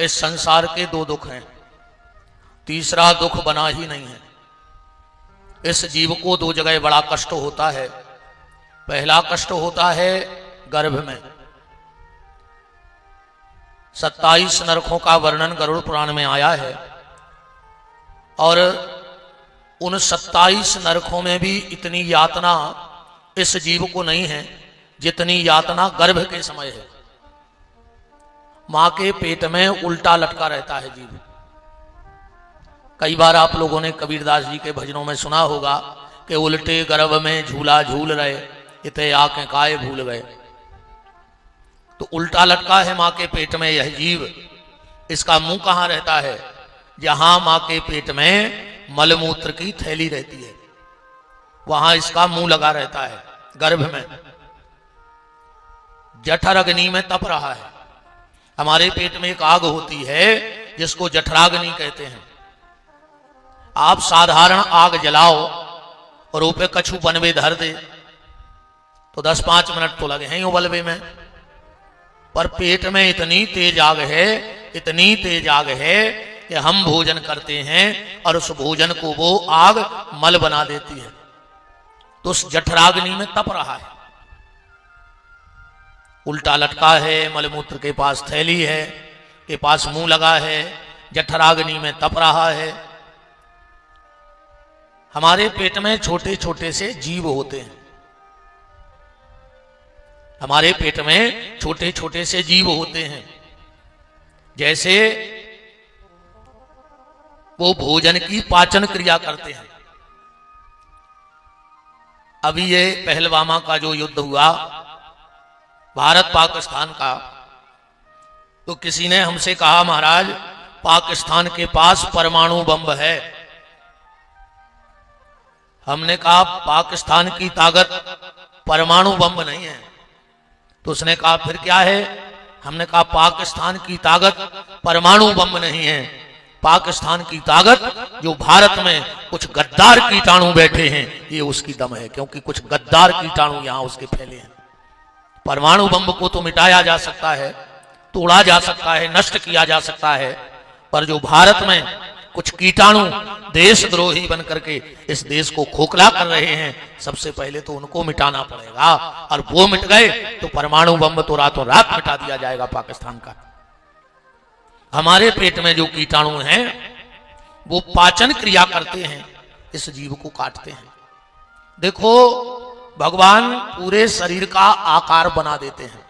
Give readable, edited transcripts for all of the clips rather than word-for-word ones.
इस संसार के दो दुख हैं, तीसरा दुख बना ही नहीं है। इस जीव को दो जगह बड़ा कष्ट होता है। पहला कष्ट होता है गर्भ में। 27 नरकों का वर्णन गरुड़ पुराण में आया है और उन 27 नरकों में भी इतनी यातना इस जीव को नहीं है जितनी यातना गर्भ के समय है। मां के पेट में उल्टा लटका रहता है जीव। कई बार आप लोगों ने कबीरदास जी के भजनों में सुना होगा कि उल्टे गर्भ में झूला झूल रहे, इते आंखें काए भूल गए। तो उल्टा लटका है मां के पेट में यह जीव। इसका मुंह कहां रहता है? जहां मां के पेट में मलमूत्र की थैली रहती है वहां इसका मुंह लगा रहता है, गर्भ में। जठर अग्नि में तप रहा है। हमारे पेट में एक आग होती है जिसको जठराग्नि कहते हैं। आप साधारण आग जलाओ और ऊपर कछु बनवे धर दे तो 10-5 मिनट तो लगे हैं यूं बलबे में, पर पेट में इतनी तेज आग है, इतनी तेज आग है कि हम भोजन करते हैं और उस भोजन को वो आग मल बना देती है। तो उस जठराग्नि में तप रहा है, उल्टा लटका है, मलमूत्र के पास थैली है, के पास मुंह लगा है, जठराग्नि में तप रहा है। हमारे पेट में छोटे छोटे से जीव होते हैं। हमारे पेट में छोटे छोटे से जीव होते हैं। जैसे वो भोजन की पाचन क्रिया करते हैं। अभी ये पहलवामा का जो युद्ध हुआ भारत पाकिस्तान का, तो किसी ने हमसे कहा महाराज पाकिस्तान के पास परमाणु बम है। हमने कहा पाकिस्तान की ताकत परमाणु बम नहीं है। तो उसने कहा फिर क्या है? हमने कहा पाकिस्तान की ताकत परमाणु बम नहीं है, पाकिस्तान की ताकत जो भारत में कुछ गद्दार कीटाणु बैठे हैं ये उसकी दम है, क्योंकि कुछ गद्दार कीटाणु यहां उसके फैले हैं। परमाणु बम को तो मिटाया जा सकता है, तोड़ा जा सकता है, नष्ट किया जा सकता है, पर जो भारत में कुछ कीटाणु देशद्रोही बन करके इस देश को खोखला कर रहे हैं, सबसे पहले तो उनको मिटाना पड़ेगा। और वो मिट गए तो परमाणु बम तो रातों रात मिटा दिया जाएगा पाकिस्तान का। हमारे पेट में जो कीटाणु हैं वो पाचन क्रिया करते हैं, इस जीव को काटते हैं। देखो भगवान पूरे शरीर का आकार बना देते हैं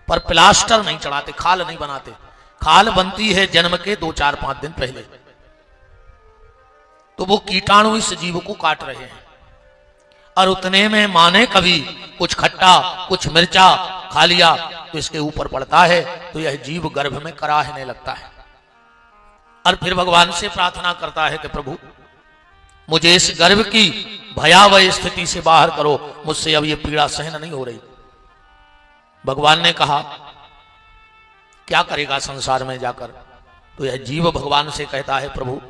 पर प्लास्टर नहीं चढ़ाते, खाल नहीं बनाते। खाल बनती है जन्म के 2-4-5 दिन पहले। तो वो कीटाणु इस जीव को काट रहे हैं और उतने में माँ ने कभी कुछ खट्टा कुछ मिर्चा खा लिया तो इसके ऊपर पड़ता है, तो यह जीव गर्भ में कराहने लगता है और फिर भगवान से प्रार्थना करता है कि प्रभु मुझे इस गर्भ की भयावह स्थिति से बाहर करो, मुझसे अब ये पीड़ा सहन नहीं हो रही। भगवान ने कहा क्या करेगा संसार में जाकर? तो यह जीव भगवान से कहता है प्रभु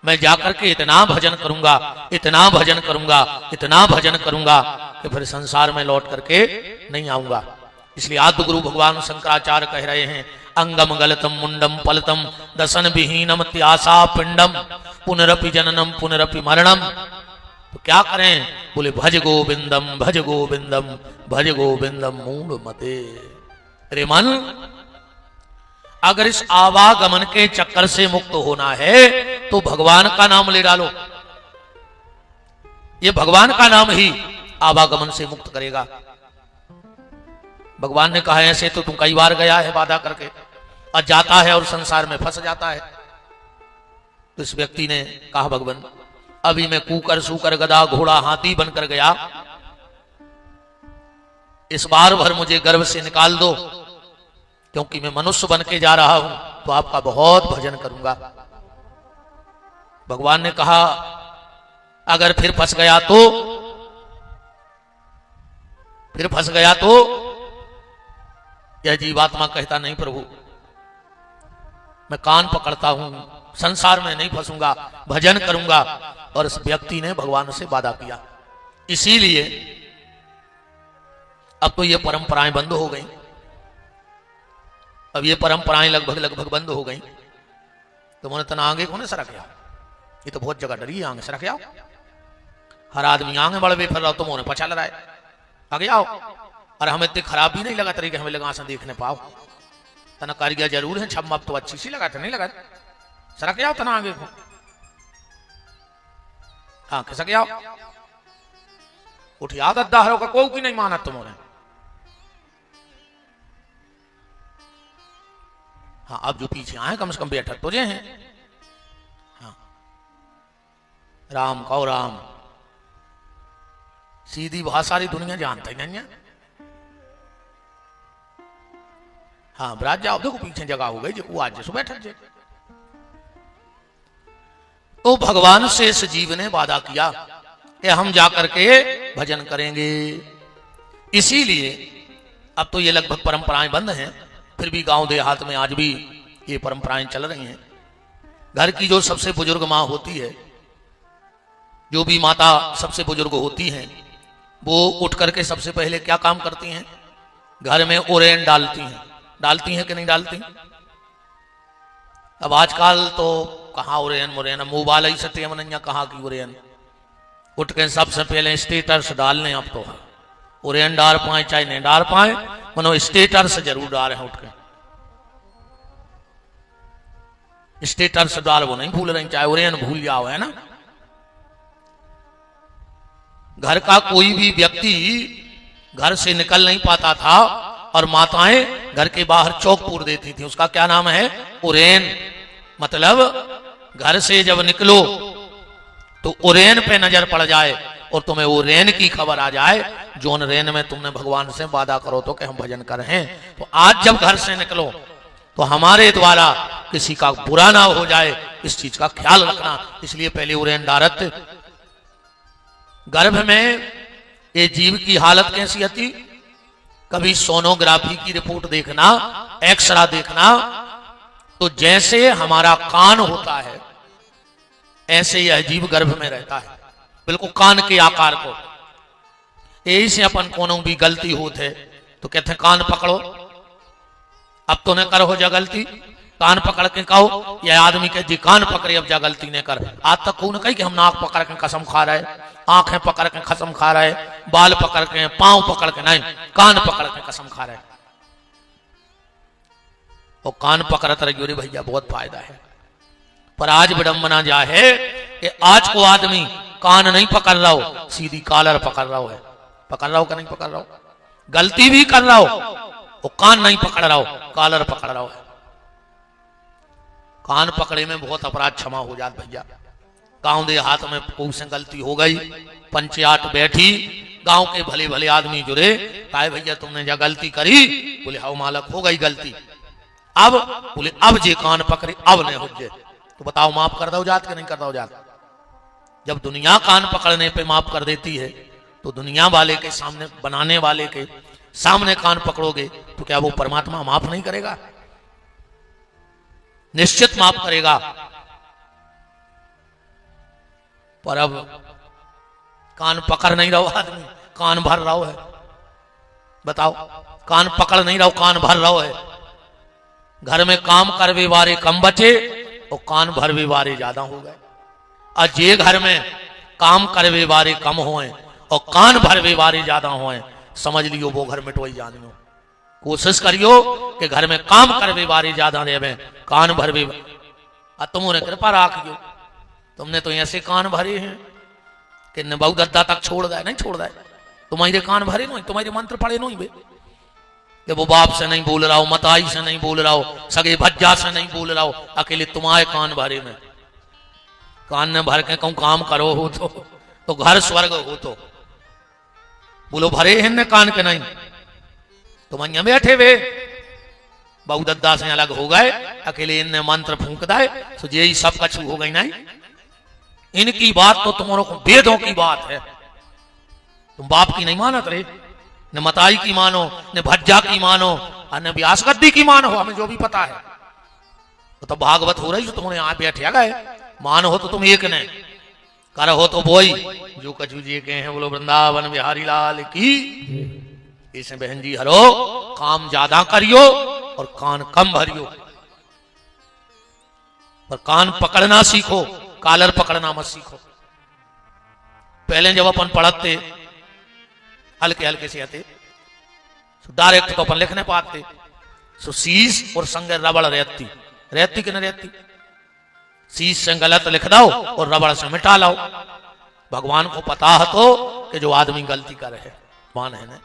मैं जाकर के इतना भजन करूंगा, इतना भजन करूंगा, इतना भजन करूंगा कि फिर संसार में लौट करके नहीं आऊंगा। इसलिए आद्य गुरु भगवान शंकराचार्य कह रहे हैं अंगम गलतम मुंडम पलतम दसन विहीनम त्यासा पिंडम पुनरपि जननम पुनरपि मरणम। तो क्या करें? बोले भज गोविंदम भज गोविंदम भज गोविंदम मूढ़ मते। अरे मन, अगर इस आवागमन के चक्कर से मुक्त होना है तो भगवान का नाम ले डालो। ये भगवान का नाम ही आवागमन से मुक्त करेगा। भगवान ने कहा ऐसे तो तुम कई बार गया है वादा करके और जाता है और संसार में फंस जाता है। तो इस व्यक्ति ने कहा भगवान अभी मैं कूकर सूकर गधा घोड़ा हाथी बनकर गया, इस बार भर मुझे गर्भ से निकाल दो क्योंकि मैं मनुष्य बन के जा रहा हूं तो आपका बहुत भजन करूंगा। भगवान ने कहा अगर फिर फंस गया तो, फिर फंस गया तो यह जीवात्मा कहता नहीं प्रभु मैं कान पकड़ता हूं, संसार में नहीं फंसूंगा, भजन करूंगा। और इस व्यक्ति ने भगवान से वादा किया। इसीलिए अब तो ये परंपराएं बंद हो गई। अब ये परंपराएं लगभग लगभग बंद हो गई। तो मैंने तना आगे को सरक आओ, ये तो बहुत जगह डरी है, आगे सरक आओ। हर आदमी आगे बढ़ फिर रहा, तुम उन्हें पछा लड़ा है, आगे आओ। और हमें इतनी खराब भी नहीं लगा तरीके, हमें लगा से देखने पाओ। तना कारीगर जरूर है, छम्मा तो अच्छी सी लगा था, नहीं लगा सरक आओ तना आगे को, हाँ खिसक आओ। उठ याद अद्दा हरो का कोई की नहीं माना तुमने। हाँ अब जो पीछे आए कम से कम बैठक तो जे हैं। हाँ राम कहो राम, सीधी भाषा सारी दुनिया जानता ही नहीं है। हाँ ब्राज जाओ, देखो पीछे जगह हो गई जो आज जैसे बैठक जे। तो भगवान से इस जीव ने वादा किया कि हम जाकर के भजन करेंगे। इसीलिए अब तो ये लगभग परंपराएं बंद हैं, फिर भी गांव देहात में आज भी ये परंपराएं चल रही हैं। घर की जो सबसे बुजुर्ग माँ होती है, जो भी माता सबसे बुजुर्ग होती हैं, वो उठ करके सबसे पहले क्या काम करती हैं? घर में ओरेन डालती हैं। डालती हैं कि नहीं डालती? अब आजकल तो कहाँ ओरेन मोरेन, मोबाइल ही सत्य मन कहाँ की ओरेन। उठ के सबसे पहले स्टेटस डालने, अब तो ओरेन डाल पाए चाहे नहीं डाल पाए, मनो स्टेटस जरूर डाल हैं। उठ के स्टेटस डाल वो नहीं भूल रही, चाहे ओरेन भूल जाओ, है ना। घर का कोई भी व्यक्ति घर से निकल नहीं पाता था और माताएं घर के बाहर चौक पूर देती थी, उसका क्या नाम है? ओरेन। मतलब घर से जब निकलो तो ओरेन पे नजर पड़ जाए और तुम्हें ओरेन की खबर आ जाए, जोन रेन में तुमने भगवान से वादा करो तो कि हम भजन कर रहे हैं। तो आज जब घर से निकलो तो हमारे द्वारा किसी का बुरा ना हो जाए, इस चीज का ख्याल रखना। इसलिए पहले ओरेन डारत। गर्भ में ये जीव की हालत कैसी थी? कभी सोनोग्राफी की रिपोर्ट देखना, एक्सरा देखना, तो जैसे हमारा कान होता है ऐसे यह जीव गर्भ में रहता है, बिल्कुल कान के आकार को। यही से अपन कोनो भी गलती होते तो कहते कान पकड़ो। अब तो न करो जा गलती, कान पकड़ के कहो, यह आदमी के जी कान पकड़े अब जा गलती ने कर। आज तक कौन कही कि हम नाक पकड़ के कसम खा रहे, आंखें पकड़ के कसम खा रहे, बाल पकड़ के, पांव पकड़ के, नहीं, कान पकड़ के कसम खा रहे। और कान पकड़ते रहिए रे भैया, बहुत फायदा है। पर आज विडंबना जा है कि आज को आदमी कान नहीं पकड़ रहा हो, सीधी कॉलर पकड़ रहा है। पकड़ रहा हो कि नहीं पकड़ रहा हो? गलती भी कर रहा हो, वो कान नहीं पकड़ रहा हो, कॉलर पकड़ रहा हो। कान पकड़े में बहुत अपराध क्षमा हो जात भैया। गांव दे हाथ में कोई से गलती हो गई, पंचायत बैठी, गांव के भले भले आदमी जुड़े, कहे भैया तुमने जा गलती करी, बोले हाउ मालक हो गई गलती। अब बोले अब जे कान पकड़े अब नहीं हो जाए, तो बताओ माफ कर दो जात कि नहीं कर दो जात? जब दुनिया कान पकड़ने पे माफ कर देती है, तो दुनिया वाले के सामने, बनाने वाले के सामने कान पकड़ोगे तो क्या वो परमात्मा माफ नहीं करेगा? निश्चित माफ करेगा। पर अब कान पकड़ नहीं रहो आदमी, कान भर रहा है। बताओ, कान पकड़ नहीं रहो, कान भर रहा है। घर में काम करवे वारे कम बचे और कान भरवे वारे ज्यादा हो गए। और जे घर में काम करवे वारे कम होए और कान भरवे वारे ज्यादा होए, समझ लियो वो घर मिटोई जानियो। कोशिश करियो कि घर में काम करवे वारे ज्यादा देवे, कान भरवे। और तुमने कृपा राखियो, तुमने तो ऐसे कान भरे हैं कि न बहुत दद्दा तक छोड़ दे, नहीं छोड़ दे। तुम्हारे कान भरे नहीं, तुम्हारे मंत्र पढ़े नहीं बे, कि वो बाप से नहीं बोल रहा हो, मताई से नहीं बोल रहा हो, सगे भज्जा से नहीं बोल रहा हो, अकेले तुम्हारे कान भरे में। कान ने भर के कहूं काम करो हो तो घर स्वर्ग हो। तो बोलो भरे हैं ने कान के नहीं, तुम यहाँ बैठे वे बहु दद्दा से अलग हो गए, अकेले इनने मंत्र फूंक दाए तो यही सब कछु हो गई। नहीं, इनकी बात तो तुम्हारों को वेदों की बात है, तुम बाप की नहीं मानत रे, न मताई की मानो, न भज्जा की मानो, और न व्यास गद्दी की मानो। हमें जो भी पता है तो भागवत हो रही, तो तुमने यहाँ बैठे गए। मान हो तो तुम एक ने, कर हो तो बोई जो कछु जी के हैं। बोलो वृंदावन बिहारी लाल की। इसे बहन जी हरो, काम ज्यादा करियो और कान कम भरियो, पर कान पकड़ना सीखो, कालर पकड़ना मत सीखो। पहले जब अपन पढ़ते हल्के हल्के से आते, डायरेक्ट तो अपन लिखने पाते, सो शीश और संग रबड़ रहती रहती कि नहीं रहती। शीश से गलत लिख दो और रबड़ से मिटा लाओ। भगवान को पता है तो कि जो आदमी गलती कर है मान है ना,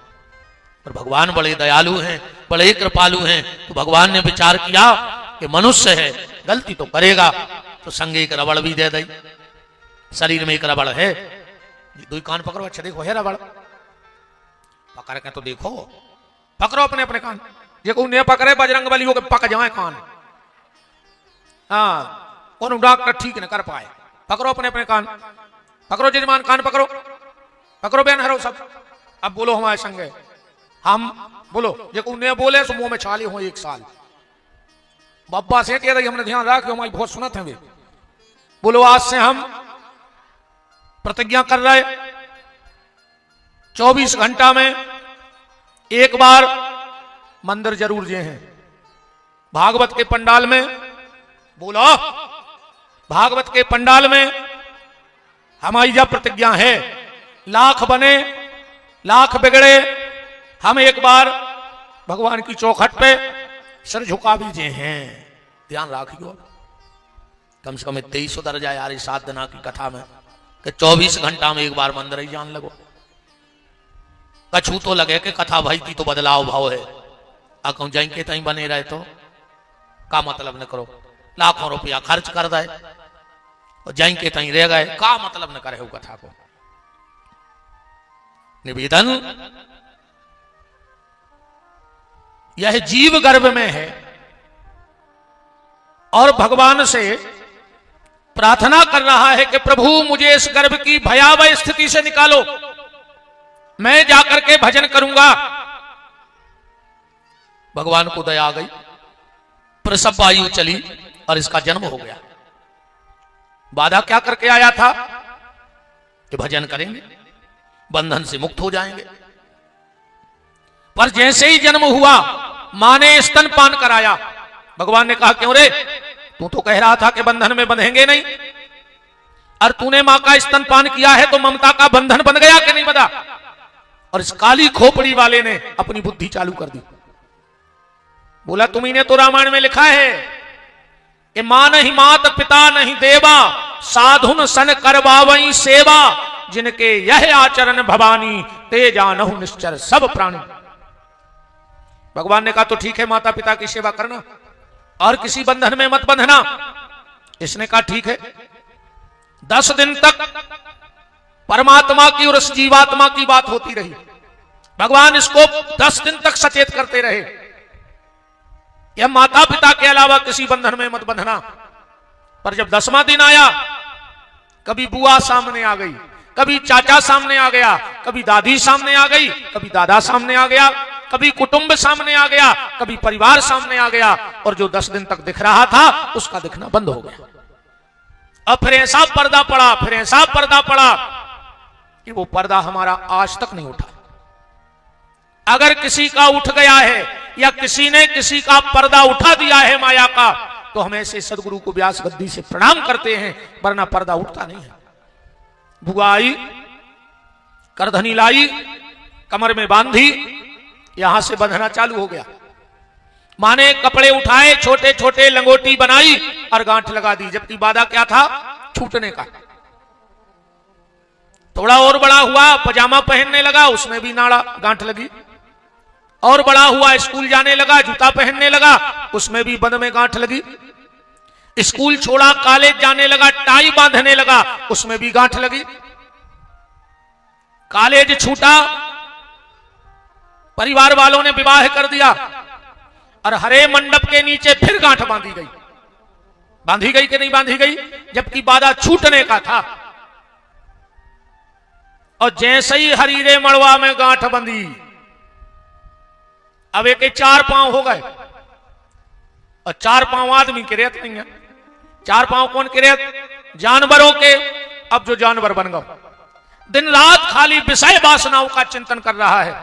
पर भगवान बड़े दयालु हैं, बड़े कृपालु हैं। तो भगवान ने विचार किया कि मनुष्य है, गलती तो करेगा, तो संग एक रबड़ भी दे दई। शरीर में एक रबड़ है, दो कान पकड़ो, अच्छा देखो है रबड़, पकड़ के तो देखो, पकड़ो अपने अपने कान, ये को ने पकड़े बजरंग बली हो के पक जाए कान। हाँ, कौन डॉक्टर ठीक न कर पाए, पकड़ो अपने अपने कान, पकड़ो जजमान कान पकड़ो, पकड़ो बहन हरो सब। अब बोलो हमारे संगे, हम बोलो, ये को ने बोले सो मुंह में छाले हो 1 साल। बब्बा से कह रही हमने ध्यान रखो, हमारी बहुत सुनत है वे। बोलो आज से हम प्रतिज्ञा कर रहे 24 घंटा में एक बार मंदिर जरूर जे हैं। भागवत के पंडाल में बोलो, भागवत के पंडाल में हमारी जब प्रतिज्ञा है, लाख बने लाख बिगड़े, हम एक बार भगवान की चौखट पे सिर झुका भी जे हैं। ध्यान रखियो, कम से कम 23 उतर जाए यार 7 दिन की कथा में, कि 24 घंटा में एक बार मंदिर ही जान लगो। कछू तो लगे कि कथा भाई की तो बदलाव भाव है, अकाउंट जाएंगे तई बने रहे तो का मतलब न करो, लाखों रुपया खर्च कर दे और जाएंगे तई रह गए, का मतलब न करे हो कथा को। निवेदन यह जीव गर्भ में है और भगवान से प्रार्थना कर रहा है कि प्रभु मुझे इस गर्भ की भयावह स्थिति से निकालो, मैं जाकर के भजन करूंगा। भगवान को दया आ गई, प्रसव वायु चली और इसका जन्म हो गया। वादा क्या करके आया था कि भजन करेंगे, बंधन से मुक्त हो जाएंगे। पर जैसे ही जन्म हुआ, मां ने स्तनपान कराया। भगवान ने कहा क्यों रे, तू तो कह रहा था कि बंधन में बंधेंगे नहीं, और तूने मां का स्तनपान किया है तो ममता का बंधन बन गया कि नहीं बना। और इस काली खोपड़ी वाले ने अपनी बुद्धि चालू कर दी। बोला तुम्ही ने तो रामायण में लिखा है कि मां नहीं मात पिता नहीं देवा, साधुन सन करवावई सेवा, जिनके यह आचरण भवानी ते जानहु निश्चर सब प्राणी। भगवान ने कहा तो ठीक है, माता पिता की सेवा करना और किसी बंधन में मत बंधना। इसने कहा ठीक है। 10 दिन तक परमात्मा की और उस जीवात्मा की बात होती रही। भगवान इसको 10 दिन तक सचेत करते रहे, यह माता पिता के अलावा किसी बंधन में मत बंधना। पर जब 10वां दिन आया, कभी बुआ सामने आ गई, कभी चाचा सामने आ गया, कभी दादी सामने आ गई, कभी दादा सामने आ गया, कभी कुटुंब सामने आ गया, कभी परिवार सामने आ गया, और जो 10 दिन तक दिख रहा था उसका दिखना बंद हो गया। अब फिर ऐसा पर्दा पड़ा, फिर ऐसा पर्दा पड़ा कि वो पर्दा हमारा आज तक नहीं उठा। अगर किसी का उठ गया है या किसी ने किसी का पर्दा उठा दिया है माया का, तो हम ऐसे सदगुरु को व्यास गद्दी से प्रणाम करते हैं, वरना पर्दा उठता नहीं है। बुआ आई, करधनी लाई, कमर में बांधी, यहां से बंधना चालू हो गया। मां ने कपड़े उठाए, छोटे छोटे लंगोटी बनाई और गांठ लगा दी, जबकि वादा क्या था, छूटने का। थोड़ा और बड़ा हुआ, पजामा पहनने लगा, उसमें भी नाड़ा गांठ लगी। और बड़ा हुआ, स्कूल जाने लगा, जूता पहनने लगा, उसमें भी बंद में गांठ लगी। स्कूल छोड़ा, कॉलेज जाने लगा, टाई बांधने लगा, उसमें भी गांठ लगी। कॉलेज छूटा, परिवार वालों ने विवाह कर दिया, और हरे मंडप के नीचे फिर गांठ बांधी गई। बांधी गई कि नहीं बांधी गई, जबकि वादा छूटने का था। और जैसे ही हरीरे मड़वा में गांठ बंधी, अब एक 4 पांव हो गए, और 4 पांव आदमी के रेत नहीं है। 4 पांव कौन के रेत, जानवरों के। अब जो जानवर बन गए, दिन रात खाली विषय वासनाओं का चिंतन कर रहा है।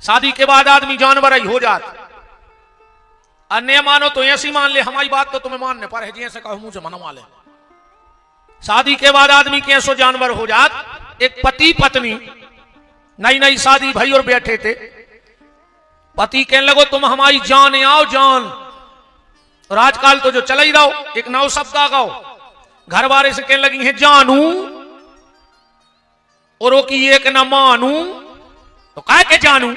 शादी के बाद आदमी जानवर ही हो जाता, अन्य मानो तो ऐसी मान ले, हमारी बात तो तुम्हें मानने पर है, जैसे कहो मुंह से मनवा ले। शादी के बाद आदमी के ऐसो जानवर हो जात। एक पति पत्नी नई नई शादी भाई और बैठे थे, पति कहने लगो तुम हमारी जान आओ जान, और आजकल तो जो चला ही रहो एक नौ शब्द आ गाओ, घर वाले से कहने लगी है जानू, और वो की एक न मानू, तो कह के जानू,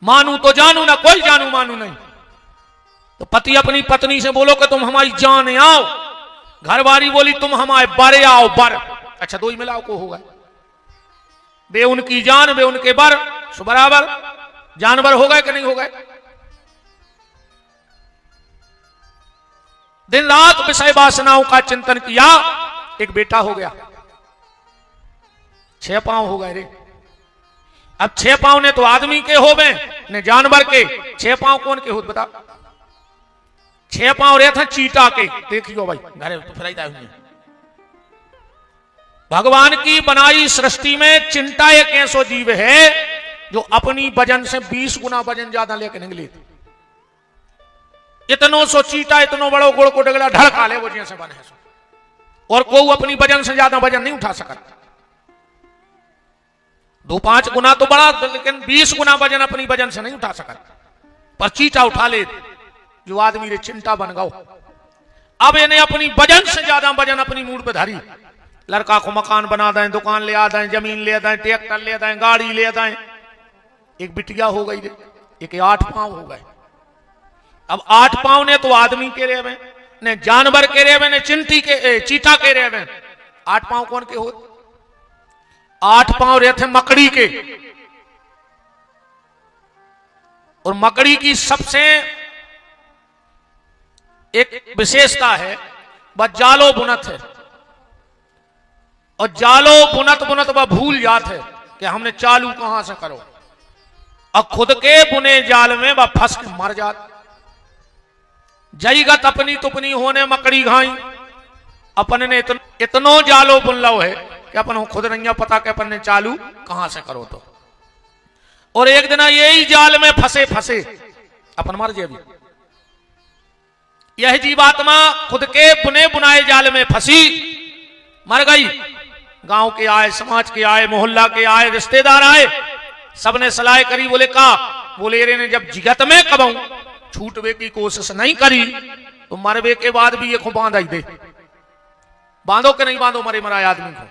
मानू तो जानू ना, कोई जानू मानू नहीं। तो पति अपनी पत्नी से बोलो कि तुम हमारी जान आओ, घरवाली बोली तुम हमारे बरे आओ बर। अच्छा दो ही मिलाओ को होगा, बे उनकी जान बे उनके बर, सो बराबर जानवर हो गए कि नहीं हो गए। दिन रात विषय वासनाओं का चिंतन किया, एक बेटा हो गया, 6 पांव हो गए रे। अब 6 पांव ने तो आदमी के हो गए ने जानवर के, 6 पांव कौन के हो बता। 6 पांव रहे थे चीटा के, देखियो भाई घरे तो फिराई हुई। भगवान की बनाई सृष्टि में चिंता एक ऐसो जीव है जो अपनी वजन से 20 गुना वजन ज्यादा लेकर निकले। इतनो सो चीटा, इतनो बड़ो गुड़ को डगला ढड़का ले वो जैसे बने सो, और को अपनी वजन से ज्यादा वजन नहीं उठा सका। 2-5 गुना तो बड़ा, लेकिन 20 गुना वजन अपनी वजन से नहीं उठा सका, पर चीटा उठा ले जो आदमी रे चिंता बन गओ। अब इन्हें अपनी वजन से ज्यादा वजन अपनी मूड पे धरी, लड़का को मकान बना दें, दुकान ले आ दें, जमीन ले दें, ट्रैक्टर ले दें, गाड़ी ले दें। एक बिटिया हो गई रे, एक 8 पांव हो गए। अब 8 पांव ने तो आदमी के रेवे ने, जानवर के रेवे ने, चीटा के रेवे। 8 पांव कौन के हो? 8 पांव रहे थे मकड़ी के, और मकड़ी की सबसे एक विशेषता है वह जालो बुनत है, और जालो बुनत बुनत वह भूल जात है कि हमने चालू कहां से करो, और खुद के बुने जाल में वह फंस के मर जात। जईगत अपनी तुपनी होने मकड़ी घाई, अपन ने इतनो जालो बुन लो है कि अपन खुद नहीं पता कि अपन ने चालू कहां से करो। तो और एक दिन यही जाल में फंसे फंसे अपन मर जाए। यह जीवात्मा खुद के बुने बुनाए जाल में फंसी मर गई। गांव के आए, समाज के आए, मोहल्ला के आए, रिश्तेदार आए, सबने सलाह करी। बोले का? बोले रे ने जब जिगत में कबू छूटवे की कोशिश नहीं करी तो मरवे के बाद भी ये को बांध आई दे। बांधो के नहीं बांधो मरे मराए आदमी को।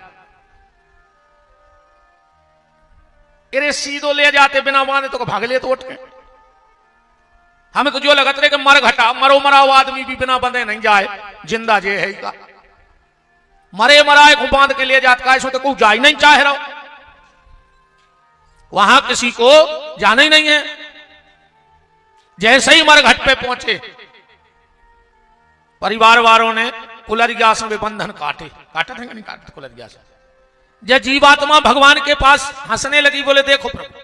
अरे सीधो ले जाते बिना बांधे तो भाग ले तो उठ के। हमें तो जो लगत रहे कि मर घटा, मरो मराओ आदमी भी बिना बंधे नहीं जाए, जिंदा जे है का। मरे मराए को बांध के ले जात का, तो कोई जा ही नहीं चाह रहा, वहां किसी को जाना ही नहीं है। जैसे ही मरघट पे पहुंचे, परिवार वालों ने कुलरिया से वे बंधन काटे थे कि नहीं काटे कुलरिया से। जब जीवात्मा भगवान के पास हंसने लगी, बोले देखो प्रभु,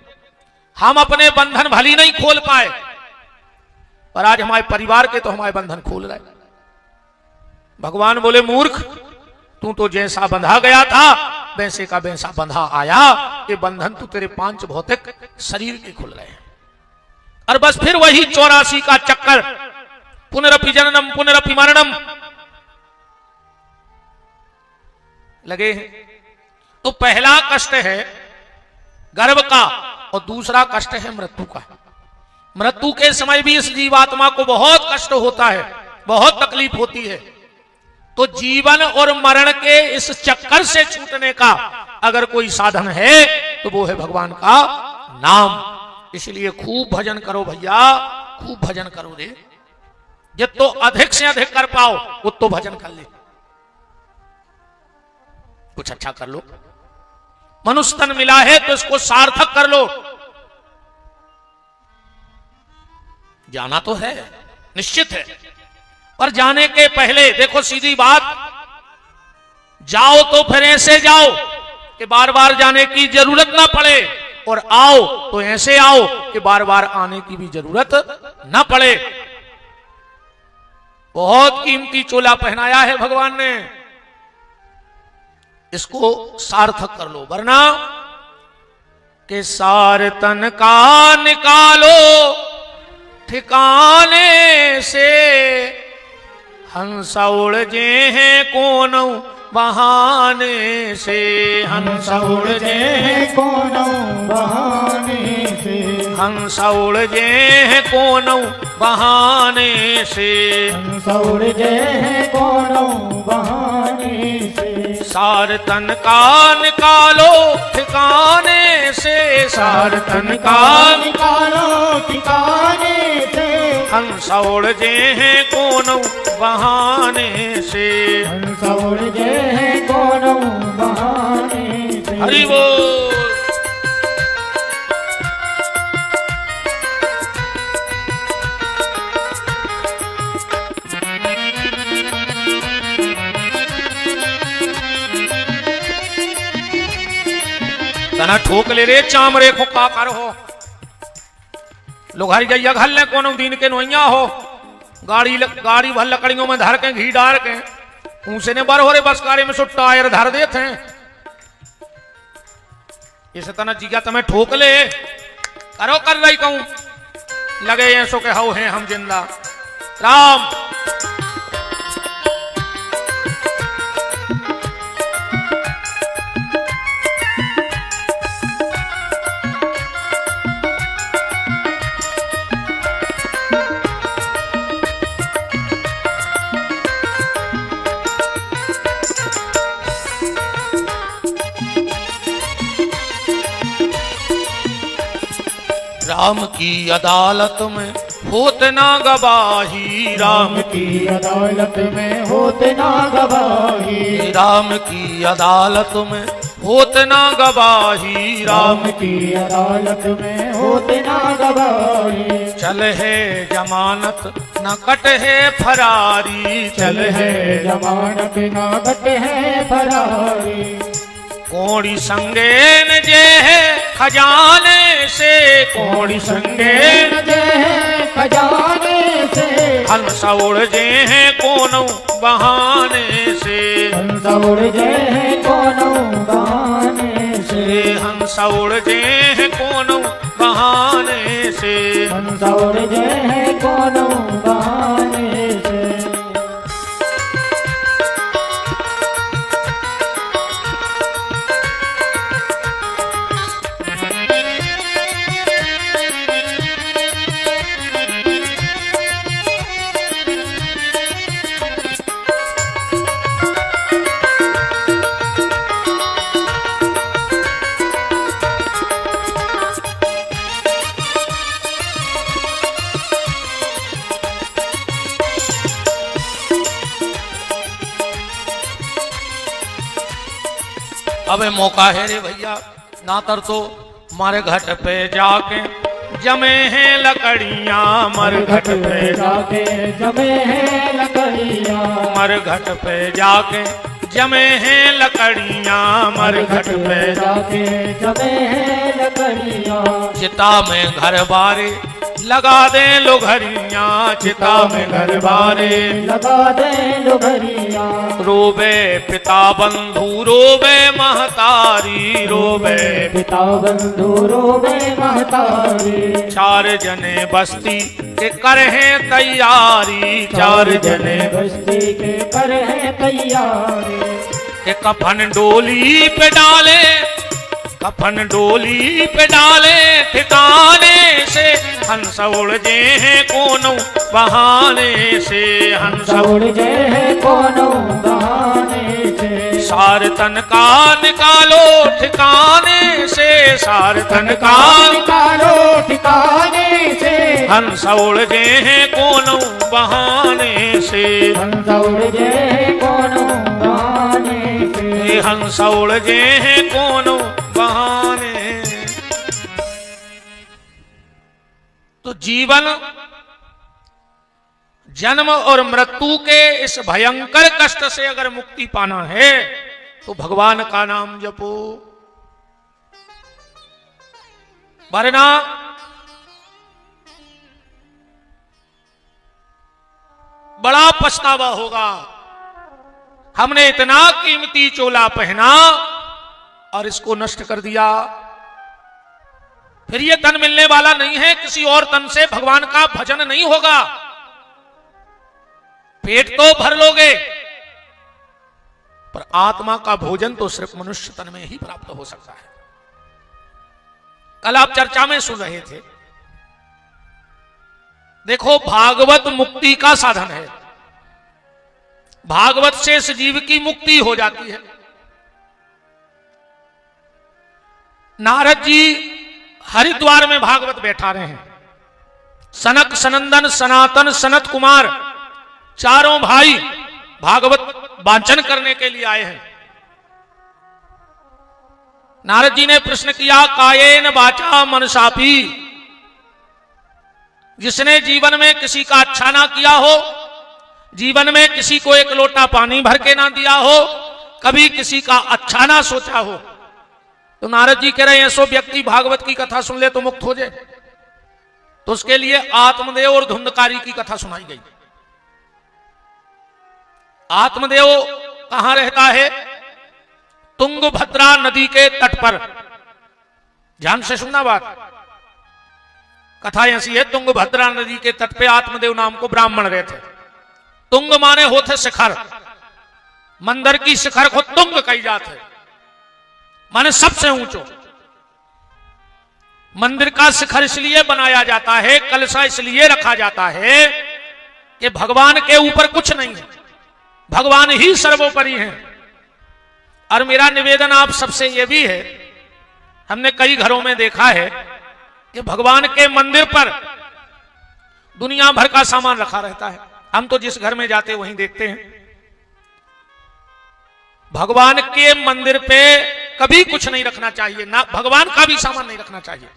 हम अपने बंधन भली नहीं खोल पाए, पर आज हमारे परिवार के तो हमारे बंधन खोल रहे। भगवान बोले मूर्ख, तू तो जैसा बंधा गया था वैसे का वैसा बंधा आया। ये बंधन तो तेरे 5 भौतिक शरीर के खुल रहे हैं, और बस फिर वही 84 का चक्कर, पुनरपि जननम पुनरपि मरणम लगे हैं। तो पहला कष्ट है गर्भ का, और दूसरा कष्ट है मृत्यु का। मृत्यु के समय भी इस जीवात्मा को बहुत कष्ट होता है, बहुत तकलीफ होती है। तो जीवन और मरण के इस चक्कर से छूटने का अगर कोई साधन है तो वो है भगवान का नाम। इसलिए खूब भजन करो भैया, खूब भजन करो रे। जितो अधिक से अधिक कर पाओ उतो भजन कर ले, कुछ अच्छा कर लो। मनुष्य तन मिला है तो इसको सार्थक कर लो। जाना तो है, निश्चित है, पर जाने के पहले देखो सीधी बात, जाओ तो फिर ऐसे जाओ कि बार बार जाने की जरूरत ना पड़े, और आओ तो ऐसे आओ कि बार बार आने की भी जरूरत ना पड़े। बहुत कीमती चोला पहनाया है भगवान ने, इसको सार्थक कर लो, वरना के सार तन का निकालो ठिकाने से, हंस उड़ जे हैं कोनो बहाने से, हंस उड़ जे हैं कोनो बहाने से, हंस उड़ जे हैं कोनो बहाने से, हंस उड़ जे हैं कोनो बहाने से, सार तन का निकालो ठिकाने से, सार तन का निकालो ठिकाने से, हंस उड़ जे हैं कोनो बहाने से, हंस उड़ जे हैं कोनो बहाने से। हरि बोल। तना ठोक ले रे चामरे को का कर हो, लोहारी जइया घर ले कोनो दिन के नोइया हो, गाड़ी भर लकड़ियों में धर के घी डाल के ऊंसे ने बर हो रे बस कारे में सो टायर धर देते हैं। इसे तना जिया तुम्हें ठोक ले करो कर रही कहूं, लगे ऐसो के हाउ हैं हम जिंदा। राम राम की अदालत में होत ना गवाही, राम की अदालत में होत ना गवाही, राम की अदालत में होत ना गवाही, राम की अदालत में होत ना गवाही, चल है जमानत न कट है फरारी, चल है जमानत ना कट है फरारी, कोड़ी संगे न जे है खजाने से, कोड़ी संगे न जे है खजाने से, हंस उड़ जे हैं कोनो बहाने से, हंस उड़ जे हैं कोनो बहाने से, हंस उड़ जे हैं कोनो बहाने से, हंस उड़ जे हैं कोनो बहाने से। अबे मौका है रे भैया, ना तर तो मारे घट पे जाके जमे हैं लकड़ियां, मर घट पे जाके जमे हैं लकड़ियां, मर घट पे जाके जमे हैं लकड़ियां, मर घट पे जाके जमे हैं लकड़ियां, चिता में घर बारे लगा दे लोघरियां, चिता में घर बारे लगा दे लोघरियां, रोबे पिता बंधु रोबे महतारी, रोबे पिता बंधु रोबे महतारी, चार जने बस्ती के कर हैं तैयारी, चार जने बस्ती के कर हैं तैयारी, के कफन डोली पे डाले, कफन डोली पे डाले ठिकाने से, हंस उड़ जे हैं कोनो बहाने से, हंस उड़ जे हैं कोनो बहाने से, सार तन का निकालो ठिकाने से, सार तन का निकालो ठिकाने से, हंस उड़ जे हैं कोनो बहाने से, हंस उड़ जे हैं कोनो बहाने से, हंस उड़ जे हैं कोनो बहाने। तो जीवन जन्म और मृत्यु के इस भयंकर कष्ट से अगर मुक्ति पाना है तो भगवान का नाम जपो, वरना बड़ा पछतावा होगा। हमने इतना कीमती चोला पहना और इसको नष्ट कर दिया। फिर ये तन मिलने वाला नहीं है, किसी और तन से भगवान का भजन नहीं होगा। पेट तो भर लोगे पर आत्मा का भोजन तो सिर्फ मनुष्य तन में ही प्राप्त हो सकता है। कल आप चर्चा में सुन रहे थे, देखो भागवत मुक्ति का साधन है। भागवत से इस जीव की मुक्ति हो जाती है। नारद जी हरिद्वार में भागवत बैठा रहे हैं। सनक, सनंदन, सनातन, सनत कुमार चारों भाई भागवत वाचन करने के लिए आए हैं। नारद जी ने प्रश्न किया, कायेन वाचा मनसापी, जिसने जीवन में किसी का अच्छा ना किया हो, जीवन में किसी को एक लोटा पानी भर के ना दिया हो, कभी किसी का अच्छा ना सोचा हो, तो नारद जी कह रहे हैं ऐसो व्यक्ति भागवत की कथा सुन ले तो मुक्त हो जाए। तो उसके लिए आत्मदेव और धुंधकारी की कथा सुनाई गई। आत्मदेव कहां रहता है? तुंगभद्रा नदी के तट पर। ध्यान से सुनना बात, कथा ऐसी है। तुंगभद्रा नदी के तट पे आत्मदेव नाम को ब्राह्मण रहते। तुंग माने होते शिखर, मंदिर की शिखर को तुंग कही जाते, माने सबसे ऊंचो। मंदिर का शिखर इसलिए बनाया जाता है, कलशा इसलिए रखा जाता है कि भगवान के ऊपर कुछ नहीं है, भगवान ही सर्वोपरि हैं। और मेरा निवेदन आप सबसे यह भी है, हमने कई घरों में देखा है कि भगवान के मंदिर पर दुनिया भर का सामान रखा रहता है। हम तो जिस घर में जाते वहीं देखते हैं। भगवान के मंदिर पे कभी कुछ नहीं रखना चाहिए, ना भगवान का भी सामान नहीं रखना चाहिए।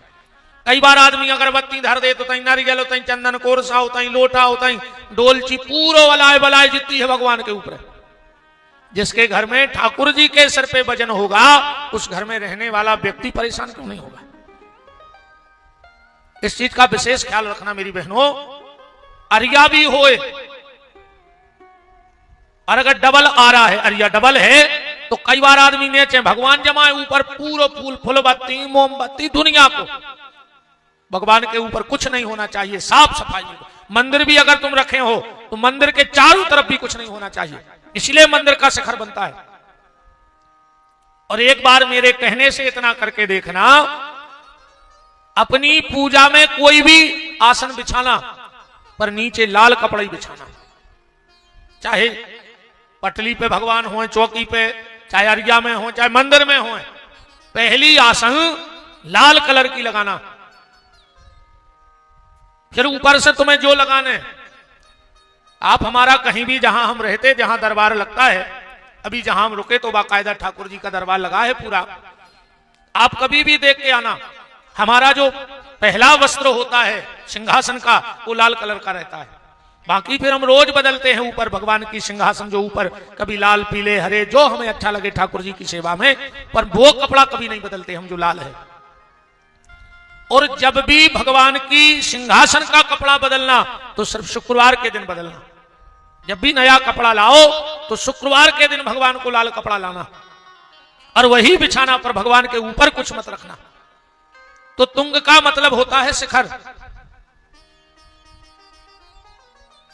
कई बार आदमी अगरबत्ती धर दे तो तई नारियल होता, चंदन कोरसा होता, लोटा होता, डोलची, पूरो वलाय बलाय जितनी है भगवान के ऊपर। जिसके घर में ठाकुर जी के सिर पे वजन होगा, उस घर में रहने वाला व्यक्ति परेशान क्यों नहीं होगा? इस चीज का विशेष ख्याल रखना मेरी बहनों। अरिया भी होए, और अगर डबल आ रहा है, अरिया डबल है, तो कई बार आदमी नेचे भगवान जमाए ऊपर पूरा फूल फुलबत्ती मोमबत्ती दुनिया को। भगवान के ऊपर कुछ नहीं होना चाहिए, साफ सफाई। मंदिर भी अगर तुम रखे हो तो मंदिर के चारों तरफ भी कुछ नहीं होना चाहिए, इसलिए मंदिर का शिखर बनता है। और एक बार मेरे कहने से इतना करके देखना, अपनी पूजा में कोई भी आसन बिछाना पर नीचे लाल कपड़ा ही बिछाना। चाहे पटली पे भगवान हो, चौकी पे, चाहे अरिया में हो, चाहे मंदिर में हो, पहली आसन लाल कलर की लगाना। फिर ऊपर से तुम्हें जो लगाने, आप हमारा कहीं भी जहां हम रहते, जहां दरबार लगता है, अभी जहां हम रुके तो बाकायदा ठाकुर जी का दरबार लगा है पूरा। आप कभी भी देख के आना, हमारा जो पहला वस्त्र होता है सिंहासन का, वो लाल कलर का रहता है। बाकी फिर हम रोज बदलते हैं ऊपर भगवान की सिंहासन जो ऊपर, कभी लाल पीले हरे जो हमें अच्छा लगे ठाकुर जी की सेवा में, पर वो कपड़ा कभी नहीं बदलते हम जो लाल है। और जब भी भगवान की सिंहासन का कपड़ा बदलना तो सिर्फ शुक्रवार के दिन बदलना। जब भी नया कपड़ा लाओ तो शुक्रवार के दिन भगवान को लाल कपड़ा लाना और वही बिछाना, पर भगवान के ऊपर कुछ मत रखना। तो तुंग का मतलब होता है शिखर।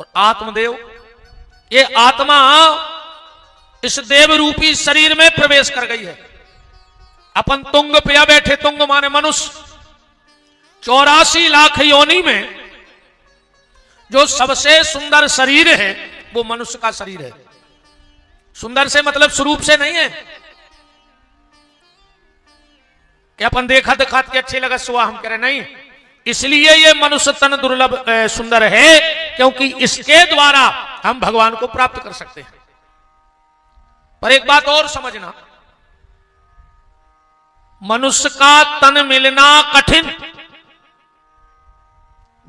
और आत्मदेव, ये आत्मा इस देव रूपी शरीर में प्रवेश कर गई है। अपन तुंग पे बैठे, तुंग माने मनुष्य। 84 लाख योनि में जो सबसे सुंदर शरीर है वो मनुष्य का शरीर है। सुंदर से मतलब स्वरूप से नहीं है कि अपन देखा दिखात के अच्छे लगा सुहा हम कह रहे, नहीं। इसलिए ये मनुष्य तन दुर्लभ सुंदर है क्योंकि इसके द्वारा हम भगवान को प्राप्त कर सकते हैं। पर एक बात और समझना, मनुष्य का तन मिलना कठिन।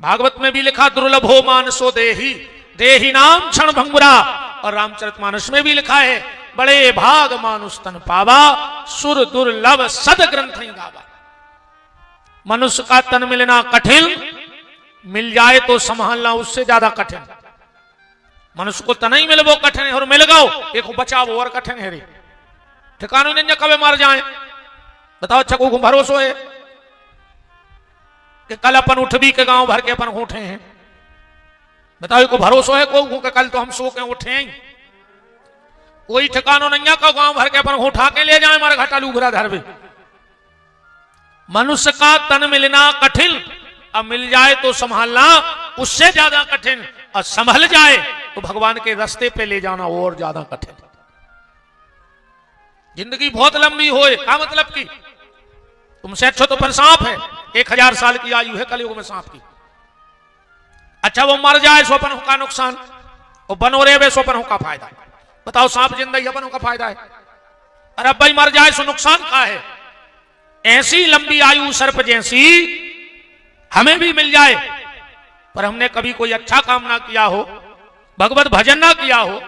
भागवत में भी लिखा दुर्लभो मानसो देही, देही नाम क्षण भंगुरा। और रामचरितमानस में भी लिखा है बड़े भाग मानुष तन पावा, सुर दुर्लभ सद ग्रंथ गावा। मनुष्य का तन मिलना कठिन, मिल जाए तो संभालना उससे ज्यादा कठिन। मनुष्य को तन ही मिले वो कठिन है, और मिल गो एक बचाव और कठिन है रे। ठिकानों ने कब मार जाए बताओ, अच्छा को भरोसा है। कि कल अपन उठबी के गांव भर के अपन उठे हैं। बताओ को भरोसा है को कि कल तो हम सो के उठे हैं, कोई ठिकानो नहीं का गांव भर के अपन उठा के ले जाए हमारे घटा लूघरा धरवे। मनुष्य का तन मिलना कठिन, अब मिल जाए तो संभालना उससे ज्यादा कठिन, और संभल जाए तो भगवान के रास्ते पे ले जाना और ज्यादा कठिन। जिंदगी बहुत लंबी होए, क्या मतलब की तुमसे अच्छा तो पर सांप है, 1000 साल की आयु है कलयुग में सांप की। अच्छा वो मर जाए सो अपन का नुकसान, वो बनो रे सो अपन का फायदा। बताओ सांप जिंदा ही अपन का फायदा है, अरे भाई मर जाए सो नुकसान का है। ऐसी लंबी आयु सर्प जैसी हमें भी मिल जाए, पर हमने कभी कोई अच्छा काम ना किया हो, भगवत भजन ना किया हो,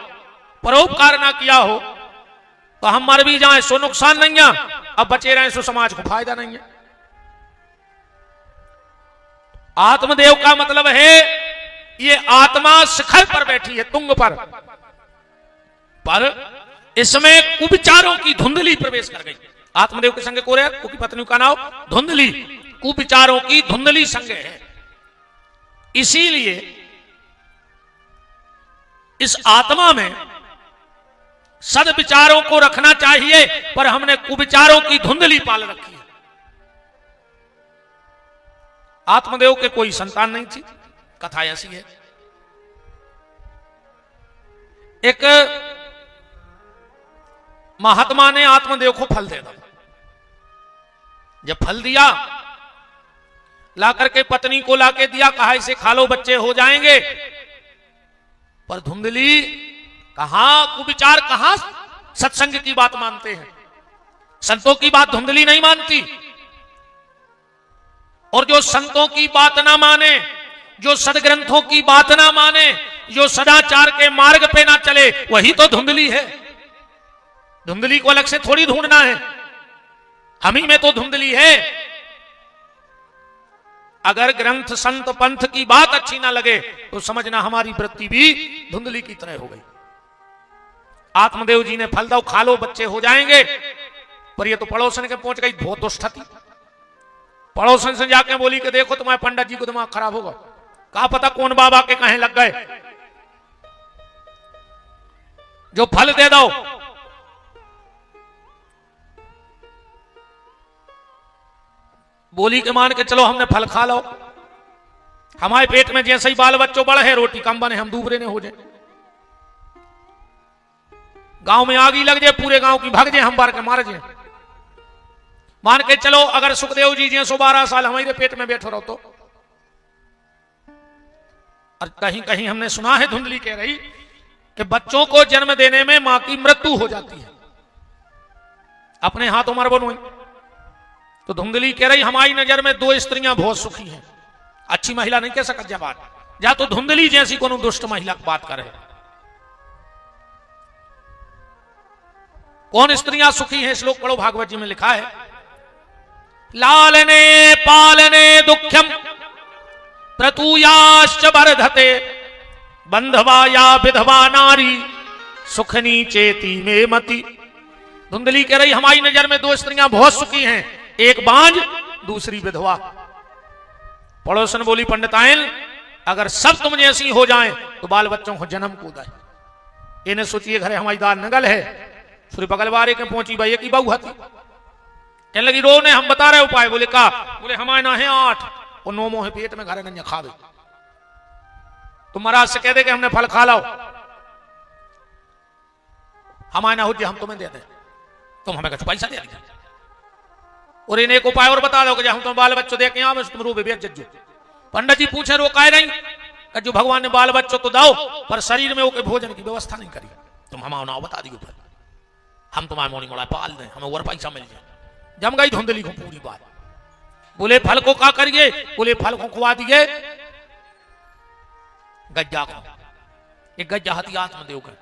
परोपकार ना किया हो, तो हम मर भी जाएं सो नुकसान नहीं है, अब बचे रहें सो समाज को फायदा नहीं है। आत्मदेव का मतलब है ये आत्मा शिखर पर बैठी है, तुंग पर इसमें कुविचारों की धुंधली प्रवेश कर गई। आत्मदेव के संग को रे की पत्नी का नाम धुंधली, कुविचारों की धुंधली संग है। इसीलिए इस आत्मा में सद्विचारों को रखना चाहिए, पर हमने कुविचारों की धुंधली पाल रखी है। आत्मदेव के कोई संतान नहीं थी, कथा ऐसी है। एक महात्मा ने आत्मदेव को फल दे दिया। जब फल दिया ला करके पत्नी को लाके दिया, कहा इसे खा लो बच्चे हो जाएंगे। पर धुंधली कहां कुविचार, कहां सत्संग की बात मानते हैं, संतों की बात धुंधली नहीं मानती। और जो संतों की बात ना माने, जो सदग्रंथों की बात ना माने, जो सदाचार के मार्ग पे ना चले, वही तो धुंधली है। धुंधली को अलग से थोड़ी ढूंढना है, हम ही में तो धुंधली है। अगर ग्रंथ संत पंथ की बात अच्छी ना लगे तो समझना हमारी वृत्ति भी धुंधली की तरह हो गई। आत्मदेव जी ने फल दो खा लो बच्चे हो जाएंगे, पर ये तो पड़ोसन के पहुंच गई, बहुत दुष्ट थी। पड़ोसन से जाके बोली कि देखो तुम्हारे पंडित जी को दिमाग खराब होगा, कहा पता कौन बाबा के कहे लग गए, जो फल दे दो। बोली के मान के चलो हमने फल खा लो, हमारे पेट में जैसे ही बाल बच्चों बढ़े रोटी कम बने, हम दूबरे ने हो जाए, गांव में आग ही लग जाए, पूरे गांव की भाग जाए, हम बार के मार जाए। मान के चलो अगर सुखदेव जी 112 साल हमारे पेट में बैठो रहो तो। और कहीं कहीं हमने सुना है, धुंधली कह रही कि बच्चों को जन्म देने में मां की मृत्यु हो जाती है, अपने हाथों मर बनो। तो धुंधली कह रही हमारी नजर में 2 स्त्रियां बहुत सुखी हैं, अच्छी महिला नहीं कह सकत जब बात, या तो धुंधली जैसी कोनो दुष्ट महिला की बात करे। कौन स्त्रियां सुखी हैं, श्लोक पढ़ो, भागवत जी में लिखा है, लालने पालने दुख्यम प्रतुयाश्च वर्धते बंधवा या विधवा नारी सुखनी चेती में मति। धुंधली कह रही हमारी नजर में 2 स्त्रियां बहुत सुखी हैं, एक बांझ दूसरी विधवा। पड़ोसन बोली पंडिताइन अगर सब तुम जैसी हो जाएं तो बाल बच्चों को जन्म कूदा है। इन्हें सोचिए घरे हमारी दाल नगल है, सूर्य बगलवारे के पहुंची भैया की बहू हती, कहने लगी रो ने हम बता रहे उपाय। बोले का, बोले हमारे ना है 8 और 9 मोह पेट में घरे नंजा खा दे, तुम महाराज से कह दे कि हमने फल खा लाओ, हमारे ना हो हम तुम्हें दे दें, तुम हमें कुछ पैसा दे दीजिए। और इन्हें एक उपाय और बता दो कि हम तुम बाल बच्चों दे के यहाँ तुम रो बेबे जज्जो। पंडित जी पूछे रोकाए नहीं, जो भगवान ने बाल बच्चों तो दो पर शरीर में वो भोजन की व्यवस्था नहीं करी, तुम हमारा नाव बता दियो, फिर हम तुम्हारे मोड़ी मोड़ा पाल दें, हमें और पैसा मिल जाए। जम गई धुंधली को पूरी बात। बोले फल को क्या करिए, बोले फल को खुआ दिए गज्जा को। एक गज्जा हती आत्मदेव का,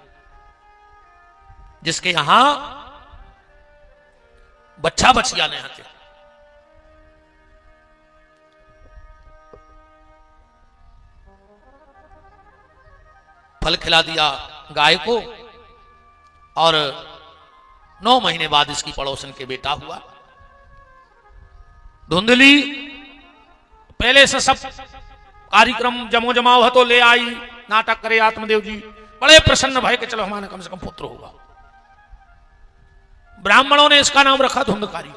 जिसके यहां बच्चा बचिया ने हते। फल खिला दिया गाय को और 9 महीने बाद इसकी पड़ोसन के बेटा हुआ। धुंधली पहले से सब कार्यक्रम जमो जमाओ है तो ले आई, नाटक करे आत्मदेव जी, बड़े प्रसन्न भय के चलो हमारा कम से कम पुत्र होगा। ब्राह्मणों ने इसका नाम रखा धुंधकारी।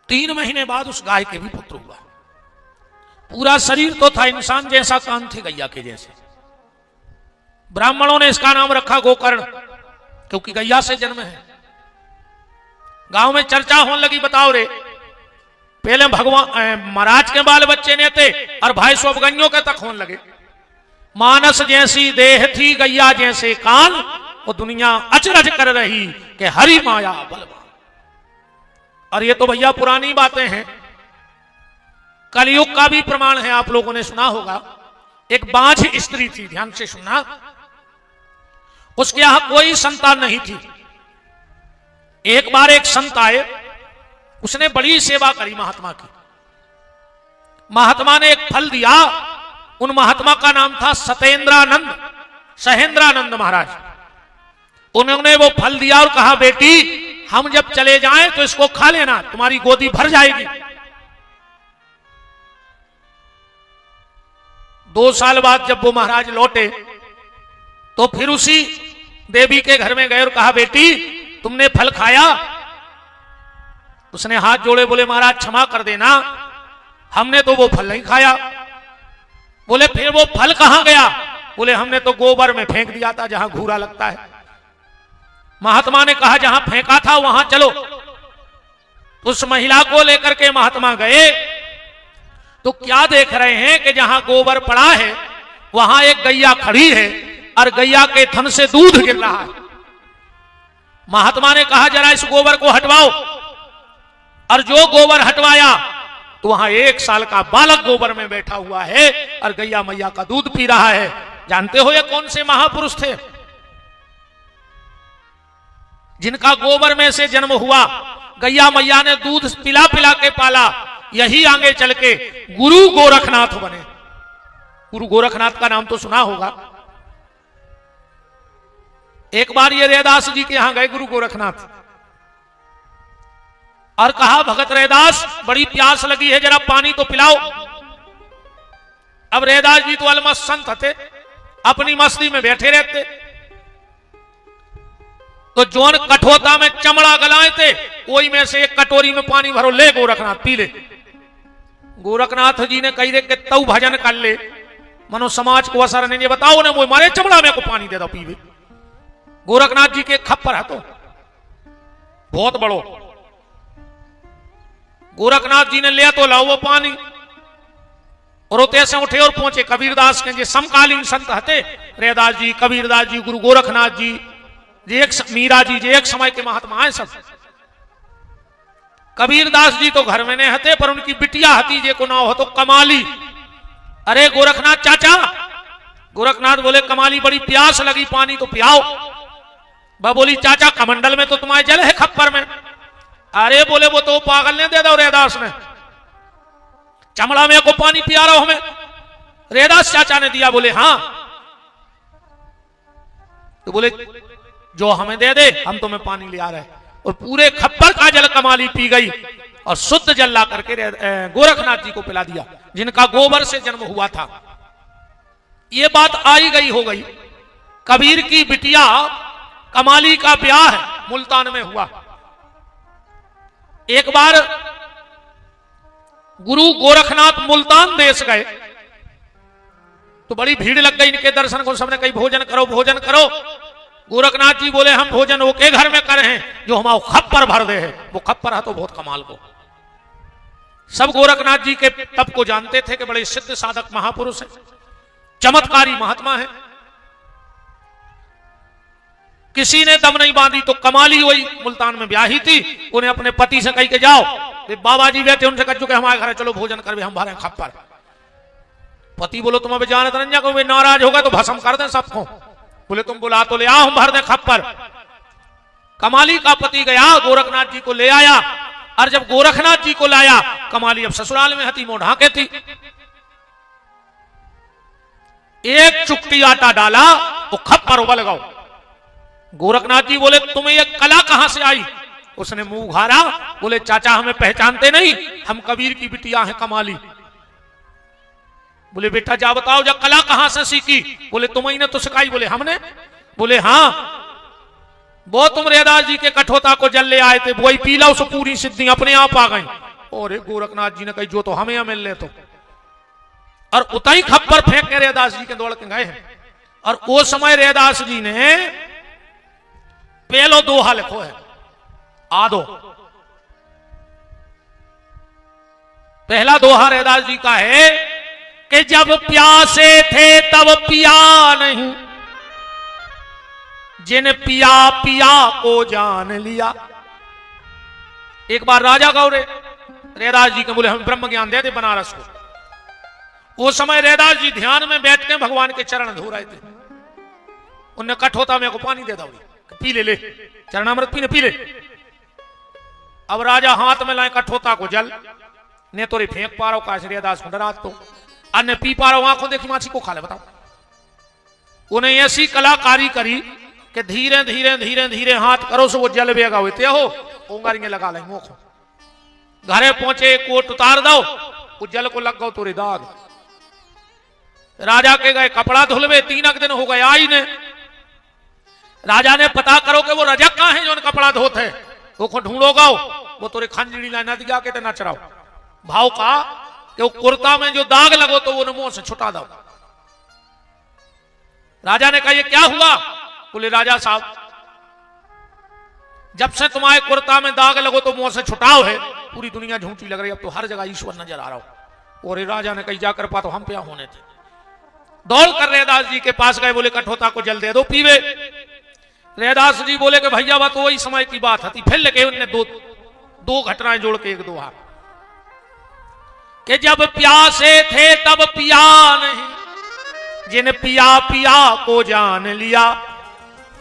3 महीने बाद उस गाय के भी पुत्र हुआ। पूरा शरीर तो था इंसान जैसा, कान थे गैया के जैसे। ब्राह्मणों ने इसका नाम रखा गोकर्ण, क्योंकि गैया से जन्म है। गांव में चर्चा होने लगी, बताओ रे, पहले भगवान महाराज के बाल बच्चे ने थे और भाई सब गैयों के तक होने लगे। मानस जैसी देह थी गैया जैसे कान, वो दुनिया अचरज कर रही कि हरि माया बलवान। और ये तो भैया पुरानी बातें हैं, कलयुग का भी प्रमाण है। आप लोगों ने सुना होगा, एक बांझ स्त्री थी, ध्यान से सुनना, उसके यहां कोई संतान नहीं थी। एक बार एक संत आए, उसने बड़ी सेवा करी महात्मा की। महात्मा ने एक फल दिया, उन महात्मा का नाम था सतेंद्रानंद, सहेंद्रानंद महाराज। उन्होंने वो फल दिया और कहा, बेटी हम जब चले जाएं तो इसको खा लेना, तुम्हारी गोदी भर जाएगी। 2 साल बाद जब वो महाराज लौटे तो फिर उसी देवी के घर में गए और कहा, बेटी तुमने फल खाया? उसने हाथ जोड़े, बोले महाराज क्षमा कर देना, हमने तो वो फल नहीं खाया। बोले फिर वो फल कहां गया? बोले हमने तो गोबर में फेंक दिया था, जहां घूरा लगता है। महात्मा ने कहा, जहां फेंका था वहां चलो। उस महिला को लेकर के महात्मा गए तो क्या देख रहे हैं कि जहां गोबर पड़ा है वहां एक गैया खड़ी है और गैया के थन से दूध गिर रहा है। महात्मा ने कहा, जरा इस गोबर को हटवाओ। और जो गोबर हटवाया तो वहां 1 साल का बालक गोबर में बैठा हुआ है और गैया मैया का दूध पी रहा है। जानते हो ये कौन से महापुरुष थे? जिनका गोबर में से जन्म हुआ, गैया मैया ने दूध पिला पिला के पाला, यही आगे चल के गुरु गोरखनाथ बने। गुरु गोरखनाथ का नाम तो सुना होगा। एक बार ये रैदास जी के यहां गए गुरु गोरखनाथ और कहा, भगत रैदास बड़ी प्यास लगी है, जरा पानी तो पिलाओ। अब रैदास जी तो अलमस्त संत थे, अपनी मस्ती में बैठे रहते। तो जोन कठोता में चमड़ा गलाए थे, वही में से एक कटोरी में पानी भरो, ले गोरखनाथ पी ले। गोरखनाथ जी ने कही दे कि तऊ भजन कर ले, मनो समाज को असर नहीं बताओ ने, वो मारे चमड़ा में को पानी दे दो पीवे। गोरखनाथ जी के खप्पर है तो बहुत बड़ो। गोरखनाथ जी ने लिया तो लाओ वो पानी, और वो से उठे और पहुंचे कबीरदास के जे समकालीन संत हते, रैदास जी, कबीरदास जी, गुरु गोरखनाथ जी, जे एक मीरा जी, जे एक समय के महात्मा है सब। कबीरदास जी तो घर में नहीं हते, पर उनकी बिटिया हती जे को नाम हो तो कमाली। अरे गोरखनाथ चाचा, गोरखनाथ बोले कमाली बड़ी प्यास लगी, पानी तो पियाओ। वह बोली, चाचा कमंडल में तो तुम्हारे जल है खप्पर में। अरे बोले वो तो पागल ने दे दो रैदास ने, चमड़ा में को पानी पिया रहा हूं हमें, रैदास चाचा ने दिया। बोले हाँ। तो बोले जो हमें दे दे, हम तुम्हें पानी ले आ रहे। और पूरे खप्पर का जल कमाली पी गई और शुद्ध जल ला करके गोरखनाथ जी को पिला दिया, जिनका गोबर से जन्म हुआ था। ये बात आई गई हो गई। कबीर की बिटिया कमाली का ब्याह मुल्तान में हुआ। एक बार गुरु गोरखनाथ मुल्तान देश गए तो बड़ी भीड़ लग गई इनके दर्शन को। सबने कही भोजन करो, भोजन करो। गोरखनाथ जी बोले हम भोजन वो के घर में करे हैं जो हमारा खप्पर भर दे है। वो खप्पर है तो बहुत कमाल को। सब गोरखनाथ जी के तप को जानते थे कि बड़े सिद्ध साधक महापुरुष हैं, चमत्कारी महात्मा है। किसी ने दम नहीं बांधी तो कमाली हुई, मुल्तान में ब्याही थी। उन्हें अपने पति से कही के जाओ, बाबा जी बैठे उनसे कह चुके हमारे घर चलो भोजन कर, हम भरे खप्पर। पति बोलो तुम अभी जाने तरंजा को, वे नाराज होगा तो भस्म कर दें सबको। बोले तुम बुला तो ले आओ, हम भर दें खप्पर। कमाली का पति गया, गोरखनाथ जी को ले आया। और जब गोरखनाथ जी को लाया, कमाली अब ससुराल में हती, मोढ़ा के थी। एक चुटकी आटा डाला तो खप्पर उबल गया। गोरखनाथ जी बोले तुम्हें यह कला कहां से आई? उसने मुंह उघारा, बोले चाचा हमें पहचानते नहीं, हम कबीर की बिटिया हैं कमाली। बोले बेटा जा बताओ जा कला कहां से सीखी? बोले तुम्हें ने तो सिखाई। बोले हमने? बोले हाँ, वो तुम रैदास जी के कठोता को जल ले आए थे, वही पीला उसे पूरी सिद्धि अपने आप आ गई। और गोरखनाथ जी ने कही जो तो हमें मिल ले तो, और उतना ही खप्पर फेंक के रैदास जी के दौड़ के गए हैं। और वो समय रैदास जी ने पहलो दोहा लिखो है, आदो। पहला दोहा रैदास जी का है कि जब प्यासे थे तब पिया नहीं, जिन पिया पिया को जान लिया। एक बार राजा गौरे रैदास जी के बोले हम ब्रह्म ज्ञान दे दे बनारस को। वो समय रैदास जी ध्यान में बैठ के भगवान के चरण धो रहे थे। उनने कठोता में को पानी दे दो, पी ले, चरणामृत पीने पी ले। अब राजा हाथ में लाए कठोता को जल, ने तोरी फेंक पा रहा हूं रैदास को डरा तो, अन्य पी पा रहा हूं, आंखों देखी माछी को खा ले बताओ। उन्हें ऐसी कलाकारी करी कि धीरे धीरे धीरे धीरे हाथ करो सो वो जल बेगा हुए हो ओंगारियां लगा ले मोखो। घरे पहुंचे, कोट उतार दो, उस जल को लग गो तोरे दाग। राजा के गए कपड़ा धुलवे, 3 दिन हो गए आई ने। राजा ने पता करो कि वो रजक कहां है जो कपड़ा धोते, वो को ढूंढोगा, वो तोरे खंजड़ी ला नदी आके ते नच रहा भाव का कि वो कुर्ता में जो दाग लगो तो वो मुंह से छुटा दो। राजा ने कहा ये क्या हुआ? बोले राजा साहब जब से तुम्हारे कुर्ता में दाग लगो तो मुंह से छुटाव है, पूरी दुनिया झूठी लग रही, अब तो हर जगह ईश्वर नजर आ रहा हो। और राजा ने कही जाकर पा तो हम पे होने थे। दौड़ कर रैदास जी के पास गए, बोले कठोता को जल दे दो पीवे। रैदास जी बोले कि भैया बात वही समय की बात थी। फिर लेके उनने दो घटनाएं जोड़ के एक दोहा कि जब प्यासे थे तब पिया नहीं, जिन पिया पिया को जान लिया।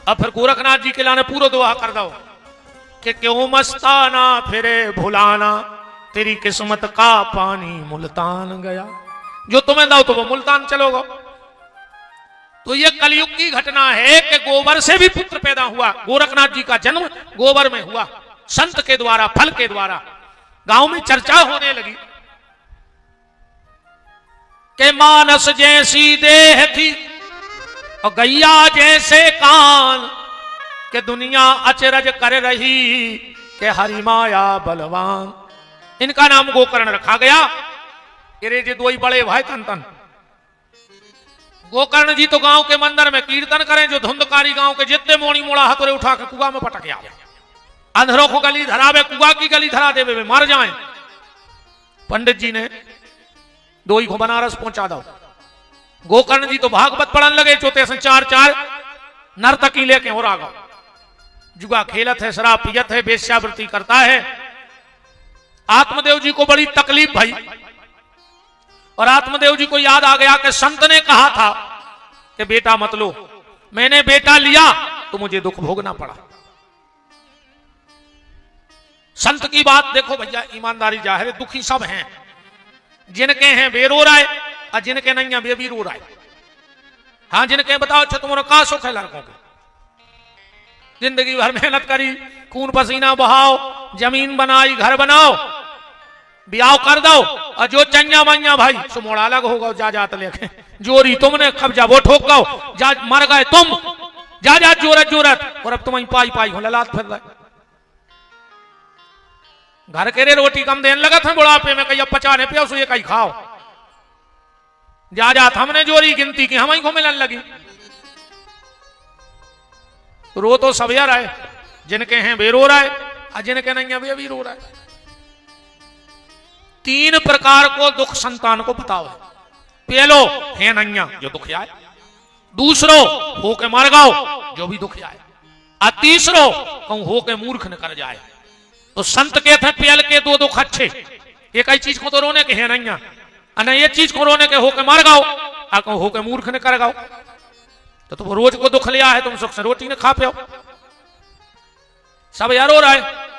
अब फिर गोरखनाथ जी के लाने पूरा दोहा कर दो कि क्यों मस्ताना फिरे भुलाना, तेरी किस्मत का पानी मुल्तान गया। जो तुम्हें दो तो वो मुल्तान चलोगा। तो ये कलयुग की घटना है कि गोबर से भी पुत्र पैदा हुआ। गोरखनाथ जी का जन्म गोबर में हुआ, संत के द्वारा, फल के द्वारा। गांव में चर्चा होने लगी कि मानस जैसी देह थी और गैया जैसे कान, कि दुनिया अचरज कर रही कि हरि माया बलवान। इनका नाम गोकर्ण रखा गया। ये जो दो ही बड़े भाई तन गोकर्ण जी तो गांव के मंदिर में कीर्तन करें, जो धुंधकारी गांव के जितने मोड़ी मोड़ा हथौड़े उठा के कुआ में पटक आवे, अंधरों को गली धरावे, कुआ की गली धरा देवे वे मर जाएं। पंडित जी ने दो ही को बनारस पहुंचा दो। गोकर्ण जी तो भागवत पढ़न लगे, चौथे से 4 नर्तकी लेके हो रहा गाँव, जुआ खेलत है, शराब पियत है, वेश्यावृत्ति करता है। आत्मदेव जी को बड़ी तकलीफ भई और आत्मदेव जी को याद आ गया कि संत ने कहा था कि बेटा मत लो। मैंने बेटा लिया तो मुझे दुख भोगना पड़ा। संत की बात देखो भैया, ईमानदारी जाहिर है, दुखी सब हैं। जिनके हैं वे रो रहा है और जिनके नहीं है वे भी रो रहा है। हाँ, जिनके बताओ अच्छा तुम्हारा का सुख है लड़कों को, जिंदगी भर मेहनत करी, खून पसीना बहाओ, जमीन बनाई, घर बनाओ, ब्याह कर दो, और जो चंया मैया भाई सो मोड़ा अलग होगा, जा जात लेके जोरी तुमने कब्जा वो ठोक गो, जा मर गए तुम, जा जा जोरत जोरत, और अब तुम पाई पाई हो ललाट फिर रहे। घर के रे रोटी कम देने लगा था बुढ़ापे में, कहीं अब पचाने पे सो ये कहीं खाओ, जा जात हमने जोरी गिनती की, हम ही को मिलन लगी। रो तो सब यार आए, जिनके हैं वे रो रहा है और जिनके नहीं है वे भी रो रहा है। 3 प्रकार को दुख संतान को बताओ। पहलो है नैया जो दुख आए, दूसरो हो के मर गाओ जो भी दुख आए, और तीसरो कहूं हो के मूर्ख न कर जाए। तो संत कहते हैं पहल के 2 दुख अच्छे, एक ही चीज को तो रोने के है नैया, और ये चीज को रोने के हो के मर गाओ, और कहूं हो के मूर्ख न कर गाओ। तो तुम रोज को दुख लिया है, तुम सुख से रोटी न खा पाओ, सब यार रो रहा है।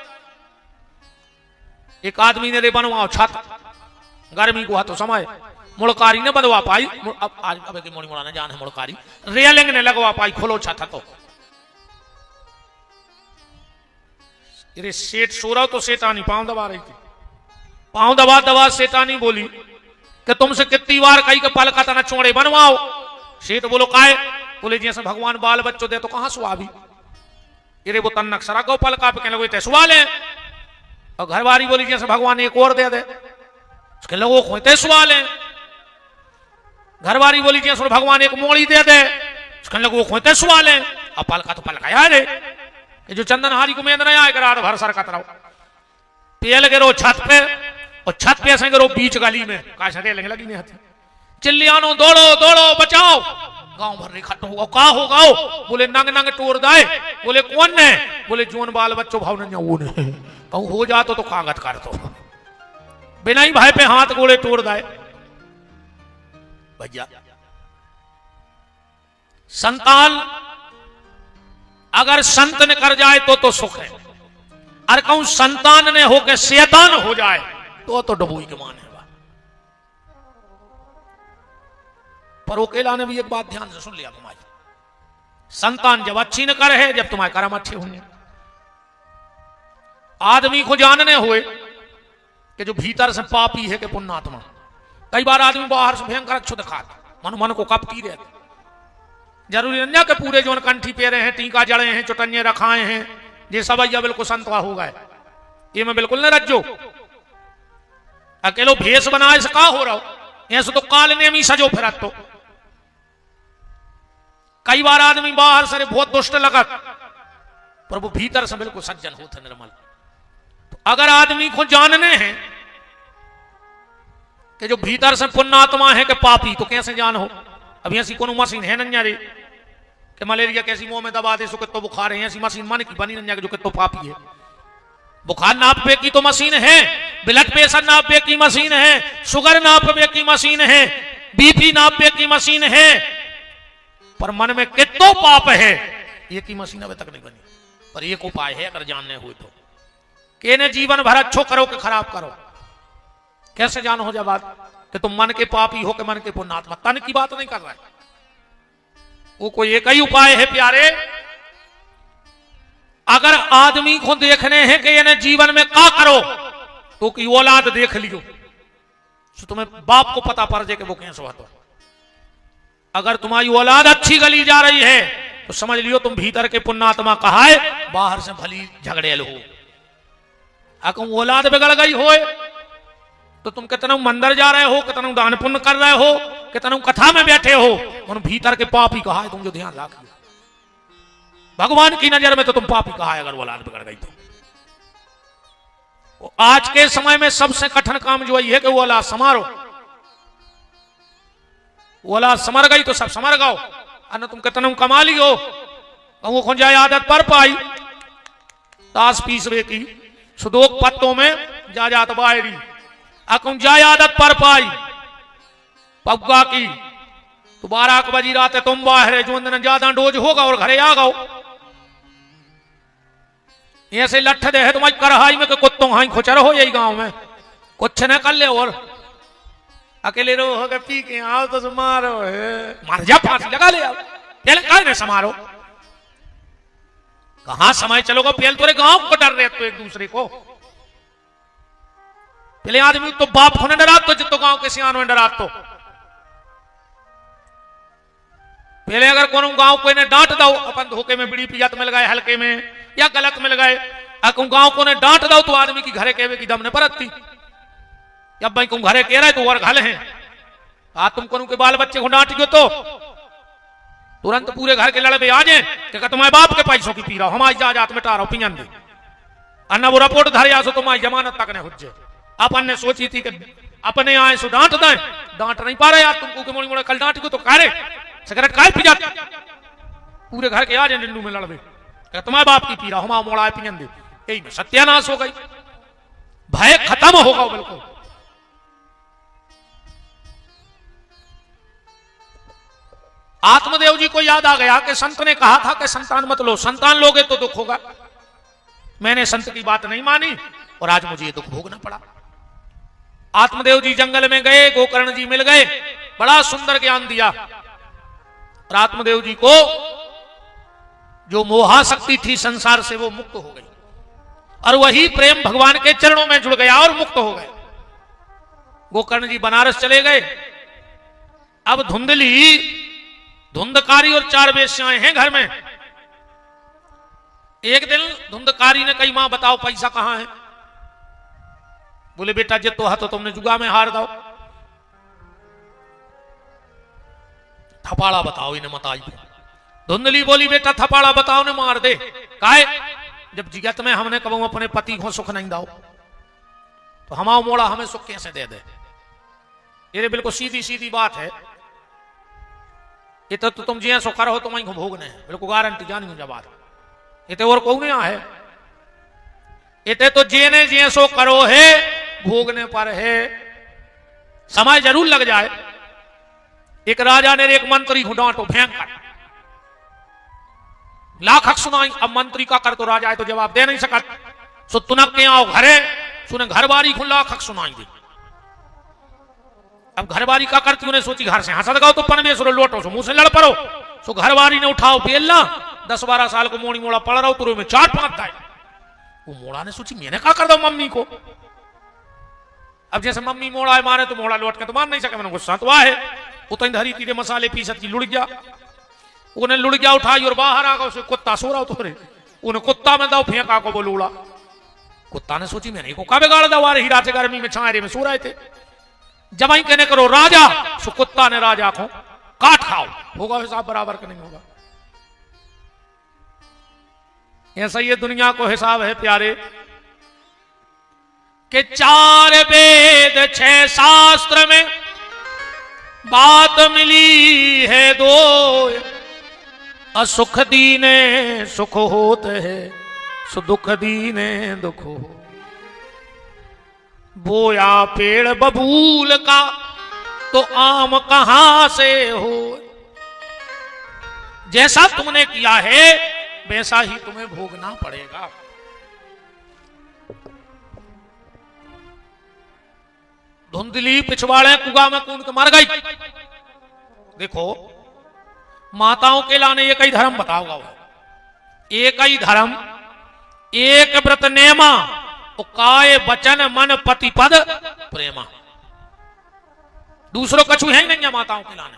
एक आदमी ने रे बनवाओ छत, गर्मी को तो समय मुड़कारी ने बनवा पाई, अब की मोड़ी मुड़ा जान है मुड़कारी, रेलिंग ने लगवा पाई, खोलो छत तो अरे सेठ सो रहा हो तो सेठानी पांव दबा रही थी। पांव दबा दबा सेठानी बोली कि तुमसे कितनी बार कही के पल का तना चौड़े बनवाओ। सेठ बोलो काहे? बोले जैसे भगवान बाल बच्चों दे तो कहां सुहा भी। अरे वो तन अक्षरा गो पल का पे कहने लगे सुहा ले। और घरवारी बोली जैसे भगवान एक और दे दे। उसके लोगों खोते सुहा ले। घरवारी बोली जैसे भगवान एक मोड़ी दे दे। उसके लोगों खोते सुहा ले। अब पल का तो पल का यार है जो चंदन हारी को मेंद नहीं आएगा रात भर सर कतराओ पेल गिरो छत पे और छत पे ऐसे गिरो बीच गली में काश रेलिंग लगी नहीं हाथी चिल्लियानो दौड़ो दौड़ो बचाओ। गांव भर इकट्ठा होगा का होगा। बोले नंग नंग टोर दाए। बोले कौन ने? बोले जोन बाल बच्चों भाव ने कहूं हो जातो तो कागज कर दो बिना ही भाई पे हाथ गोड़े तोड़ दाए। भैया संतान अगर संत ने कर जाए तो सुख है। और कहूं संतान ने होकर शैतान हो जाए तो डबोई के मान है। पर अकेला ने भी एक बात ध्यान से सुन लिया तुम्हारी। संतान जब अच्छी न कर है जब तुम्हारे कर्म अच्छे होंगे। आदमी को जानने हुए कि जो भीतर से पापी है कि पुण्यात्मा। कई बार आदमी बाहर से भयंकर अच्छो दिखाता मन मन को कपटी रहते। जरूरी नहीं कि पूरे जोन कंठी पेरे हैं टीका जड़े हैं चुटन्ये रखाए हैं ये सब भैया बिल्कुल संतवा हो गए। ये मैं बिल्कुल नहीं रज्जो। अकेलो भेष बनाए से का हो रहा हो ऐसे तो काल ने मी सजो फिरत तो। कई बार आदमी बाहर से बहुत दुष्ट लगत पर वो भीतर से बिल्कुल सज्जन होते निर्मल। तो अगर आदमी को जानने हैं कि जो भीतर से पुण्यात्मा है कि पापी तो कैसे जान हो। अभी ऐसी कोनो मशीन है नन्या रे कि मलेरिया कैसी मुंह में दबा दे सो कितो बुखार है। ऐसी मशीन माने की बनी नन्या जो कितो पापी है। बुखार नापने की तो मशीन है ब्लड प्रेशर नापने की मशीन है शुगर नापने की मशीन है बीपी नापने की मशीन है। पर मन में कितो पाप है ये की मशीन अभी तक नहीं बनी। पर एक उपाय है अगर जानने हुए तो केने जीवन भर अच्छो करो कि खराब करो। कैसे जानो हो जा बात कि तुम मन के पापी हो कि मन के पुण्यात्मा। तन की बात नहीं कर रहा है वो कोई एक ही उपाय है प्यारे। अगर आदमी को देखने हैं कि इन्हें जीवन में क्या करो तो की औलाद देख लियो तो तुम्हें बाप को पता पड़ जाए कि वो कैसे हुआ। अगर तुम्हारी औलाद अच्छी गली जा रही है तो समझ लियो तुम भीतर के पुण्यात्मा कहा है बाहर से भली झगड़ेल हो। अगर औलाद बिगड़ गई हो तो तुम कितना मंदिर जा रहे हो कितना दान पुण्य कर रहे हो कितना कथा में बैठे हो उन भीतर के पापी कहा है। तुम जो ध्यान रखिए भगवान की नजर में तो तुम पापी कहा है अगर औलाद बिगड़ गई तो। आज के समय में सबसे कठिन काम जो है कि वो औलाद समारो। औलाद समर गई तो सब समर गओ। अन्य तुम कितना कमा ली हो वो खुद जाए आदत पर पाई ताश पीसवे की सुदोक पत्तों में जा जात बाहरी अकुम जाए आदत पर पाई पग्गा की तो 12 बजी रात है तुम बाहर जो दिन ज्यादा डोज होगा और घरे आ गओ। ऐसे लठ दे है तुम्हारी करहाई में कुत्तों हाई खुचर हो यही गांव में कुछ न कर ले और अकेले रो हो पी के आओ तो मारो है मार जा फांसी लगा ले आओ पहले काहे ने समारो। कहां समय चलोगा पहले तोरे गांव को डर रहे तो एक दूसरे को। पहले आदमी तो बाप को न डरा तो जितो गांव के सियान में डरा तो। पहले अगर कोनो गांव कोई ने डांट दो अपन धोखे में बीड़ी पियात मिल गए हल्के में या गलत मिल गए अकुम गांव को ने डांट दो तो आदमी की घरे केवे की दम ने परतती। जब भाई तुम घरे कह रहे तो और घल हैं आ तुम कोनो के बाल बच्चे को डांट गयो तो तुरंत पूरे घर के लड़े आ जाए कि तुम्हारे बाप के पैसों की पी रहा हो हमारी जात मिटा रहा पियन दे अन्ना वो रिपोर्ट धरे आसो तुम्हारी जमानत तक ने हुज्जे। अपन ने सोची थी कि अपने आए सो डांट दें डांट नहीं पा रहे यार तुमको मोड़ी मोड़े कल डांट गयो तो कह रहे सिगरेट काय पी जाते पूरे घर के आ जाए डिंडू में लड़बे तुम्हारे बाप की पी रहा हमारा मोड़ा पियन दे। यही में सत्यानाश हो गई भय खत्म होगा बिल्कुल। आत्मदेव जी को याद आ गया कि संत ने कहा था कि संतान मत लो संतान लोगे तो दुख होगा। मैंने संत की बात नहीं मानी और आज मुझे ये दुख भोगना पड़ा। आत्मदेव जी जंगल में गए गोकर्ण जी मिल गए बड़ा सुंदर ज्ञान दिया और आत्मदेव जी को जो मोहाशक्ति थी संसार से वो मुक्त हो गई। और वही प्रेम भगवान के चरणों में जुड़ गया और मुक्त हो गए। गोकर्ण जी बनारस चले गए। अब धुंधली, धुंधकारी और 4 वेश्याएं हैं घर में। एक दिन धुंधकारी ने कही, मां बताओ पैसा कहां है? बोले बेटा जे तो तो तुमने जुगा में हार दो। थपाड़ा बताओ इन्हें मत आई। धुंधली बोली बेटा थपाड़ा बताओ ने मार दे। काहे? जब जिगत में हमने कबू अपने पति को सुख नहीं दाओ तो हमारा मोड़ा हमें सुख कैसे दे दे? ये बिल्कुल सीधी सीधी बात है। ये तो तुम जिया सो करो तुम ही भोगने बिल्कुल गारंटी जानी जवाब। ये और कौन है? ये तो जेने जिये सो करो है, भोगने पर है। समय जरूर लग जाए। एक राजा ने एक मंत्री को डांटो भयंकर, लाख हक सुनाई। अब मंत्री का कर तो राजा है तो जवाब दे नहीं सकत। सो तुनक के आओ घरे, सुने घर बारी को लाख हक सुनाई दी। अब घर बारी का करती उन्हें सोची घर से हंसा लगाओ तो परमेश्वर लोटो सो मुंह से लड़ पड़ो। सो घर बारी ने उठाओ बेलना, 10-12 साल को मोड़ी मोड़ा पड़ रहा हो तुरु में 4-5 दाए। वो मोड़ा ने सोची मैंने क्या कर दो मम्मी को। अब जैसे मम्मी मोड़ा है मारे तो मोड़ा लौट के तो मार नहीं सके। मैंने गुस्सा तो है उतनी धरी तीरे मसाले पीसत की लुढ़ गया। उन्हें लुढ़ गया उठाई और बाहर आ गया। उसे कुत्ता सो रहा तो उन्हें कुत्ता में दाओ फेंका को बोल उड़ा। कुत्ता ने सोची मैंने को कब गाड़ दवा रही रात गर्मी में छायरे में सो रहे थे। जब ही कहने करो राजा, सो कुत्ता ने राजा को काट खाओ। होगा हिसाब बराबर का नहीं होगा। ऐसा ये दुनिया को हिसाब है प्यारे कि 4 वेद 6 शास्त्र में बात मिली है 2। असुख दीने सुख होते है, सो दुख दीने दुख हो। बोया पेड़ बबूल का तो आम कहां से हो। जैसा तुमने किया है वैसा ही तुम्हें भोगना पड़ेगा। धुंधली पिछवाड़े कुआ में कूद के मर गई। देखो माताओं के लाने एक ही धर्म बताओगा। एक ही धर्म, एक व्रत नेमा, काय वचन मन पति पद प्रेमा। दूसरों कछु है नहीं है माताओं के लाने।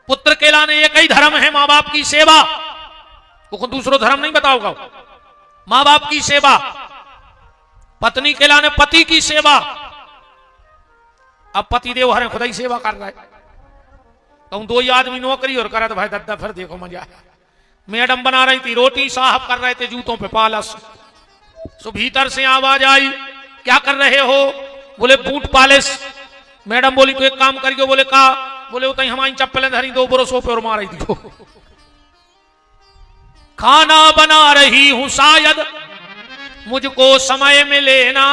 पुत्र के लाने एक ही धर्म है, मां बाप की सेवा। वो दूसरों धर्म नहीं बताओगा। मां बाप की सेवा। पत्नी के लाने पति की सेवा। अब पति देव हरे खुदा ही सेवा कर रहा है। तो 2 ही आदमी नौकरी और करा तो भाई दद्दा फिर देखो मजा। मैडम बना रही थी रोटी, साहब कर रहे थे जूतों पे पालस। सो भीतर से आवाज आई क्या कर रहे हो? बोले बूट पालिश। मैडम बोली तो एक काम करियो। बोले का? बोले उतनी हमारी चप्पलें धरी 2 बरसों पे और मार रही थी। खाना बना रही हूं शायद मुझको समय मिले ना,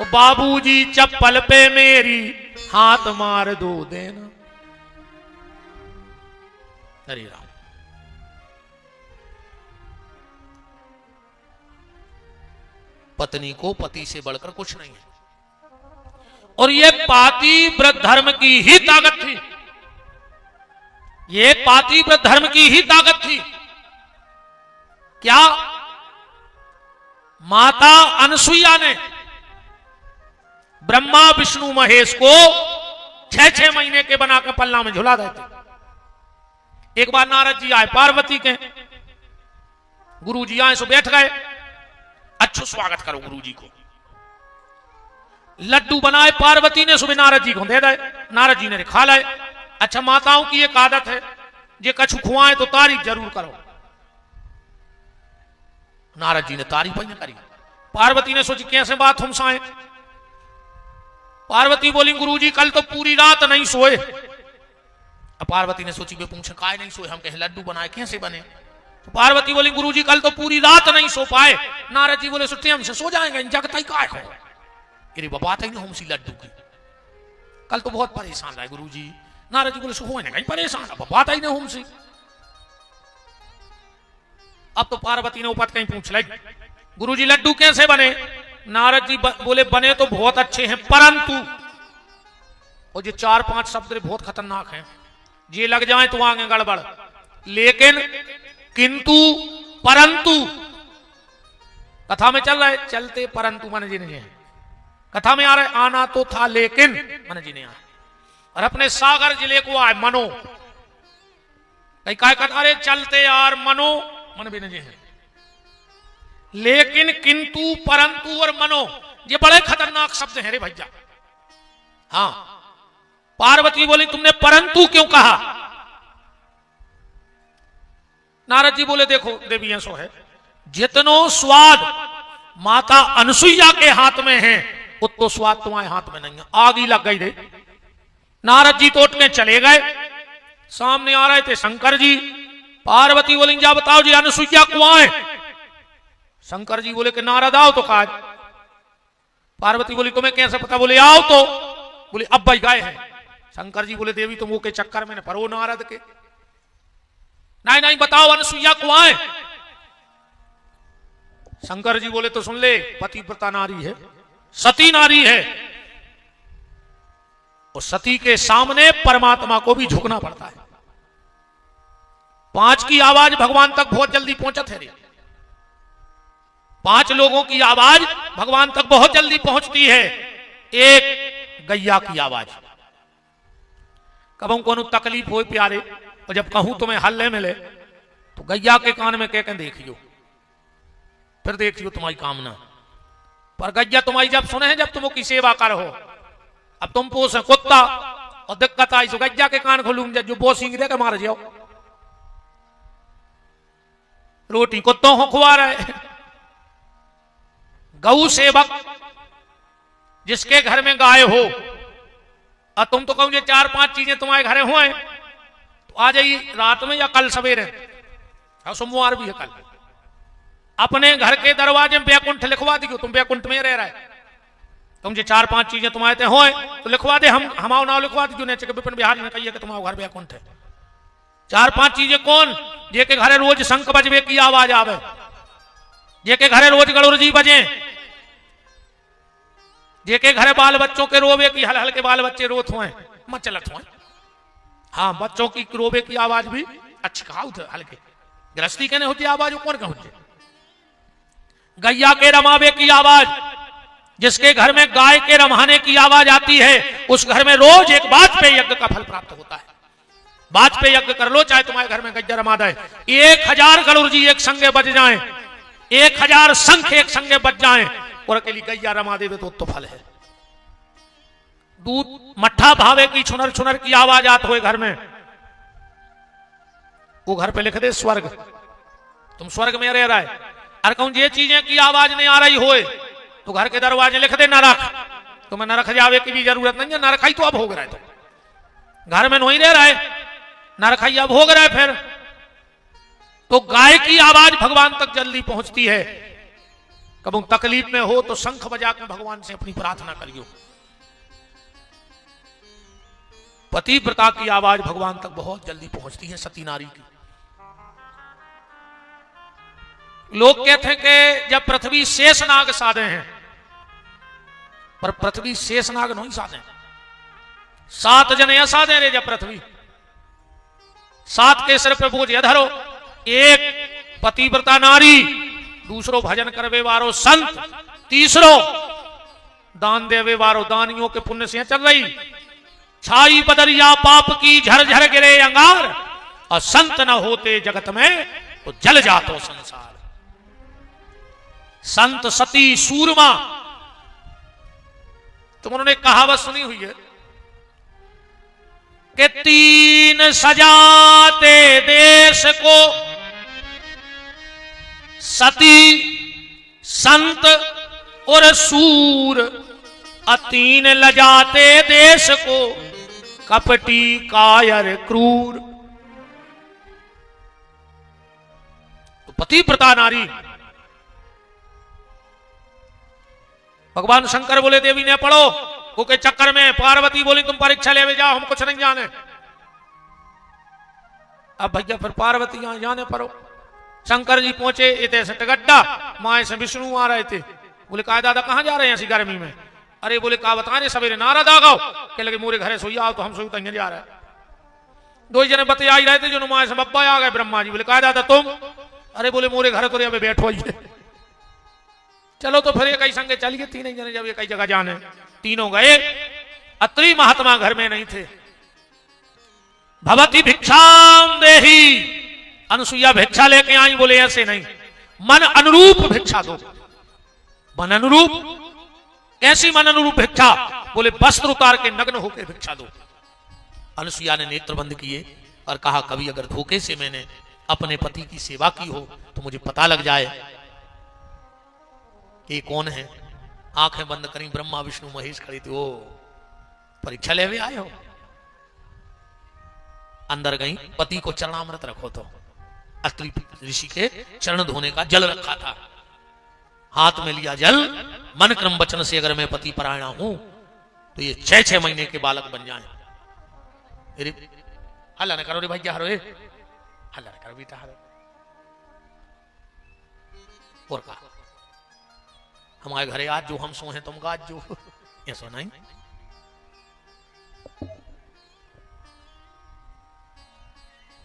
बाबूजी चप्पल पे मेरी हाथ मार दो देना। हरे राम। पत्नी को पति से बढ़कर कुछ नहीं है। और ये पातिव्रत धर्म की ही ताकत थी। ये पातिव्रत धर्म की ही ताकत थी। क्या माता अनसुईया ने ब्रह्मा विष्णु महेश को 6-6 महीने के बना के पल्ला में झुला देते। एक बार नारद जी आए पार्वती के। गुरु जी आए सो बैठ गए। अच्छो स्वागत करो गुरु जी को। लड्डू बनाए पार्वती ने सुबह नारद जी को दे दे। नारद जी ने खा लाए। अच्छा माताओं की एक आदत है जे कछु खुआए तो तारीफ जरूर करो। नारद जी ने तारीफ ही न करी। पार्वती ने सोची कैसे बात हम साए। पार्वती बोली गुरुजी कल तो पूरी रात नहीं सोए। अब पार्वती ने सोची वे पूछे काय नहीं सोए? हम कहे लड्डू बनाए कैसे बने? तो पार्वती बोली गुरुजी कल तो पूरी रात नहीं सो पाए। नारद जी बोले सुट्टी हमसे सो जाएंगे जगता ही काय हो। अरे बात ही नहीं हमसी लड्डू की। कल तो बहुत परेशान रहे गुरुजी। नारद जी बोले सो हो नहीं परेशान, अब बात ही नहीं हमसी। अब तो पार्वती ने उपत कहीं पूछ ली गुरुजी लड्डू कैसे बने? नारद जी बोले बने तो बहुत अच्छे हैं परंतु, और ये 4-5 शब्द बहुत खतरनाक हैं, ये लग जाए तो आगे गड़बड़। लेकिन, किंतु, परंतु कथा में चल रहा है चलते परंतु मन जी नहीं है, कथा में आ रहा है आना तो था लेकिन मन जी नहीं आया। और अपने सागर जिले को आए मनो, कई काय कथा रे चलते यार मनो मन भी नहीं है, लेकिन किंतु परंतु और मनो ये बड़े खतरनाक शब्द हैं रे भैया। हाँ, पार्वती बोली तुमने परंतु क्यों कहा? नारद जी बोले देखो देवी ऐसो है, जितनो स्वाद माता अनसुईया के हाथ में है उतो स्वाद तुम्हारे हाथ में नहीं है। आग ही लग गई रे। नारद जी तो उठ के चले गए, सामने आ रहे थे शंकर जी। पार्वती बोली जा बताओ जी अनसुईया कुआं है? शंकर जी बोले कि नारद आओ तो कहा। पार्वती बोली तुम्हें कैसे पता? बोले आओ तो। बोले अब भाई गए हैं। शंकर जी बोले देवी तुम वो के चक्कर में न परो नारद के, नहीं नहीं बताओ अनसुईया कुआं है? शंकर जी बोले तो सुन ले, पतिव्रता नारी है, सती नारी है, और सती के सामने परमात्मा को भी झुकना पड़ता है। 5 की आवाज भगवान तक बहुत जल्दी पहुंचत है रे। 5 लोगों की आवाज भगवान तक बहुत जल्दी पहुंचती है। एक गैया की आवाज, कबों को तकलीफ हो प्यारे, और जब कहूं तुम्हें हल्ले मिले तो गैया के कान में कह देखियो, फिर देखियो तुम्हारी कामना। पर गैया तुम्हारी जब सुने हैं, जब तुम की सेवा करो, अब तुम पोस कुत्ता और दिक्कत आई तो गैया के कान खोलूं जो बोसिंग दे के मार जाओ। रोटी कुत्तों को खुआ रहे। गौ सेवक जिसके घर में गाय हो, और तुम तो कहूं 4-5 चीजें तुम्हारे घर हो, तो आ जाइए रात में या कल सवेरे, सोमवार भी है कल, अपने घर के दरवाजे में बैकुंठ लिखवा दियो। तुम बैकुंठ में रह रहा है, तुम 4-5 चीजें तुम्हारे हो तो लिखवा दे, हम हमारा नाम लिखवा दीजिए। नेचे विपिन बिहारी ने कहिए कि तुम्हारा घर बैकुंठ है। 4-5 चीजें कौन? जे के घरे रोज शंख बजबे की आवाज आवे, जे के घरे रोज गणुर जी बजे, जे के घरे बाल बच्चों के रोवे की हल हल के बाल बच्चे रोत हुए मचलत हुए। हाँ, बच्चों की रोवे की आवाज भी अच्छी कहा हल्के, गृहस्थी कहने होती आवाज कौन का होती? गैया के रमावे की आवाज, जिसके घर में गाय के रमाने की आवाज आती है उस घर में रोज एक बात पे यज्ञ का फल प्राप्त होता है। बात पे यज्ञ कर लो, चाहे तुम्हारे घर में गैया रमा दे। 1000 गणुर जी एक संगे बज जाएं, 1000 शंख एक संगे बज जाएं, और अकेली गैया रमा देवे तो फल है। दूध मट्ठा भावे की छुनर छुनर की आवाज आत हुए घर में, वो घर पे लिख दे स्वर्ग, तुम स्वर्ग में रह रहा है। अरे कहूं ये चीजें की आवाज नहीं आ रही होए तो घर के दरवाजे लिख दे नरक, तुम्हें नरक जावे की भी जरूरत नहीं है। नरक ही तो अब भोग रहा है, तो घर में नहीं रह रहा है, नरक ही अब भोग रहा है। फिर तो गाय की आवाज भगवान तक जल्दी पहुंचती है। कभी तकलीफ में हो तो शंख बजा के भगवान से अपनी प्रार्थना करियो। पतिव्रता की आवाज भगवान तक बहुत जल्दी पहुंचती है, सती नारी की। लोग कहते हैं कि जब पृथ्वी शेषनाग साधे हैं, पर पृथ्वी शेषनाग नहीं साधे, 7 जने साधे रे। जब पृथ्वी 7 के सिर पे बोझ धरो, एक पतिव्रता नारी, दूसरो भजन करवे वारो संत, तीसरो दान देवे वारो दानियों के पुण्य से चल रही। छाई बदरिया पाप की झरझर गिरे अंगार, और संत न होते जगत में तो जल जातो संसार। संत सती सूरमा, तुम उन्होंने कहावत सुनी हुई है कि 3 सजाते देश को, सती, संत और सूर, 3 लजाते देश को, कपटी कायर क्रूर। तो पतिव्रता नारी, भगवान शंकर बोले देवी ने पढ़ो, वो के चक्कर में पार्वती बोली तुम परीक्षा ले जाओ, हम कुछ नहीं जाने। अब भैया फिर पार्वती यहां जाने पड़ो। शंकर जी पहुंचे, इतने से टगड्डा, माए से विष्णु आ रहे थे। बोले कहा दादा कहां जा रहे हैं ऐसी गर्मी में? अरे बोले कहा बताने सवेरे नारद आ गओ, कह लगे मोरे घरे सोई आओ, तो हम सोई तंगे जा रहे हैं। 2 जने बते आई रहे थे, जो माए से बब्बा आ गए ब्रह्मा जी। बोले कहा दादा तुम? अरे बोले मोरे घर तो अभी बैठो, चलो तो फिर एक ही संगे चलिए, तीन ही जने जब एक ही जगह जाने। तीनों गए। अत्रि महात्मा घर में नहीं थे। भवती भिक्षाम देही, अनुसुईया भिक्षा लेके आई। बोले ऐसे नहीं, मन अनुरूप भिक्षा दो। मन अनुरूप? कैसी मन अनुरूप भिक्षा? बोले वस्त्र उतार के नग्न होकर भिक्षा दो। अनुसुईया ने नेत्र बंद किए और कहा, कभी अगर धोखे से मैंने अपने पति की सेवा की हो तो मुझे पता लग जाए कि कौन है। आंखें बंद करी, ब्रह्मा विष्णु महेश खड़ी थी। ओ परीक्षा ले भी आए हो। अंदर गई, पति को चरणामृत रखो। तो अत्रि ऋषि के चरण धोने का जल रखा था, हाथ में लिया जल। मन क्रम वचन से अगर मैं पति परायणा हूं तो ये 6-6 महीने के बालक बन जाएं। हल्ला न करो रे भाई, क्या हरो? हल्ला न करो बेटा, हरो। और कहा, हमारे घरे आज जो हम सो हैं तुम गाज जो। ये सो नहीं।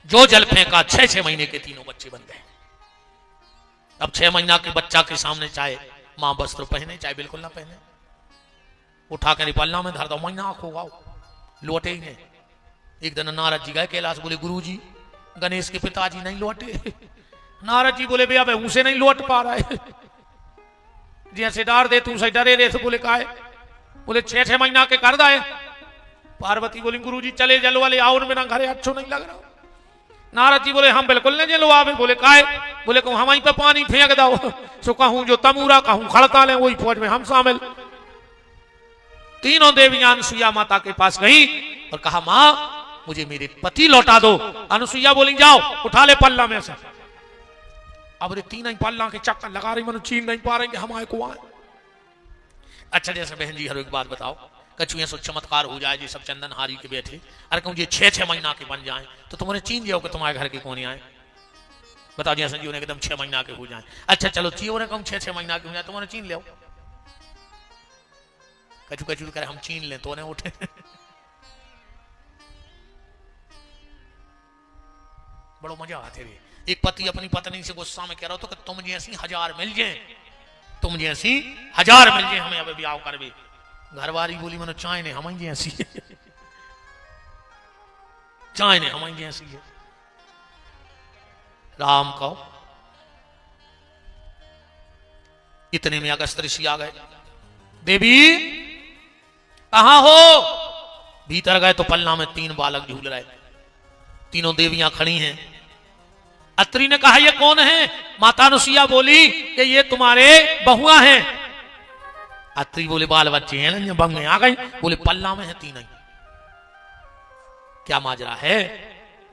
जो जल फेंका 6-6 महीने के तीनों बच्चे बन गए। अब 6 महीना के बच्चा के सामने चाहे मां वस्त्र पहने चाहे बिल्कुल ना पहने, उठा के पल्ला में धर दो, महीना आंख होगा। लौटे ही नहीं। एक दिन नारद जी गए कैलाश। बोले गुरुजी, गणेश के पिताजी नहीं लौटे। नारद जी बोले भैया उसे नहीं लौट पा रहा है। जैसे डार दे तू से डरे रे। तो बोले काहे? बोले 6-6 महीना के कर दाए। पार्वती बोली गुरुजी चले जल वाले आओ, मेरा घरे अच्छो नहीं लग रहा। नारद जी बोले हम बिल्कुल नहीं जलो आवे। बोले काहे? बोले कहूं हम पे पानी फेंक दो। सो कहूं जो तमूरा कहूं खड़ता ले, वही फौज में हम शामिल। तीनों देवियां अनुसुईया माता के पास गई और कहा, मां मुझे मेरे पति लौटा दो। अनुसुईया बोली जाओ उठा ले पल्ला में से। अब रे तीन ही पल्ला के चक्कर लगा रही, मनु चीन नहीं पा रहे हमारे को आए। अच्छा जैसे बहन जी हर एक बात बताओ, कछुए सो चमत्कार हो जाए जी, सब चंदन हारी के बैठे। अरे कहूँ ये 6-6 महीना के बन जाए तो तुम्हारे चीन जाओ कि तुम्हारे घर के कौन आए? बताओ जी संजीव ने एकदम 6 महीना के हो जाए। अच्छा चलो चियो ने कहूँ 6-6 महीना के हो जाए, तुम्हारे चीन ले। कछू कछू करे हम चीन ले तो उठे। बड़ो मजा आते रे। एक पति अपनी पत्नी से गुस्सा में कह रहा हो तो कि तुम जैसी 1000 मिल जाए, तुम जैसी 1000 मिल जाए हमें अब ब्याह कर भी। घरवाली बोली मनो चाय ने हमारी जैसी चाय ने हमारी जैसी है। राम कहो। इतने में अगस्त ऋषि आ गए। देवी कहां हो? भीतर गए तो पलना में 3 बालक झूल रहे। तीनों देवियां खड़ी हैं। अत्रि ने कहा ये कौन है? माता अनुसुईया बोली कि ये तुम्हारे बहुआ हैं। अत्रि बोले बाल बच्चे हैं ना, बंगे आ गई। बोले पल्ला में है 3 ही। क्या माजरा है?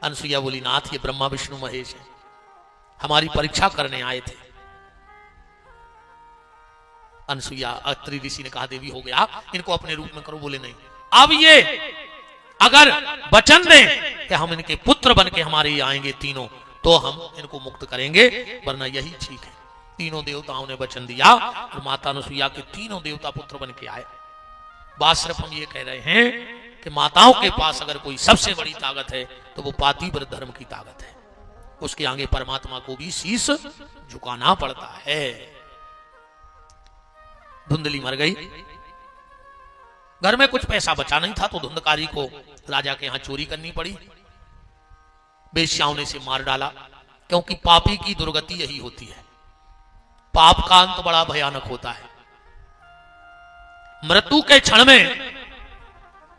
अनुसुईया बोली नाथ ये ब्रह्मा विष्णु महेश है, हमारी परीक्षा करने आए थे। अनुसुईया अत्रि ऋषि ने कहा देवी हो गया, इनको अपने रूप में करो। बोले नहीं, अब ये अगर वचन दें कि हम इनके पुत्र बन के हमारे ये आएंगे तीनों तो हम इनको मुक्त करेंगे, वरना यही ठीक है। तीनों देवताओं ने वचन दिया और माता अनुसुईया के तीनों देवता पुत्र बन के आए। बात सिर्फ हम ये कह रहे हैं कि माताओं के पास अगर कोई सबसे बड़ी ताकत है तो वो पातिव्रत धर्म की ताकत है। उसके आगे परमात्मा को भी शीश झुकाना पड़ता है। धुंधली मर गई। घर में कुछ पैसा बचा नहीं था तो धुंधकारी को राजा के यहां चोरी करनी पड़ी। बेश्याओं ने इसे मार डाला, क्योंकि पापी की दुर्गति यही होती है। पाप का अंत बड़ा भयानक होता है। मृत्यु के क्षण में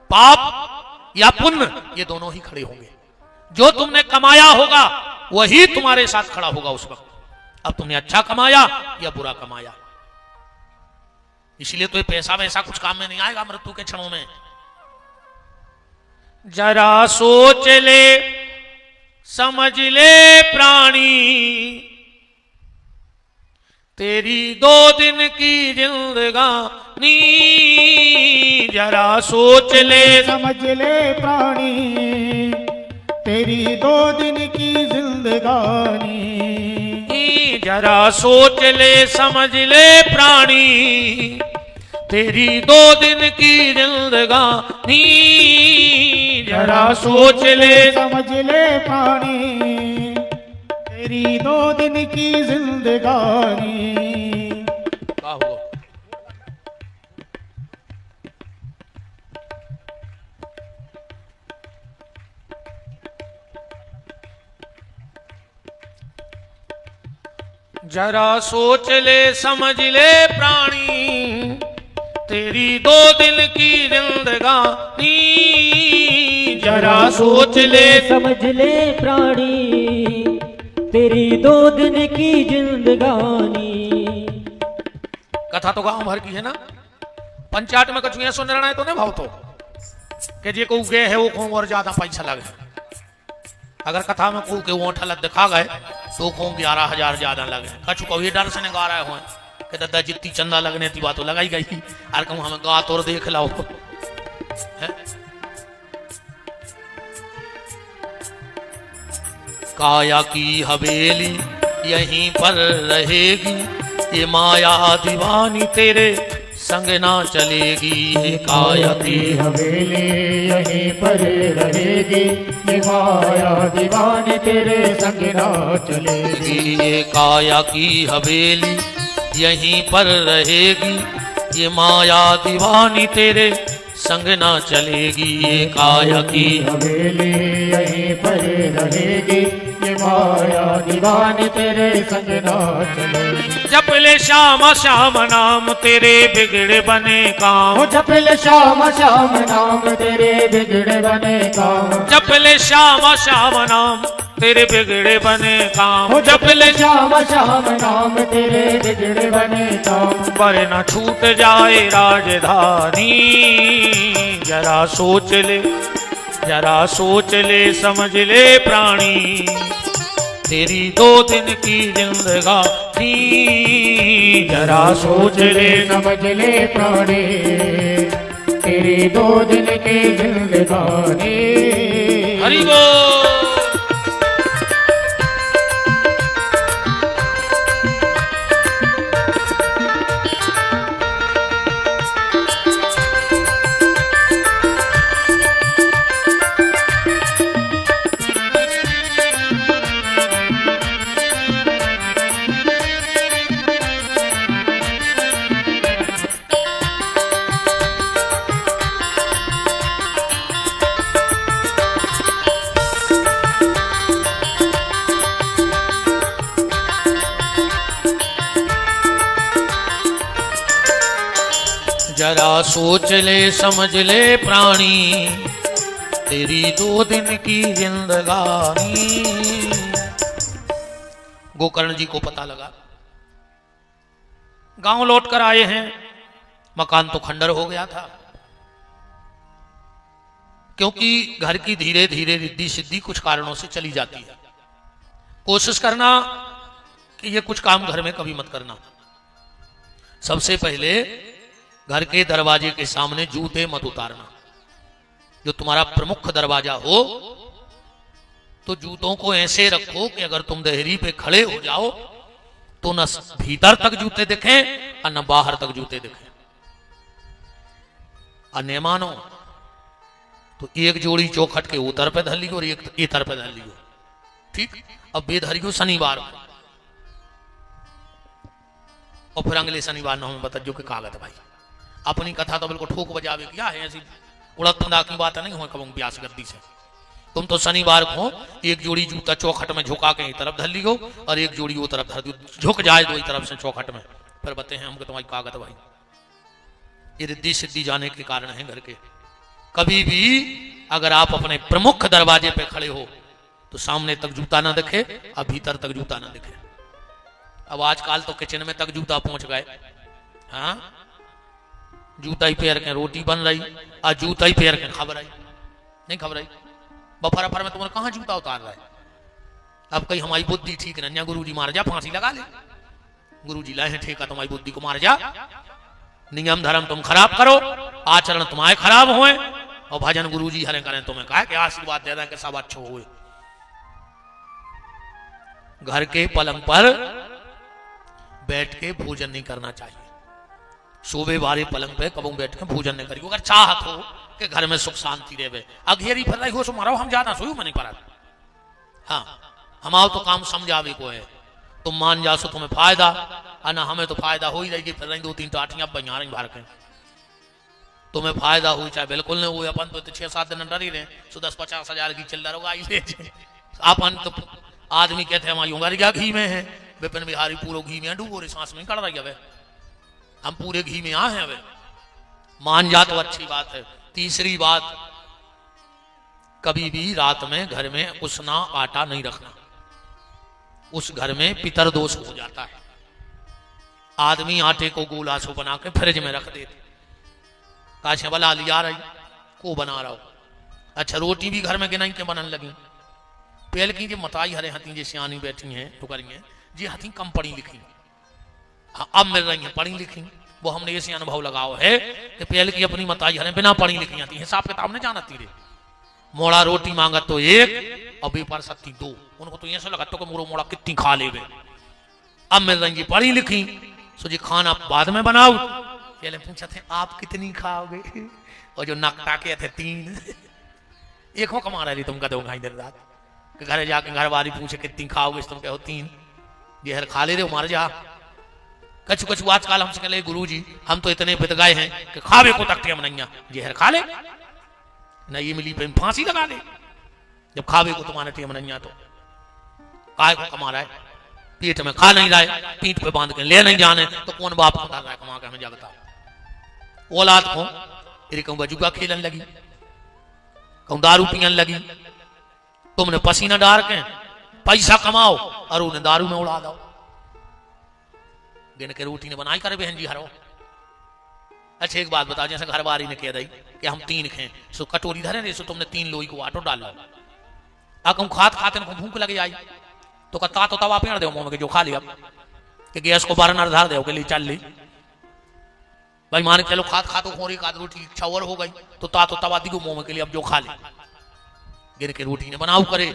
पाप या पुण्य ये दोनों ही खड़े होंगे। जो तुमने कमाया होगा वही तुम्हारे साथ खड़ा होगा उस वक्त। अब तुमने अच्छा कमाया या बुरा कमाया, इसलिए तो ये पैसा वैसा कुछ काम में नहीं आएगा मृत्यु के क्षणों में। जरा सोच ले समझ ले प्राणी, तेरी 2 दिन की जिंदगानी। जरा सोच ले समझ ले प्राणी, तेरी 2 दिन की जिंदगानी। जरा सोच ले समझ ले प्राणी, तेरी 2 दिन की जिंदगानी। जरा सोच ले समझ ले प्राणी, तेरी 2 दिन की जिंदगानी। जरा सोच ले समझ ले प्राणी, तेरी 2 दिन की जिंदगानी। जरा सोच ले समझ ले प्राणी, तेरी 2 दिन की जिंदगानी। कथा तो गांव भर की है ना, पंचायत में कछु ऐसा निर्णय तो नहीं भाव तो कि जे को गए है वो को और ज्यादा पैसा लगे। अगर कथा में को के वो ठलत दिखा गए तो को 11,000 ज्यादा लगे। कछु को ये डर से नहीं गा रहे हो कि दादा जितनी चंदा लगने थी बात तो लगाई गई, और कहूँ हमें गा तो देख लाओ है? काया की हवेली यहीं पर रहेगी, ये माया दीवानी तेरे संग ना चलेगी। ये काया की हवेली यहीं पर रहेगी, ये माया दीवानी तेरे संग ना चलेगी। ये काया की हवेली यहीं पर रहेगी, ये माया दीवानी तेरे संग ना चलेगी। ये काया की हवेली यहीं पर रहेगी, ये माया दीवानी तेरे संग ना चलेगी। जप ले श्याम श्याम नाम तेरे बिगड़े बने काम। जप ले श्याम श्याम नाम तेरे बिगड़े बने काम। जप ले श्याम श्याम नाम तेरे बिगड़े बने काम। जप ले श्याम श्याम नाम तेरे बिगड़े बने काम। पर न छूट जाए राजधानी, जरा सोच ले, जरा सोच ले समझ ले प्राणी, तेरी 2 दिन की जिंदगानी। जरा सोच ले समझ ले प्राणी, तेरी 2 दिन की जिंदगानी। हरि बोल। जरा सोच ले समझ ले प्राणी, तेरी 2 दिन की जिंदगानी। गोकर्ण जी को पता लगा, गांव लौट कर आए हैं, मकान तो खंडर हो गया था, क्योंकि घर की धीरे धीरे रिद्धि सिद्धि कुछ कारणों से चली जाती है। कोशिश करना कि ये कुछ काम घर में कभी मत करना। सबसे पहले घर के दरवाजे के सामने जूते मत उतारना। जो तुम्हारा प्रमुख दरवाजा हो तो जूतों को ऐसे रखो कि अगर तुम देहरी पे खड़े हो जाओ तो न भीतर तक जूते दिखें और न बाहर तक जूते दिखें। और न मानो तो एक जोड़ी चौखट के उतर पे धर लियो और एक इतर पे धर लियो, ठीक। अब बेधरियो शनिवार को, और फिर अगले शनिवार न हमें बता जो कि कागज भाई अपनी कथा तो बिल्कुल ठोक बजावे क्या है, ऐसी उड़द पंदा की बात नहीं हो कब प्यास गद्दी से। तुम तो शनिवार को एक जोड़ी जूता चौखट में झुका के तरफ धर लियो और एक जोड़ी वो तरफ धर दियो, झुक जाए दो तरफ से चौखट में, फिर बते हैं हमको तुम्हारी कागज भाई। ये रिद्धि सिद्धि जाने के कारण है घर के। कभी भी अगर आप अपने प्रमुख दरवाजे पे खड़े हो तो सामने तक जूता ना दिखे और भीतर तक जूता ना दिखे। अब आजकल तो किचन में तक जूता पहुंच गए। हाँ, जूता ही पैर के रोटी बन रही और जूता ही पैर के खबर आई नहीं खबर आई। बफर अफर में तुम्हारा कहाँ जूता उतार रहा है। अब कहीं हमारी बुद्धि ठीक नहीं, गुरु जी मार जा फांसी लगा ले, गुरु जी लाए हैं ठेका तुम्हारी बुद्धि को मार जा। नियम धर्म तुम खराब करो, आचरण तुम्हारे खराब हुए और भजन गुरु जी हरे करें तुम्हें कहा कि आशीर्वाद दे दें कि सब अच्छे हुए। घर के पलंग पर बैठ के भोजन नहीं करना चाहिए। शोभे वाले पलंग पे कबू बैठ के भोजन नहीं करिए। अगर चाहत हो कि घर में सुख शांति रहे, अघेरी फिर रही हो सो मारो हम ज्यादा सोई मनी पड़ा। हाँ, हमारा तो काम समझावे को है, तुम मान जा सो तुम्हें फायदा है ना, हमें तो फायदा हो ही रहेगी। फिर रही 2-3 टाटियां बना रही बाहर के, तुम्हें फायदा हुई चाहे बिल्कुल नहीं हुई। अपन तो 6-7 दिन डर ही रहे, सो 10-50 हजार की चिल्लर होगा। अपन तो आदमी कहते हैं हमारी उंगरिया घी में है, विपिन बिहारी पूरे घी में डूबो रे, सांस में कड़ रही है, हम पूरे घी में आ हैं। वे मान जा तो अच्छी बात है। तीसरी बात, कभी भी रात में घर में उसना आटा नहीं रखना, उस घर में पितर दोष हो जाता है। आदमी आटे को गोला सो बना के फ्रिज में रख देते, काशे बला लिया रही को बना रहा हो। अच्छा, रोटी भी घर में गिनाई के बनन लगी। पहल की जो मताई हरे हती जो सियानी बैठी हैं ठुकरी हैं, जी हती कम पढ़ी लिखी, हाँ अब मिल रही हैं पढ़ी लिखी। वो हमने ऐसे अनुभव लगाओ है कि पहल की अपनी मताई हरे बिना पढ़ी लिखी आती, हिसाब किताब नहीं जानती रे। मोड़ा रोटी मांगत तो एक और बेपर सकती दो, उनको तो ऐसा लगा तो कि मोरो मोड़ा कितनी खा ले। अब मिल रही पढ़ी लिखी, सो जी खाना बाद में बनाओ। पहले पूछा थे आप कितनी खाओगे, और जो नकटा के थे 3, एक हो कमा रही तुम कदों खाई देर रात, घर जाके घर वाली पूछे कितनी खाओगे, तुम कहो 3, जहर खा ले रहे हो मार जा। कछु कछु आजकल हमसे कहले गुरु जी हम तो इतने बित गए हैं कि खावे को तक हम नहीं, जहर खा ले नहीं मिली पे फांसी लगा ले, जब खावे को तुम्हारे टेम नहीं तो काय को कमा रहा है, पेट में खा नहीं रहा है, पीठ पे बांध के ले नहीं जाने तो कौन बाप को रहा है कमा के, हमें जगता औलाद को तेरी कहूं बजुआ खेलन लगी, कहूं दारू पियन लगी। तुमने पसीना डाल के पैसा कमाओ और उन्हें दारू में उड़ा दो। गिन के रोटी ने बनाई करे बहन जी हरो। अच्छा एक बात बता, जैसे घर वाली ने कह दी कि हम 3 खें, सो कटोरी धरे नहीं, सो तुमने 3 लोई को आटो डाल लो, कहूं खात खाते भूख लग जाए तो कहता तो तवा पेड़ दो मुंह में जो खा लिया, कि गैस को बर्नर धर दो के लिए चल ली। भाई मान के चलो खात खातो खोरी का रोटी इच्छा और हो गई तो तवा दिगो मुंह में के लिए, अब जो खा ले। गिर के रोटी ने बनाओ करे।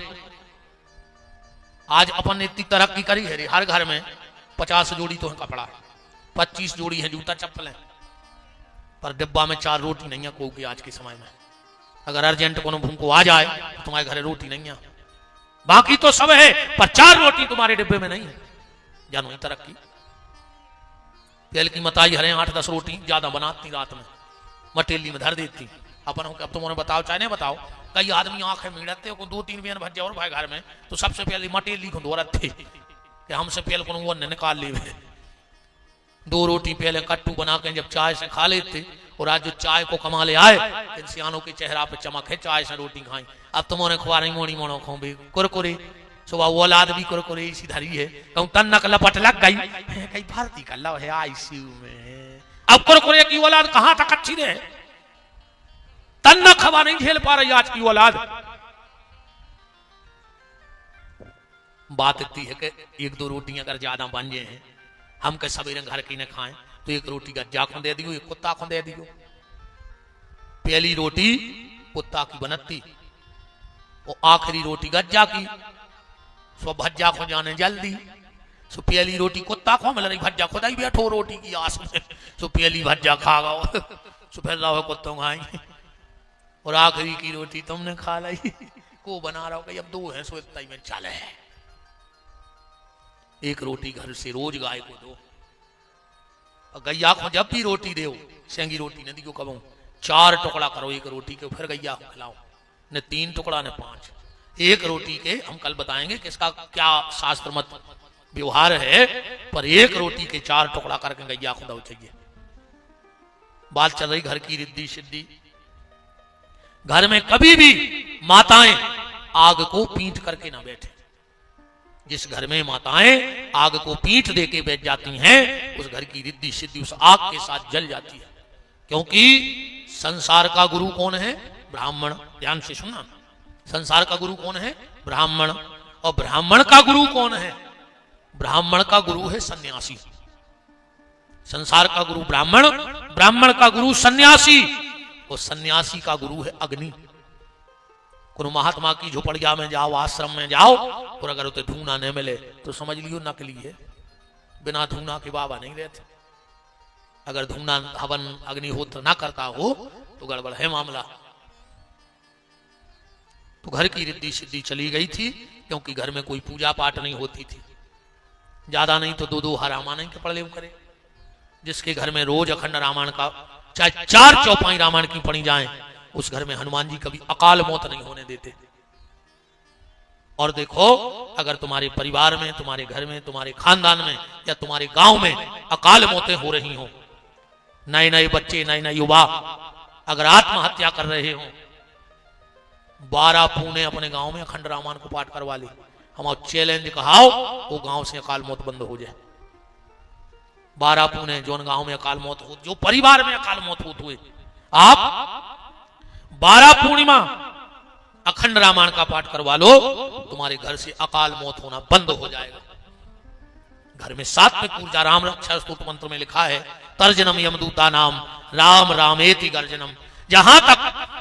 आज अपन ने इतनी तरक्की करी है रे, हर घर में 50 जोड़ी तो है कपड़ा, 25 जोड़ी है जूता चप्पल है, पर डिब्बा में 4 रोटी नहीं है कोई आज के समय में। अगर अर्जेंट को भूख आ जाए तो तुम्हारे घर रोटी नहीं है, बाकी तो सब है पर 4 रोटी तुम्हारे डिब्बे में नहीं है। जानो ही तरक्की। पहले की मताई हरे 8-10 रोटी ज्यादा बनाती, रात में मटेली में धर देती। अपन अब तुमने बताओ चाहे नहीं बताओ, कई आदमी आंखें मीड़ते हो 2-3 बियन भज और भाई घर में, तो सबसे पहले मटेली को दौरत थे कि हमसे पहले को वो निकाल ले। 2 रोटी पहले कट्टू बना के जब चाय से खा लेते, और आज जो चाय को कमा ले आए, इंसानों के चेहरा पे चमक है, चाय से रोटी खाई। अब तुमने खुआ रही मोड़ी मोड़ो खो भी कुरकुरे, सुबह वो औलाद भी कुरकुरे इसी धरी है, कहूं तन्नक लपट लग गई, कहीं भर्ती कर लो है आईसीयू में। अब कुरकुरे की औलाद कहां तक अच्छी रहे, तन्नक हवा नहीं झेल पा रही आज की औलाद। बात इतनी है कि 1-2 रोटी अगर ज्यादा बन जाए हैं, हम के सवेरे घर की न खाएं तो 1 रोटी गज्जा को दे दियो, 1 कुत्ता को दे दियो। पहली रोटी कुत्ता की बनती और आखिरी रोटी गज्जा की, सो भज्जा को जाने जल्दी। सो पहली रोटी कुत्ता को मिल रही, भज्जा खुदा ही बैठो रोटी की आस में, सो पहली भज्जा खा गो, सो फिर रहो कुत्तों खाई, और आखिरी की रोटी तुमने खा ली। को बना रहा हो कि अब 2 हैं, सो इतना ही में चले है। 1 रोटी घर से रोज गाय को दो, और गैया को जब भी रोटी दो, सेंगी रोटी न दियो कबो 4 टुकड़ा करो 1 रोटी के, फिर गैया को खिलाओ, न 3 टुकड़ा न 5। 1 रोटी के हम कल बताएंगे कि इसका क्या शास्त्र मत व्यवहार है, पर 1 रोटी के 4 टुकड़ा करके गैया को दो चाहिए। बात चल रही घर की रिद्धि सिद्धि। घर में कभी भी माताएं आग को पीट करके ना बैठे। जिस घर में माताएं आग को पीठ दे के बैठ जाती हैं, उस घर की रिद्धि सिद्धि उस आग के साथ जल जाती है। क्योंकि संसार का गुरु कौन है? ब्राह्मण। ध्यान से सुनना, संसार का गुरु कौन है? ब्राह्मण। और ब्राह्मण का गुरु कौन है? ब्राह्मण का गुरु है सन्यासी। संसार का गुरु ब्राह्मण, ब्राह्मण का गुरु सन्यासी, और सन्यासी का गुरु है अग्नि। कोनो महात्मा की झोपड़िया में जाओ, आश्रम में जाओ, और अगर उसे धूना नहीं मिले तो समझ लियो नकली है। बिना धूना के बाबा नहीं रहते। अगर धूना हवन अग्निहोत्र ना करता हो तो गड़बड़ है मामला। तो घर की रिद्धि सिद्धि चली गई थी, क्योंकि घर में कोई पूजा पाठ नहीं होती थी। ज्यादा नहीं तो 2-2 रामायण के पढ़ ले करे। जिसके घर में रोज अखंड रामायण का चाहे 4 चौपाई रामायण की पढ़ी जाए, उस घर में हनुमान जी कभी अकाल मौत नहीं होने देते। और देखो, अगर तुम्हारे परिवार में, तुम्हारे घर में, तुम्हारे खानदान में या तुम्हारे गांव में अकाल मौतें हो रही हो, नए नए बच्चे, नए नए युवा अगर आत्महत्या कर रहे हो, 12 पुणे अपने गांव में अखंड रामायण को पाठ करवा ले। हम चैलेंज कहाओ वो गांव से अकाल मौत बंद हो जाए। 12 पुणे जोन गांव में अकाल मौत हो, जो परिवार में अकाल मौत होते हुए, आप 12 पूर्णिमा अखंड रामायण का पाठ करवा लो, तुम्हारे घर से अकाल मौत होना बंद हो जाएगा। घर में सात्विक ऊर्जा, राम रक्षा स्तुति मंत्र में लिखा है, तर्जनम यमदूता नाम राम रामेति गर्जनम। जहां तक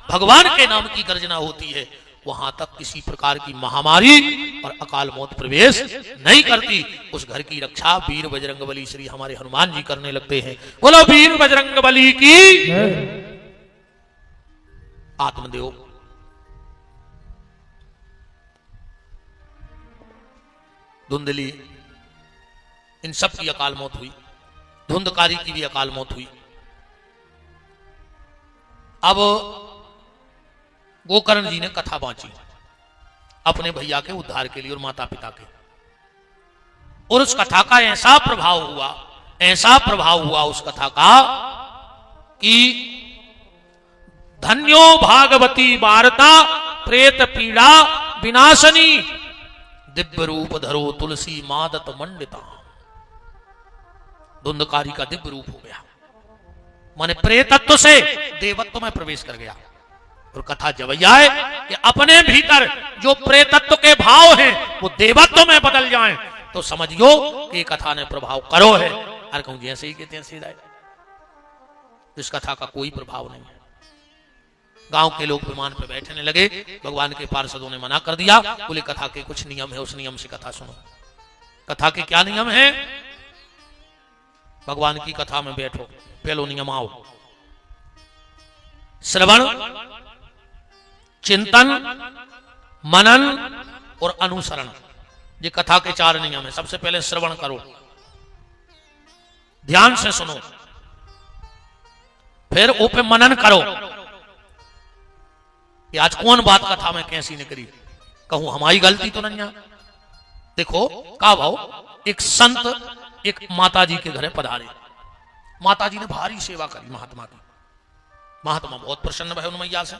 भगवान के नाम की गर्जना होती है, वहां तक किसी प्रकार की महामारी और अकाल मौत प्रवेश नहीं करती। उस घर की रक्षा वीर बजरंगबली श्री हमारे हनुमान जी करने लगते हैं। बोलो वीर बजरंगबली की। आत्मदेव धुंधली, इन सब की अकाल मौत हुई, धुंधकारी की भी अकाल मौत हुई। अब गोकर्ण जी ने कथा बांची अपने भैया के उद्धार के लिए और माता पिता के, और उस कथा का ऐसा प्रभाव हुआ उस कथा का कि धन्यो भागवती वार्ता प्रेत पीड़ा विनाशनी दिव्य रूप धरो तुलसी मादत मंडिता। धुंधकारी का दिव्य रूप हो गया, माने प्रेतत्व से देवत्व में प्रवेश कर गया। और कथा जवैया है कि अपने भीतर जो प्रेतत्व के भाव हैं वो देवत्व में बदल जाएं, तो समझियो कि कथा ने प्रभाव करो है। हर कहूं जैसे ही कहते हैं, इस कथा का कोई प्रभाव नहीं है। गांव के लोग विमान पे बैठने लगे, भगवान के पार्षदों ने मना कर दिया, बोले कथा के कुछ नियम है, उस नियम से कथा सुनो। कथा के क्या नियम है? भगवान की कथा में बैठो, पहलो नियम आओ, श्रवण, चिंतन, मनन और अनुसरण। ये कथा के 4 नियम है। सबसे पहले श्रवण करो, ध्यान से सुनो, फिर ऊपर मनन करो कि आज कौन बात कथा में कैसी निकली, कहूं हमारी गलती तो नहीं है। देखो का भाव, एक संत एक माता जी के घर पधारे, माता जी ने भारी सेवा करी महात्मा की। महात्मा बहुत प्रसन्न भय उन मैया से।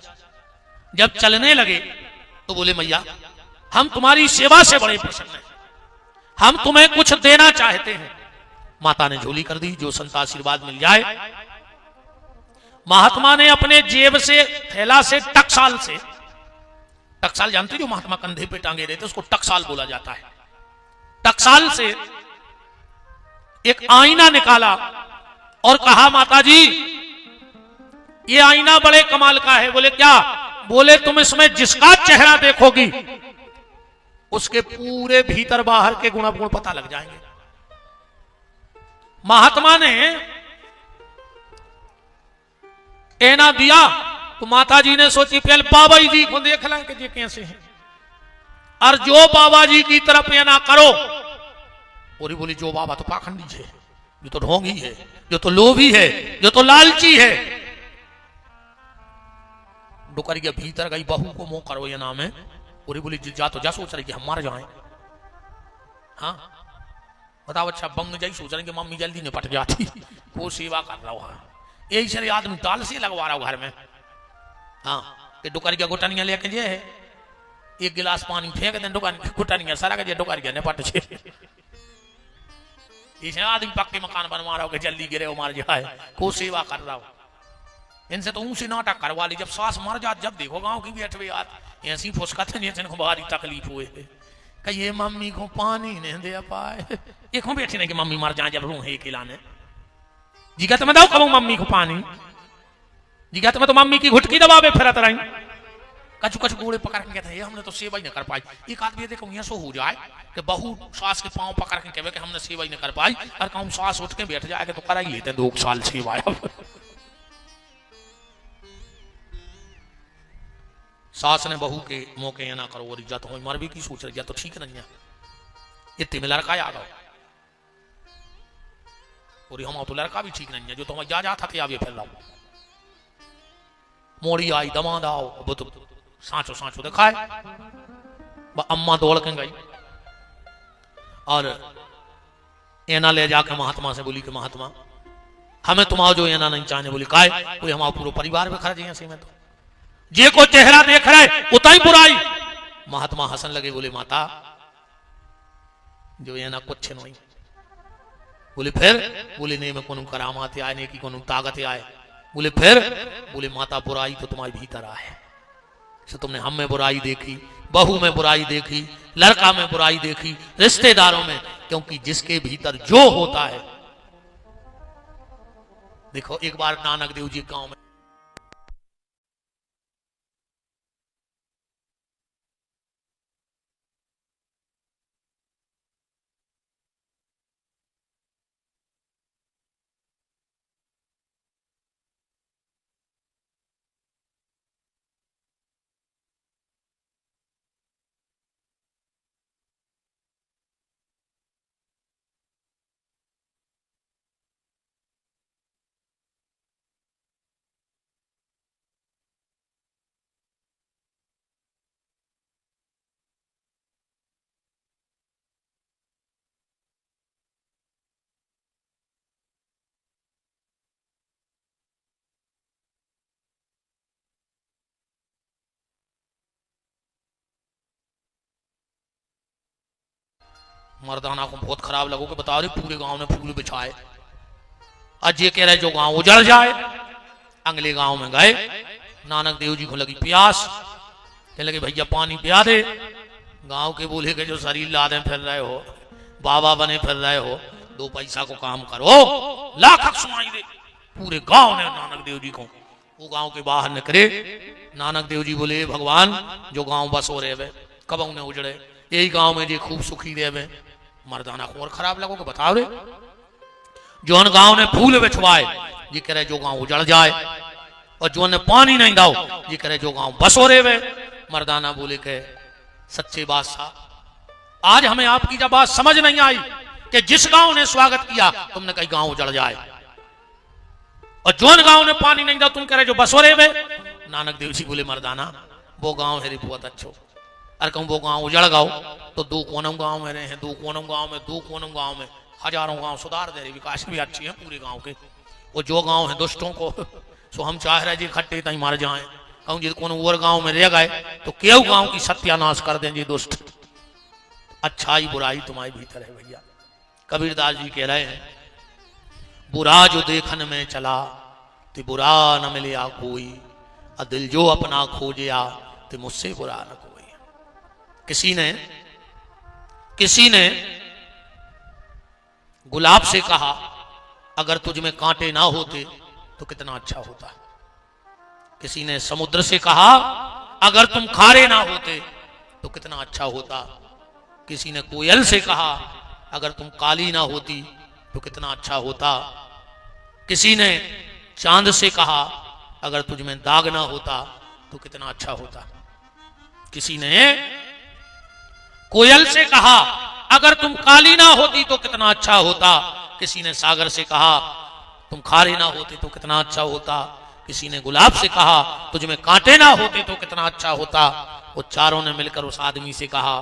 जब चलने लगे तो बोले, मैया हम तुम्हारी सेवा से बड़े प्रसन्न हैं, हम तुम्हें कुछ देना चाहते हैं। माता ने झोली कर दी, जो संत आशीर्वाद मिल जाए। महात्मा ने अपने जेब से, थैला से, टकसाल से, टकसाल जानते जो महात्मा कंधे पे टांगे रहते, उसको टकसाल बोला जाता है। टकसाल से एक आईना निकाला और कहा, माता जी ये आईना बड़े कमाल का है। बोले क्या? बोले तुम इसमें जिसका चेहरा देखोगी उसके पूरे भीतर बाहर के गुण अवगुण पता लग जाएंगे। महात्मा ने ऐना दिया तो माता जी ने सोची पहले बाबा जी को देख लें कि ये कैसे हैं, और जो बाबा जी की तरफ ऐना करो, और बोली जो बाबा तो पाखंडी है, जो तो ढोंगी है, जो तो लोभी है, जो तो लालची है। डुकरिया भीतर गई, बहू को मुंह करो ये नाम है, और बोली जा तो जा सोच रही कि हम मर जाएं। हाँ बताओ, अच्छा बंग जाई सोच रहे कि मम्मी जल्दी निपट जाती, वो सेवा कर रहा हूं। यही सारे आदमी ताल से लगवा रहा हूं घर में। हाँ कि डुकरिया गुटनिया लेके जे है, एक गिलास पानी फेंक दे, गुटनिया सारा के डुकरिया निपट छे। इसे आदमी पक्के मकान बनवा रहा हो कि जल्दी गिरे हो, मार जाए, को सेवा कर रहा हो। इनसे तो ऊंची नाटक करवा ली, जब सास मर जात, जब देखो गांव की बैठे यार ऐसी फुसकते नहीं, इनको भारी तकलीफ हुए कि ये मम्मी को पानी नहीं दे पाए, एक बैठी नहीं कि मम्मी मर जाए जब रूहे खिलाने। जिगा तुम्हें दो कबू मम्मी को पानी, जिगा तुम्हें तो मम्मी की घुटकी दबावे फिरत रही, कछु कछु गोड़े पकड़ के कहते हैं हमने तो सेवा ही नहीं कर पाई। एक आदमी देखो यहाँ सो हो जाए कि बहू सास के पांव पकड़ के कहे कि हमने सेवा ही नहीं कर पाई, और कहूं सास उठ के बैठ जाए तो करा ही लेते हैं 2 साल सेवा। सास ने बहू के मौके ना करो, और इज्जत हो मर भी की सोच रही तो ठीक नहीं है। इतने में लड़का आ गया, और हम तो लड़का भी ठीक नहीं है, जो तुम जा था आगे फिर लाओ। मोड़ी आई दमाद आओ, वो तो सांचो सांचो दिखाए, अम्मा दौड़ के गई और एना ले जाके महात्मा से बोली कि महात्मा हमें तुम्हारा जो एना नहीं चाहने, बोली काय, कोई हमारा पूरा परिवार में खड़ा जी में तो जे को चेहरा देख रहे उतना ही बुराई। महात्मा हंसन लगे, बोले माता जो एना कुछ नहीं। बोले फिर? बोले नहीं में कोनो करामात आए, नहीं की कोनो ताकत आए। बोले फिर? बोले माता बुराई तो तुम्हारे भीतर आए। सो तुमने हम में बुराई देखी, बहू में बुराई देखी, लड़का में बुराई देखी, रिश्तेदारों में, क्योंकि जिसके भीतर जो होता है। देखो एक बार नानक देव जी गांव में मर्दाना को बहुत खराब लगो कि बता रहे पूरे गांव ने फूल बिछाए, आज ये कह रहे जो गांव उजड़ जाए। अगले गांव में गए, नानक देव जी को लगी प्यास, कहने लगे भैया पानी पिया दे। गांव के बोले के जो शरीर लादे फिर रहे हो, बाबा बने फिर रहे हो, 2 पैसा को काम करो, लाख सुनाई दे। पूरे गांव ने नानक देव जी को, वो गांव के बाहर निकले। नानक देव जी बोले भगवान जो गांव बस हो रहे कब उन्हें उजड़े, यही गांव में जी खूब सुखी रहे। मर्दाना को और खराब लगो कि बताओ रे जो उन गांव ने फूल बिछवाए, ये कह रहे जो गांव उजड़ जाए, और जो ने पानी नहीं दाओ, ये कह रहे जो गांव बस हो रहे। मर्दाना बोले के सच्चे बादशाह आज हमें आपकी जब बात समझ नहीं आई कि जिस गांव ने स्वागत किया तुमने कहीं गांव उजड़ जाए, और जो गांव ने पानी नहीं दाओ तुम कह रहे जो बस हो रहे। नानक देव जी बोले मर्दाना वो गांव है बहुत अच्छो, अरे कहूँ वो गांव उजड़ गाओ तो 2 कोनम गांव में रहे हैं, 2 कोनम गांव में, 2 कोनम गांव में हजारों गांव सुधार दे रहे, विकास भी अच्छी है पूरे गांव के। वो जो गांव है दुष्टों को, सो हम चाह रहे जी खट्टे तई मर जाए। कहूँ जी कोनो और गांव में रह गए तो केव गांव की सत्यानाश कर दें जी दुष्ट। अच्छाई बुराई तुम्हारे भीतर है भैया। कबीरदास जी कह रहे हैं बुरा जो देखन में चला तो बुरा न मिले कोई, और दिल जो अपना खोजया तो मुझसे बुरा न कोई। किसी ने गुलाब से कहा अगर तुझ में कांटे ना होते तो कितना अच्छा होता। किसी ने समुद्र से कहा अगर तुम खारे ना होते तो कितना अच्छा होता। किसी ने कोयल से कहा अगर तुम काली ना होती तो कितना अच्छा होता। किसी ने चांद से कहा अगर तुझ में दाग ना होता तो कितना अच्छा होता। किसी ने कोयल से कहा अगर तुम काली ना होती तो कितना अच्छा होता। किसी ने सागर से कहा तुम खारे ना होते तो कितना अच्छा होता। किसी ने गुलाब से कहा तुझ में कांटे ना होते तो कितना अच्छा होता। वो चारों ने मिलकर उस आदमी से कहा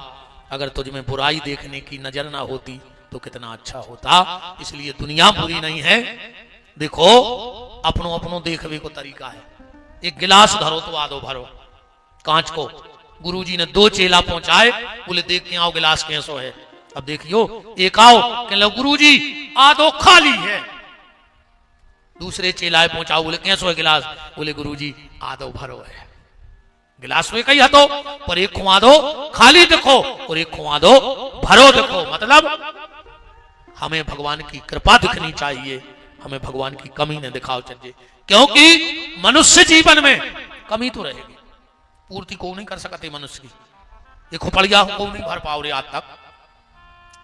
अगर तुझ में बुराई देखने की नजर ना होती तो कितना अच्छा होता। इसलिए दुनिया बुरी नहीं है। देखो अपनों अपनों देखवे को तरीका है। एक गिलास धरो तो आधो भरो कांच को। गुरुजी ने 2 चेला पहुंचाए, बोले देख के आओ गिलास कैसो है। अब देखियो एक आओ कह लो गुरुजी आधो खाली है। दूसरे चेलाए पहुंचाओ, बोले कैसो है गिलास, बोले गुरुजी आधो भरो है। गिलास में कही हतो पर एक खुआ दो खाली देखो और एक खुआ दो भरो देखो। मतलब हमें भगवान की कृपा दिखनी चाहिए, हमें भगवान की कमी न दिखाओ चाहिए। क्योंकि मनुष्य जीवन में कमी तो रहेगी, पूर्ति को नहीं कर सकते मनुष्य की। ये खोपड़िया को नहीं भर पाओ रे आज तक।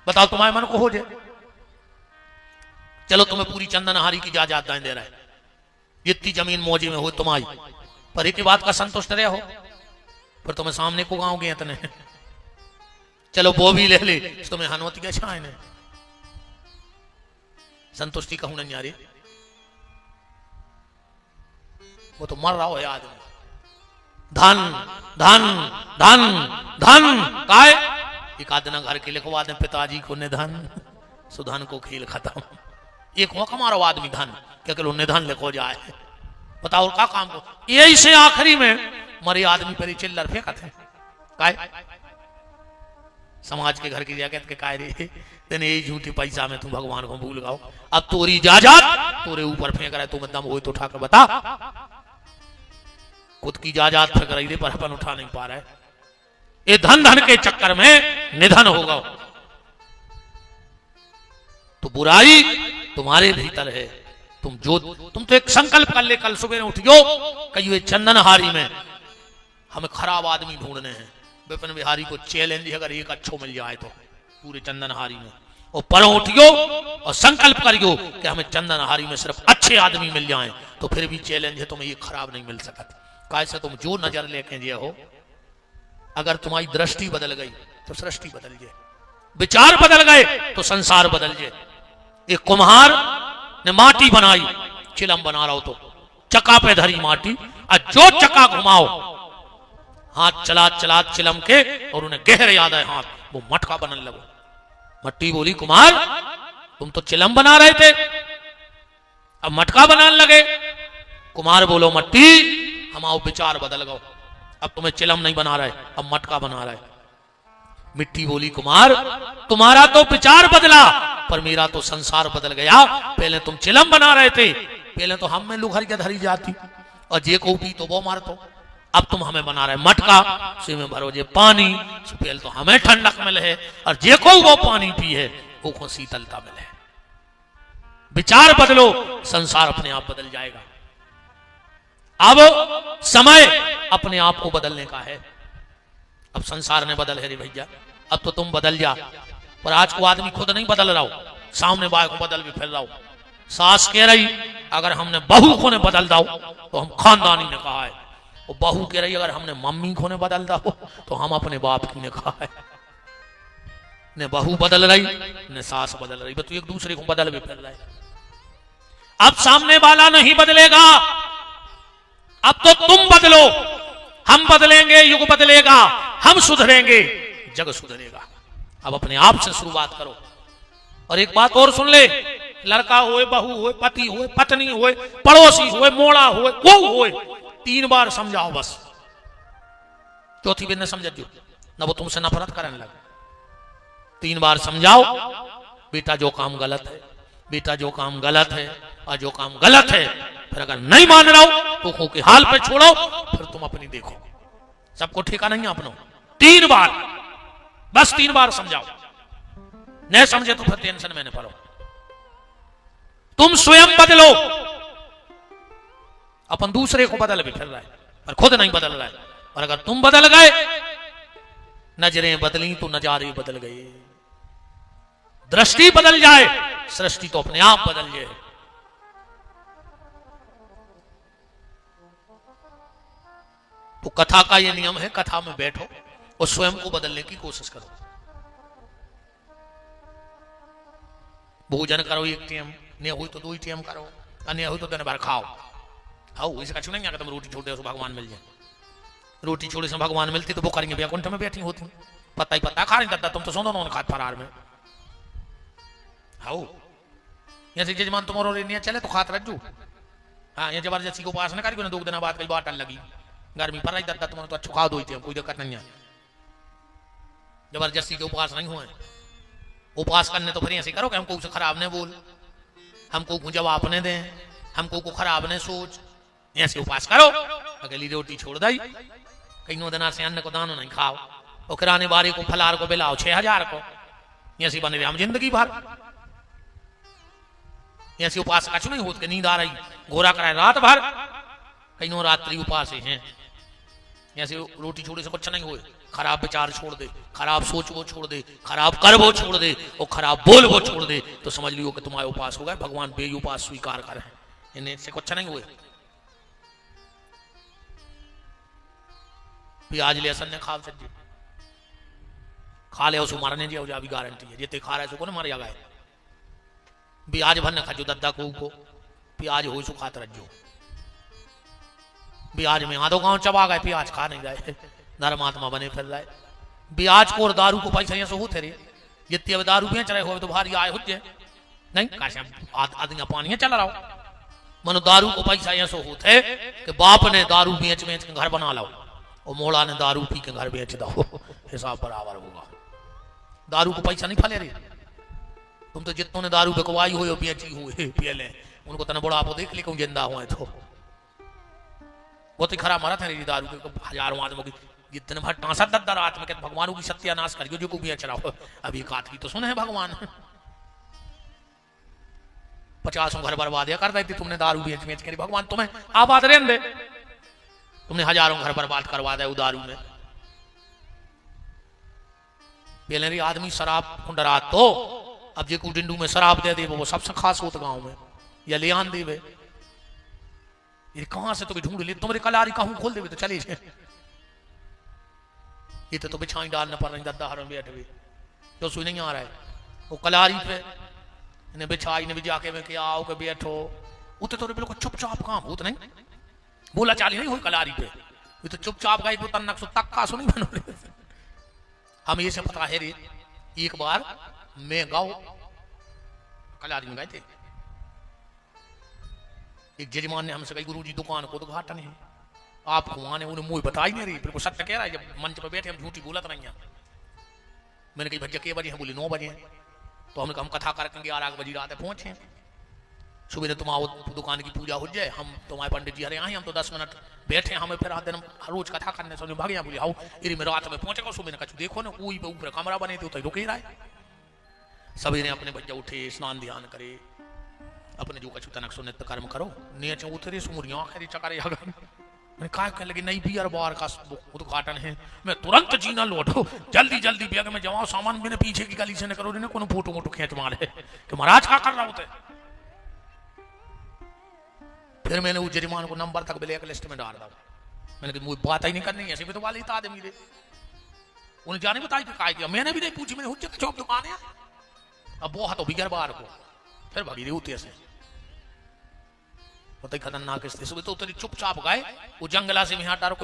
बताओ तुम्हारे मन को हो जाए, चलो तुम्हें पूरी चंदनहारी की जायदादें दे रहा है, इतनी जमीन मौजे में हो तुम्हारी, पर एक बात का संतुष्ट रहे हो, पर तुम्हें सामने को गाँव गए इतने, चलो वो भी ले ले तुम्हें हनौती क्या छाए ने संतुष्टि कहूं नहीं आ रही। वो तो मर रहा हो आदमी, धन धन धन धन काय एक आदना घर के लिखवा दे पिताजी को निधन सुधन को खेल खत्म। एक हो हमारा आदमी धन क्या करो निधन लिखो जाए बताओ का काम को यही से आखिरी में मरे आदमी पर चिल्लर फेंका थे काय समाज के घर की जगह के काय रे तेने यही झूठी पैसा में तुम भगवान को भूल गाओ अब तोरी जायदाद तोरे ऊपर फेंक रहा है तुम दम हो तो उठाकर बता खुद की जायदाद फेंक रही रे पर अपन उठा नहीं पा रहा है। ये धन धन के चक्कर में निधन होगा तो बुराई तुम्हारे भीतर है। तुम तो एक संकल्प कर ले कल सुबह उठियो कहिए चंदनहारी में हमें खराब आदमी ढूंढने हैं विपिन बिहारी को चैलेंज अगर एक अच्छो मिल जाए तो पूरे चंदनहारी में और परों उठियो और संकल्प करियो कि हमें चंदनहारी में सिर्फ अच्छे आदमी मिल जाएं तो फिर भी चैलेंज है तुम्हें ये खराब नहीं मिल सकता। कैसे तुम जो नजर लेके जे हो अगर तुम्हारी दृष्टि बदल गई तो सृष्टि बदल जाए विचार बदल गए तो संसार बदल जाए। एक कुम्हार ने माटी बनाई चिलम बना रहा हो तो चक्का पे धरी माटी और जो चक्का घुमाओ हाथ चला चला चिलम के और उन्हें गहरे याद है हाथ वो मटका बनने लगो। मट्टी बोली कुमार तुम तो चिलम बना रहे थे अब मटका बनाने लगे। कुमार बोलो मट्टी हमारा विचार बदल गो अब तुम्हें चिलम नहीं बना रहे अब मटका बना रहे। मिट्टी बोली कुमार तुम्हारा तो विचार बदला पर मेरा तो संसार बदल गया। पहले तुम चिलम बना रहे थे पहले तो हम में लुघर के धरी जाती और जे को भी तो वो मार तो अब तुम हमें बना रहे मटका से में भरो जे पानी पहले तो हमें ठंडक मिले है और जे को वो पानी पी है वो को शीतलता मिले। विचार बदलो संसार अपने आप बदल जाएगा। अब समय अपने आप को बदलने का है। अब संसार ने बदल है रे भैया अब तो तुम बदल जा पर आज को आदमी खुद नहीं बदल रहा हो सामने बाय को बदल भी फिर रहा हो। सास कह रही अगर हमने बहू को ने बदल दो तो हम खानदानी ने कहा है और बहू कह रही अगर हमने मम्मी को ने बदल दो तो हम अपने बाप की ने कहा है। ने बहू बदल रही ने सास बदल रही तो एक दूसरे को बदल भी फिर रहे। अब सामने वाला नहीं बदलेगा अब तो तुम बदलो हम बदलेंगे युग बदलेगा हम सुधरेंगे जग सुधरेगा। अब अपने आप से शुरुआत करो। और एक बात और सुन ले लड़का होए बहू होए पति होए पत्नी होए पड़ोसी होए मोड़ा होए वो होए 3 बार समझाओ बस चौथी बार न समझ जो न वो तुमसे नफरत करने लगे। 3 बार समझाओ बेटा जो काम गलत है बेटा जो काम गलत है और जो काम गलत है फिर अगर नहीं मान रहा हो तो के हाल पे छोड़ो फिर तुम अपनी देखो सबको ठेका नहीं अपनो। 3 बार बस 3 बार समझाओ नहीं समझे तो फिर टेंशन में न पड़ो। तुम स्वयं बदलो अपन दूसरे को बदल भी फिर रहा है पर खुद नहीं बदल रहा है। और अगर तुम बदल गए नजरें बदली तो नजारे बदल गए। दृष्टि बदल जाए सृष्टि तो अपने आप बदल जाए। तो कथा का यह नियम है कथा में बैठो और स्वयं को बदलने की कोशिश करो। भोजन करो एक टाइम नहीं हुई तो 2 टाइम करो अन्य हुई तो दिन भर खाओ। हाँ इसका छू नहीं तुम रोटी छोड़ते हो तो भगवान मिल जाए। रोटी छोड़े से भगवान मिलती तो वो करेंगे बैकुंठ में बैठी होती पता ही पता खा नहीं करता तुम तो सो दोनों खात फरार में। हाँ यहाँ जजमान तुम्हारो नहीं चले तो खात रज्जू। हाँ ये जबरदस्ती को पास न करी 2 दिन बाद कई बाटन लगी गर्मी पर दर्द तुम्हारे तो अच्छो खा दो कोई दिक्कत नहीं है। जबरदस्ती के उपवास नहीं हुए उपवास करने तो फिर ऐसे करो कि हमको उसे खराब नहीं बोल हमको जवाब ने दें हमको को खराब ने सोच ऐसे उपवास करो। अकेली रोटी छोड़ दी कई 9 दिन से अन्न को दानो नहीं खाओ और किराने बारी को फलार को बिलाओ 6000 को ऐसी बने हम जिंदगी भर। ऐसे उपवास कछ नहीं होते नींद आ रही घोरा कराए रात भर कई नो रात्रि उपवास हैं। ऐसे रोटी छोड़े से कुछ नहीं हुए। खराब विचार छोड़ दे खराब सोच वो छोड़ दे खराब कर वो छोड़ दे और खराब बोल वो छोड़ दे तो समझ लियो कि तुम्हारे उपास हो गए भगवान बे उपास स्वीकार करे इन्हें से कुछ नहीं हुए। प्याज लहसन ने खा सके खा ले उसको मारने दिया अभी गारंटी है जितने खा रहे सो को मारे गए ब्याज भर न खाजो दद्दा को प्याज हो सो खात रजो ब्याज में आधो गांव चबा गए, प्याज खा नहीं गए, धर्मात्मा बने फिर रहे। ब्याज को और दारू को पैसा यहाँ से होते रहे, जितने अब दारू बेच रहे हो तो भारी आए हो जाए नहीं, कैसे आदमी पानी चल रहा हो। मनो दारू को पैसा यहाँ से होते कि बाप ने दारू बेच बेच के घर बना लो और मोड़ा ने दारू पी के घर बेच दो, हिसाब बराबर होगा। दारू को पैसा नहीं फले रही। तुम तो जितनों ने दारू बिकवाई हो बेची हुए पियले, उनको तना बड़ा आप देख ले जिंदा हुए तो बहुत ही खराब मरा था दारू के हजारों आदमों की, जितने भर टांसा दद्दा रात में भगवानों की सत्यानाश करियो जो को बेच रहा हो। अभी एक आदमी तो सुने है भगवान 50 घर बर्बाद कर देती तुमने दारू बेच बेच कर, भगवान तुम्हें आबाद रहने दे, तुमने हजारों घर बर्बाद करवा दे दारू में। पहले आदमी शराब कुंडरा तो अब जे को डिंडू में शराब दे दे वो सबसे खास होता गांव में, या ले आन देवे ये कहां से तो ढूंढ ले, तुम्हारी कलारी कहूं खोल देवे तो चले जाए। ये तो बिछाई डालना पड़ रही दद्दा हर बैठ भी तो सुई नहीं आ रहा है, वो कलारी पे इन्हें बिछाई ने भी जाके में क्या आओ के बैठो, उते तो बिल्कुल चुपचाप काम होता नहीं, बोला चाली नहीं हुई कलारी पे, ये तो चुपचाप गए तो तन्नक सो तक्का सो नहीं बनो। हम ये से पता है रे, एक बार मैं गाँव कलारी में गए थे, एक जजमान ने हमसे कही गुरुजी दुकान को उद्घाटन है आपको वहां ने, उन्हें मुझे बताई नहीं रही, बिल्कुल सत्य कह रहा है। जब मंच पर बैठे हम झूठी बोलत नहीं है। मैंने कही भैया के बजे हैं, बोले 9 बजे हैं। तो हमने कहा हम कथा करके 11 बजे रात पहुंचे, सुबह तुम आओ दुकान की पूजा हो जाए, हम तुम्हारे पंडित जी अरे आए, हम तो 10 मिनट बैठे, हमें फिर दिन रोज कथा करने से भागे। बोले आओ इरी में रात में पहुंचे, सुबह ने कहा देखो ना कोई ऊपर कमरा बने थे रुक ही रहा है। सवेरे अपने भैया उठे, स्नान ध्यान करे, अपने जो कछु तनक सो नित्य कर्म करो, नीचे उतरे सुमुरियां खरी चकरे मैंने कहा कहने लगी नहीं बियर बार का उद्घाटन है, मैं तुरंत जीना लौटो, जल्दी जल्दी बैग में जमाओ सामान, मैंने पीछे की गली से न करो ने कोनो फोटो मोटो खींच मारे कि महाराज क्या कर रहा होते। फिर मैंने उस जजमान को नंबर तक ब्लैक लिस्ट में डाल दिया। मैंने कहा मुझे बात ही नहीं करनी, ऐसे भी तो वाले आदमी रे, उन्हें जाने बताई क्या किया, मैंने भी नहीं पूछी, मैंने हुज्जत चौक दुकान है अब वो तो बिगर बार को फिर भागी रही होती ऐसे होता ही खतरनाक स्थिति। सुबह तो उतरी चुपचाप गए, वो जंगला से यहाँ डारो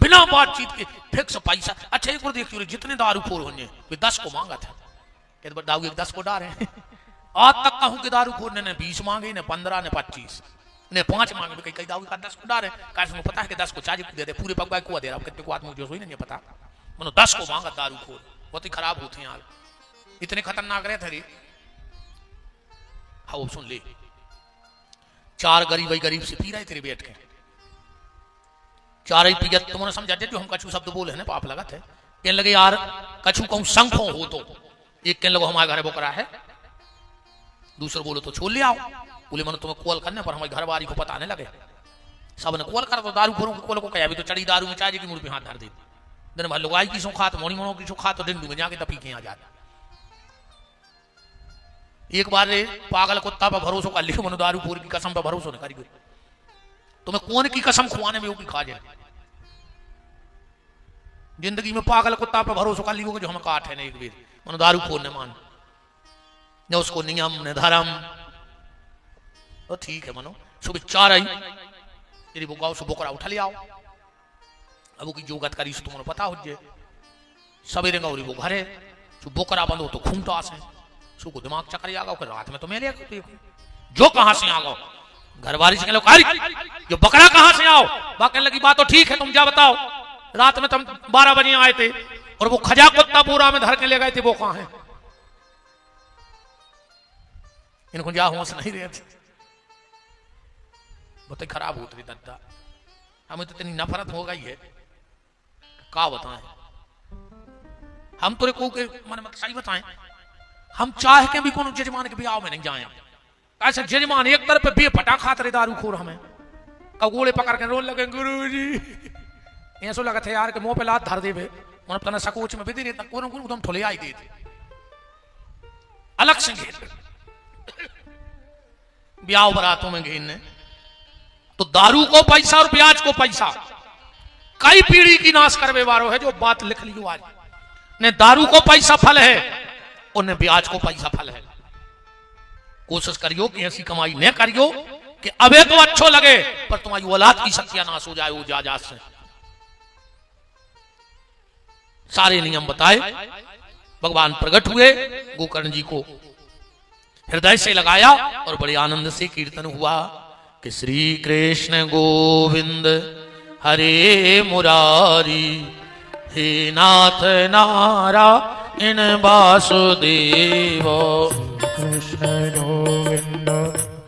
बिना बातचीत के फिक्स पैसा। अच्छा एक बार देखिए जितने दारू खोर होने 10 को मांगा था, कहते दाऊ 10 को डारे आज तक कहूं कि दारू खोर ने 20 मांगे, ने 15, ने 25, ने 5 मांगे, कई दाऊ का 10 को डारे। कैसे पता है कि 10 को चार्ज दे दे, पूरे पगवाई को दे रहा कितने को आदमी जो सोई नहीं पता, मनो 10 को मांगा दारू खोर। बहुत ही खराब होते हैं यार, इतने खतरनाक रहे थे। हाँ सुन ले, 4 गरीब वही गरीब से पी रहे तेरे बैठ के, 4 ही पियत तुमने समझा दे जो हम कछु शब्द बोले है ना पाप लगा थे। कहने लगे यार कछु कहूं संखो हो तो, एक कहने लगो हमारे घर बोकरा है, दूसरे बोलो तो छोड़ ले आओ, बोले मनो तुम्हें कॉल करने पर हमारे घर वाली को पता नहीं लगे। सब ने कॉल कर तो दारू खोरों कॉल को कहा भी तो चढ़ी दारू में चाय की मुड़ पे हाथ धर दे, दिन भर लुगाई की सो खा तो मोनी मोनो की सो खा तो डिंडू में जाके तपी के आ जाता। एक बार पागल कुत्ता पर भरोसा कर लियो, मनो दारू खोर की कसम पर भरोसा नहीं करियो, तुम्हें कौन की कसम खुआने में वो की खा जाए। जिंदगी में पागल कुत्ता पर भरोसा कर लियो जो हमें काट है नहीं एक बार, मनो दारू खोर ने मान न उसको नियम न धर्म तो ठीक है। मनो सुबह 4 आई तेरी बुगाओ से बोकरा उठा ले आओ, अब वो की जोगत करी से तुम्हें पता हो जाए। सवेरे गौरी वो घरे बोकरा बंद हो तो खूंटा से सु को दिमाग चक्कर आ गया, रात में तो मेरे जो कहां से आ गो घर वाली से जो बकरा कहां से आओ, बाकी लगी बात तो ठीक है तुम जा बताओ, रात में तुम 12 बजे आए थे और वो खजा कुत्ता पूरा में धर के ले गए थे, वो कहां है। इनको जा होश नहीं रहे थे, बहुत ही खराब होती दद्दा। हमें तो इतनी नफरत हो गई है क्या बताएं। हम तो को के मन में सही बताएं, हम चाह के भी कोनो जजमान के ब्याह में नहीं जाए। ऐसे जजमान एक तरफ पे बेपटा खाते दारू खोर, हमें कगोले पकड़ के रोल लगे गुरुजी, ऐसा लगा था यार के मुंह पे लात धर दे मन अपना सकोच में बिदी नहीं कोनो को तुम ठोले आई दे अलग से ब्याह बरातों में घेरने तो दारू को पैसा और ब्याज को पैसा कई पीढ़ी की नाश करवे वारो है। जो बात लिख ली आज ने दारू को पैसा फल है और ने ब्याज को पैसा फल है। कोशिश करियो कि ऐसी कमाई न करियो कि अबे तो अच्छो लगे पर तुम्हारी औलाद की सत्यानाश हो जाए वो जा से। सारे नियम बताए, भगवान प्रकट हुए, गोकर्ण जी को हृदय से लगाया और बड़े आनंद से कीर्तन हुआ कि श्री कृष्ण गोविंद हरे मुरारी, हे नाथ नारायण वासुदेव। कृष्ण गोविंद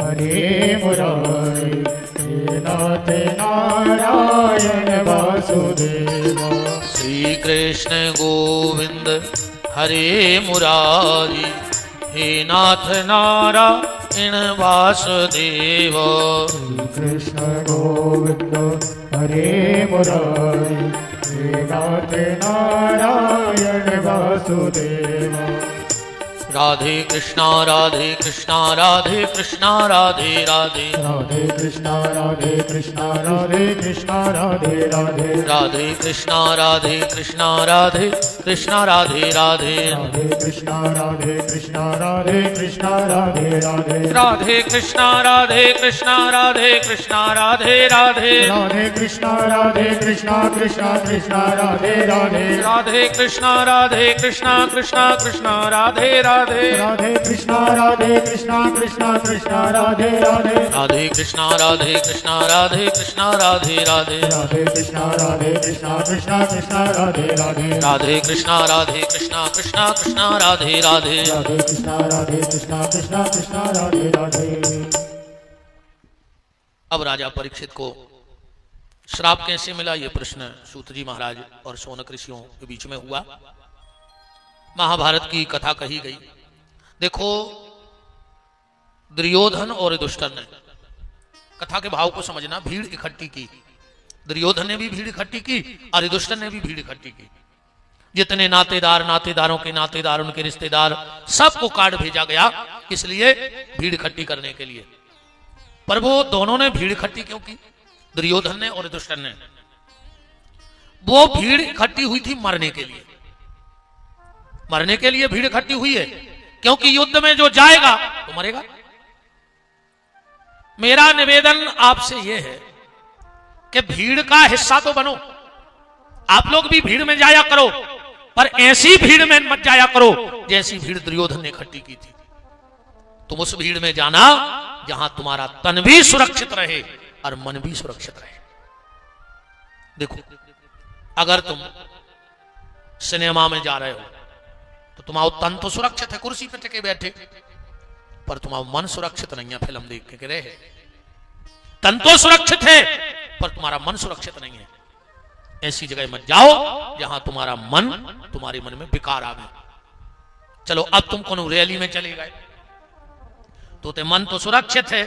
हरे मुरारी, हे नाथ नारायण वासुदेव। श्री कृष्ण गोविंद हरे मुरारी, हे नाथ नारायण वासुदेव। श्री कृष्ण गोविंद हरे मुरारी, हे नाथ नारायण वासुदेव। राधे कृष्णा राधे कृष्णा राधे कृष्णा राधे राधे, राधे कृष्णा राधे कृष्णा राधे कृष्णा राधे राधे, राधे कृष्णा राधे कृष्णा राधे कृष्णा राधे राधे, राधे कृष्णा राधे कृष्णा राधे कृष्णा राधे राधे, राधे कृष्णा राधे कृष्णा राधे कृष्णा राधे राधे, राधे कृष्णा राधे कृष्णा कृष्णा कृष्णा राधे राधे, राधे कृष्णा राधे कृष्णा कृष्णा कृष्णा राधे राधे, राधे कृष्णा राधे कृष्णा कृष्णा कृष्णा राधे राधे, राधे कृष्णा राधे कृष्णा राधे कृष्णा राधे राधे, राधे कृष्णा राधे कृष्णा कृष्णा कृष्णा राधे राधे, राधे कृष्णा राधे कृष्णा कृष्णा कृष्णा राधे राधे, राधे कृष्णा राधे कृष्णा कृष्णा कृष्णा राधे राधे। अब राजा परीक्षित को श्राप कैसे मिला, ये प्रश्न सूत जी महाराज और शौनक ऋषियों के बीच में हुआ। महाभारत की कथा कही गई। देखो, दुर्योधन और युधिष्ठिर ने, कथा के भाव को समझना, भीड़ इकट्ठी की। दुर्योधन ने भी भीड़ इकट्ठी की और युधिष्ठिर ने भी भीड़ इकट्ठी की। जितने नातेदार, नातेदारों के नातेदार, उनके रिश्तेदार, सबको कार्ड भेजा गया, इसलिए भीड़ इकट्ठी करने के लिए। पर वो दोनों ने भीड़ इकट्ठी क्यों की, दुर्योधन ने और युधिष्ठिर ने? वो भीड़ इकट्ठी हुई थी मरने के लिए। मरने के लिए भीड़ इकट्ठी हुई है, क्योंकि युद्ध में जो जाएगा तो मरेगा। मेरा निवेदन आपसे यह है कि भीड़ का हिस्सा तो बनो। आप लोग भी भीड़ में जाया करो, पर ऐसी भीड़ में मत जाया करो जैसी भीड़ दुर्योधन ने इकट्ठी की थी। तुम उस भीड़ में जाना जहां तुम्हारा तन भी सुरक्षित रहे और मन भी सुरक्षित रहे। देखो, अगर तुम सिनेमा में जा रहे हो तो तुम्हारा तन तो सुरक्षित है, कुर्सी पे टिके बैठे, पर तुम्हारा मन सुरक्षित नहीं है फिल्म देख के रहे। तन तो सुरक्षित है पर तुम्हारा मन सुरक्षित नहीं है। ऐसी जगह मत जाओ जहां तुम्हारा मन, तुम्हारे मन में विकार आवे। चलो, अब तुम कोनो रैली में चले गए तो ते मन तो सुरक्षित है,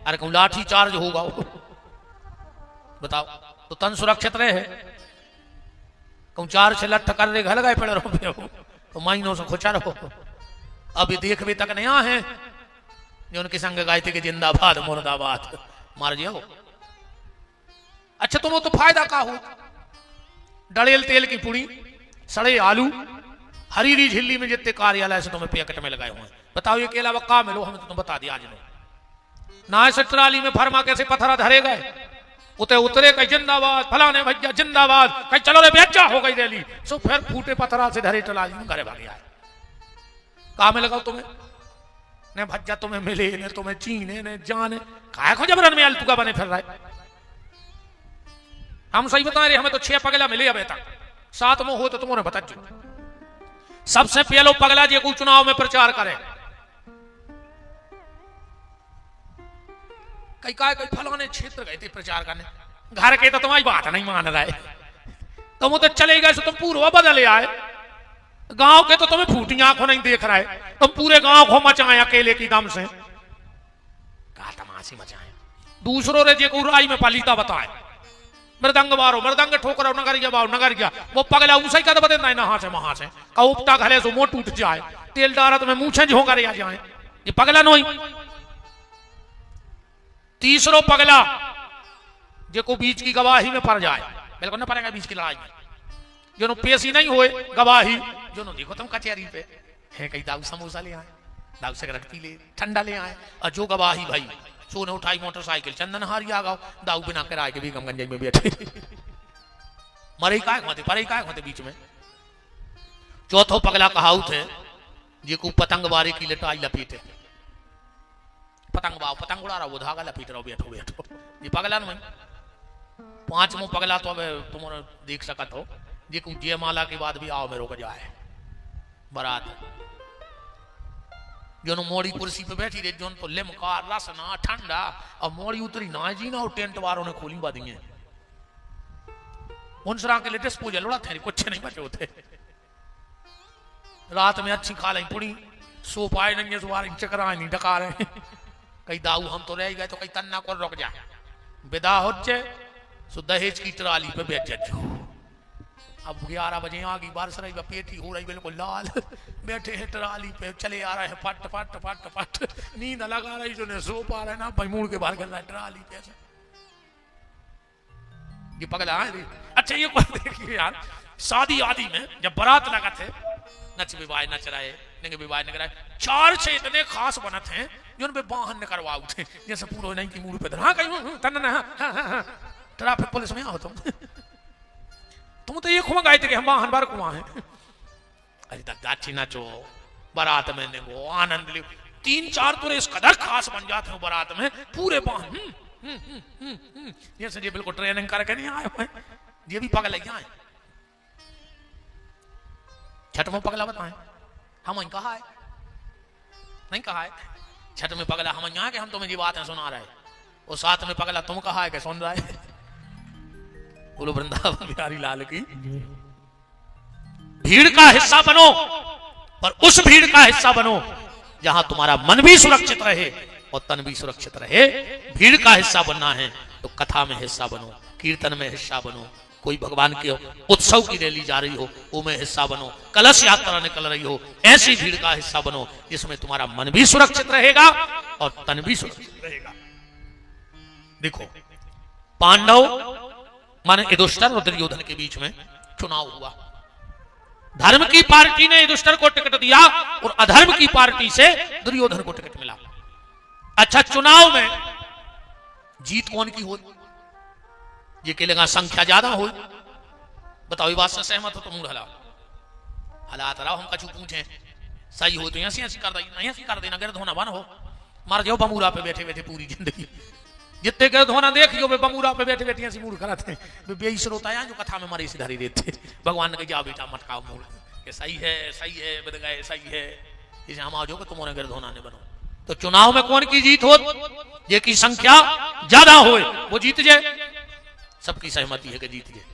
अरे कहूं लाठी चार्ज होगा बताओ, तो तन सुरक्षित रहे। कहूं चार से लठ कर दे घल गए पड़े रहो तो महीनों से खुचा रहो। अभी देख भी तक नया है जो उनके संग गाए थे कि जिंदाबाद मुर्दाबाद, मार जाओ। अच्छा, तुम तो फायदा का हो, डड़ेल तेल की पुड़ी, सड़े आलू, हरीरी झिल्ली में जितने कार्यालय से तुम्हें पैकेट में लगाए हुए हैं, बताओ ये केला वक्का मिलो, हमें तो तुम बता दिया आज लो ना। इस ट्राली में फरमा कैसे पत्थरा धरे गए, उते उतरे कहीं जिंदाबाद, फलाने भैया जिंदाबाद, कहीं चलो रे बेचा हो गई रैली, सो फिर फूटे पत्थरा से धरे ट्राली में घरे भाग आए। कहा में लगाओ तुम्हें ने भज्जा, तुम्हें मिले ने तुम्हें चीने ने जाने, काहे को जबरन में अलतुका बने फिर रहे। हम सही बता रहे, हमें तो 6 पगला मिले अबे तक, 7 में हो तो तुम्हें बता दो। सबसे पहले पगला जी को चुनाव में प्रचार करे, कई फलाने क्षेत्र गए थे प्रचार करने, घर के तो तुम्हारी बात नहीं मान रहा है, तुम तो चले गए, तुम पूर्व बदले आए, गांव के तो तुम्हें फूटी आंखों नहीं देख रहा है, तुम पूरे गांव को मचाए अकेले की दम से। कहा तमाशी मचाए, दूसरों रे जे को राई में पालीता बताए, मृदंग मारो, मृदंग ठोकरो, नगरिया बाओ नगरिया, वो पगला उसे का बदल ना नहा से वहां से का उपता घरे से मुंह टूट जाए, तेल डारा तुम्हें मुंह झोंका रे जाए, ये पगला नहीं। तीसरो पगला जे को बीच की गवाही में पड़ जाए, बिल्कुल ना पड़ेगा बीच की लड़ाई में, जो पेशी नहीं होए गवाही, जो देखो तुम कचहरी पे है, कहीं दाऊ समोसा ले आए, दाऊ से रखती ले ठंडा ले आए, और जो गवाही भाई सोने उठाई मोटरसाइकिल चंदन हारी आ गाओ दाऊ बिना किराए के भी गंगंजई में बैठे मरे काय होते परे काय होते बीच में। चौथो पगला कहाऊ थे जेको पतंग बारे की लटाई लपेटे पतंग उड़ा रहा वो धागा लपेट रहा बैठो बैठो ये पगला नहीं। पांचवो पगला तो अब तुम देख सकत हो जेको जयमाला के बाद भी आओ में रोक जाए बारात जो मोड़ी कुर्सी पे बैठी रही जो तो लिमका रसना ठंडा अब मोड़ी उतरी ना जी ना और टेंट वालों ने खोली बात है मुंसरा के लिए डिस्पोजल उड़ा थे कुछ नहीं बचे होते। रात में अच्छी खा ली पुड़ी सो पाए नहीं सवारी चकरा नहीं डका रहे कई दाऊ हम तो रह गए तो कई तन्ना को रुक जाए विदा हो सो दहेज की ट्राली पे बैठ जाओ। अब 11 बजे आ गई बारिश रही पेटी हो रही बिल्कुल लाल बैठे हैं ट्राली पे चले आ रहे हैं फट फट फट फट नींद लगा रही जो ने सो पा रहे ना भाई मुड़ के बाहर कर रहा है ट्राली पे से ये पगला है। अच्छा ये देखिए यार शादी आदि में जब बारात लगा थे नच विवाह नच रहे निंग विवाह निक रहे चार छह इतने खास बनत हैं जो पे वाहन करवाओ थे जैसे पूरा नहीं की मुड़ पे हाँ कहीं तन ट्रैफिक पुलिस में आओ तुम तो ये खुआ गए थे कि हम वाहन बार कुआ है अरे तक गाठी नाचो बारात में निगो आनंद लियो 3-4 तो इस कदर खास बन जाते हो बारात में पूरे वाहन जैसे ये बिल्कुल ट्रेनिंग करके नहीं आए हुए ये भी पगला आए। छठवां पगला बताएं हम कहा है नहीं कहा है छठ में पगला हम यहाँ के हम तुम्हें ये बातें सुना रहे और साथ में पगला तुम कहा है कि सुन रहा है। बोलो वृंदावन बिहारी लाल की। भीड़ का हिस्सा बनो पर उस भीड़ का हिस्सा बनो जहां तुम्हारा मन भी सुरक्षित रहे और तन भी सुरक्षित रहे। भीड़ का हिस्सा बनना है तो कथा में हिस्सा बनो कीर्तन में हिस्सा बनो कोई भगवान के उत्सव की रैली जा रही हो वो में हिस्सा बनो कलश यात्रा निकल रही हो ऐसी भीड़ का हिस्सा बनो जिसमें तुम्हारा मन भी सुरक्षित रहेगा और तन भी सुरक्षित रहेगा। देखो पांडव माने युधिष्ठिर और दुर्योधन के बीच में चुनाव हुआ। धर्म की पार्टी ने युधिष्ठिर को टिकट दिया और अधर्म की पार्टी से दुर्योधन को टिकट मिला। अच्छा चुनाव में जीत कौन की हो ये के लगा संख्या ज्यादा हो बताओ ये बात से सहमत हो तो मुंह हालात रहा हम कछु पूछे सही हो तो ऐसी ऐसी कर देना नहीं ऐसी कर देना गिरध होना बन हो मार जाओ बमूरा पे बैठे बैठे पूरी जिंदगी जितने गिरध होना देखियो वे बमूरा पे बैठे बैठे ऐसी मूड कराते वे बेईसर होता है जो कथा में मारे धरी देते भगवान ने कहा बेटा मत खाओ मूड कि सही है बद गए सही है इसे हम आ जाओ कि तुम्हारे गिरध होना ने बनो। तो चुनाव में कौन की जीत हो ये की संख्या ज्यादा हो वो जीत जाए सबकी सहमति है कि जीत जाए।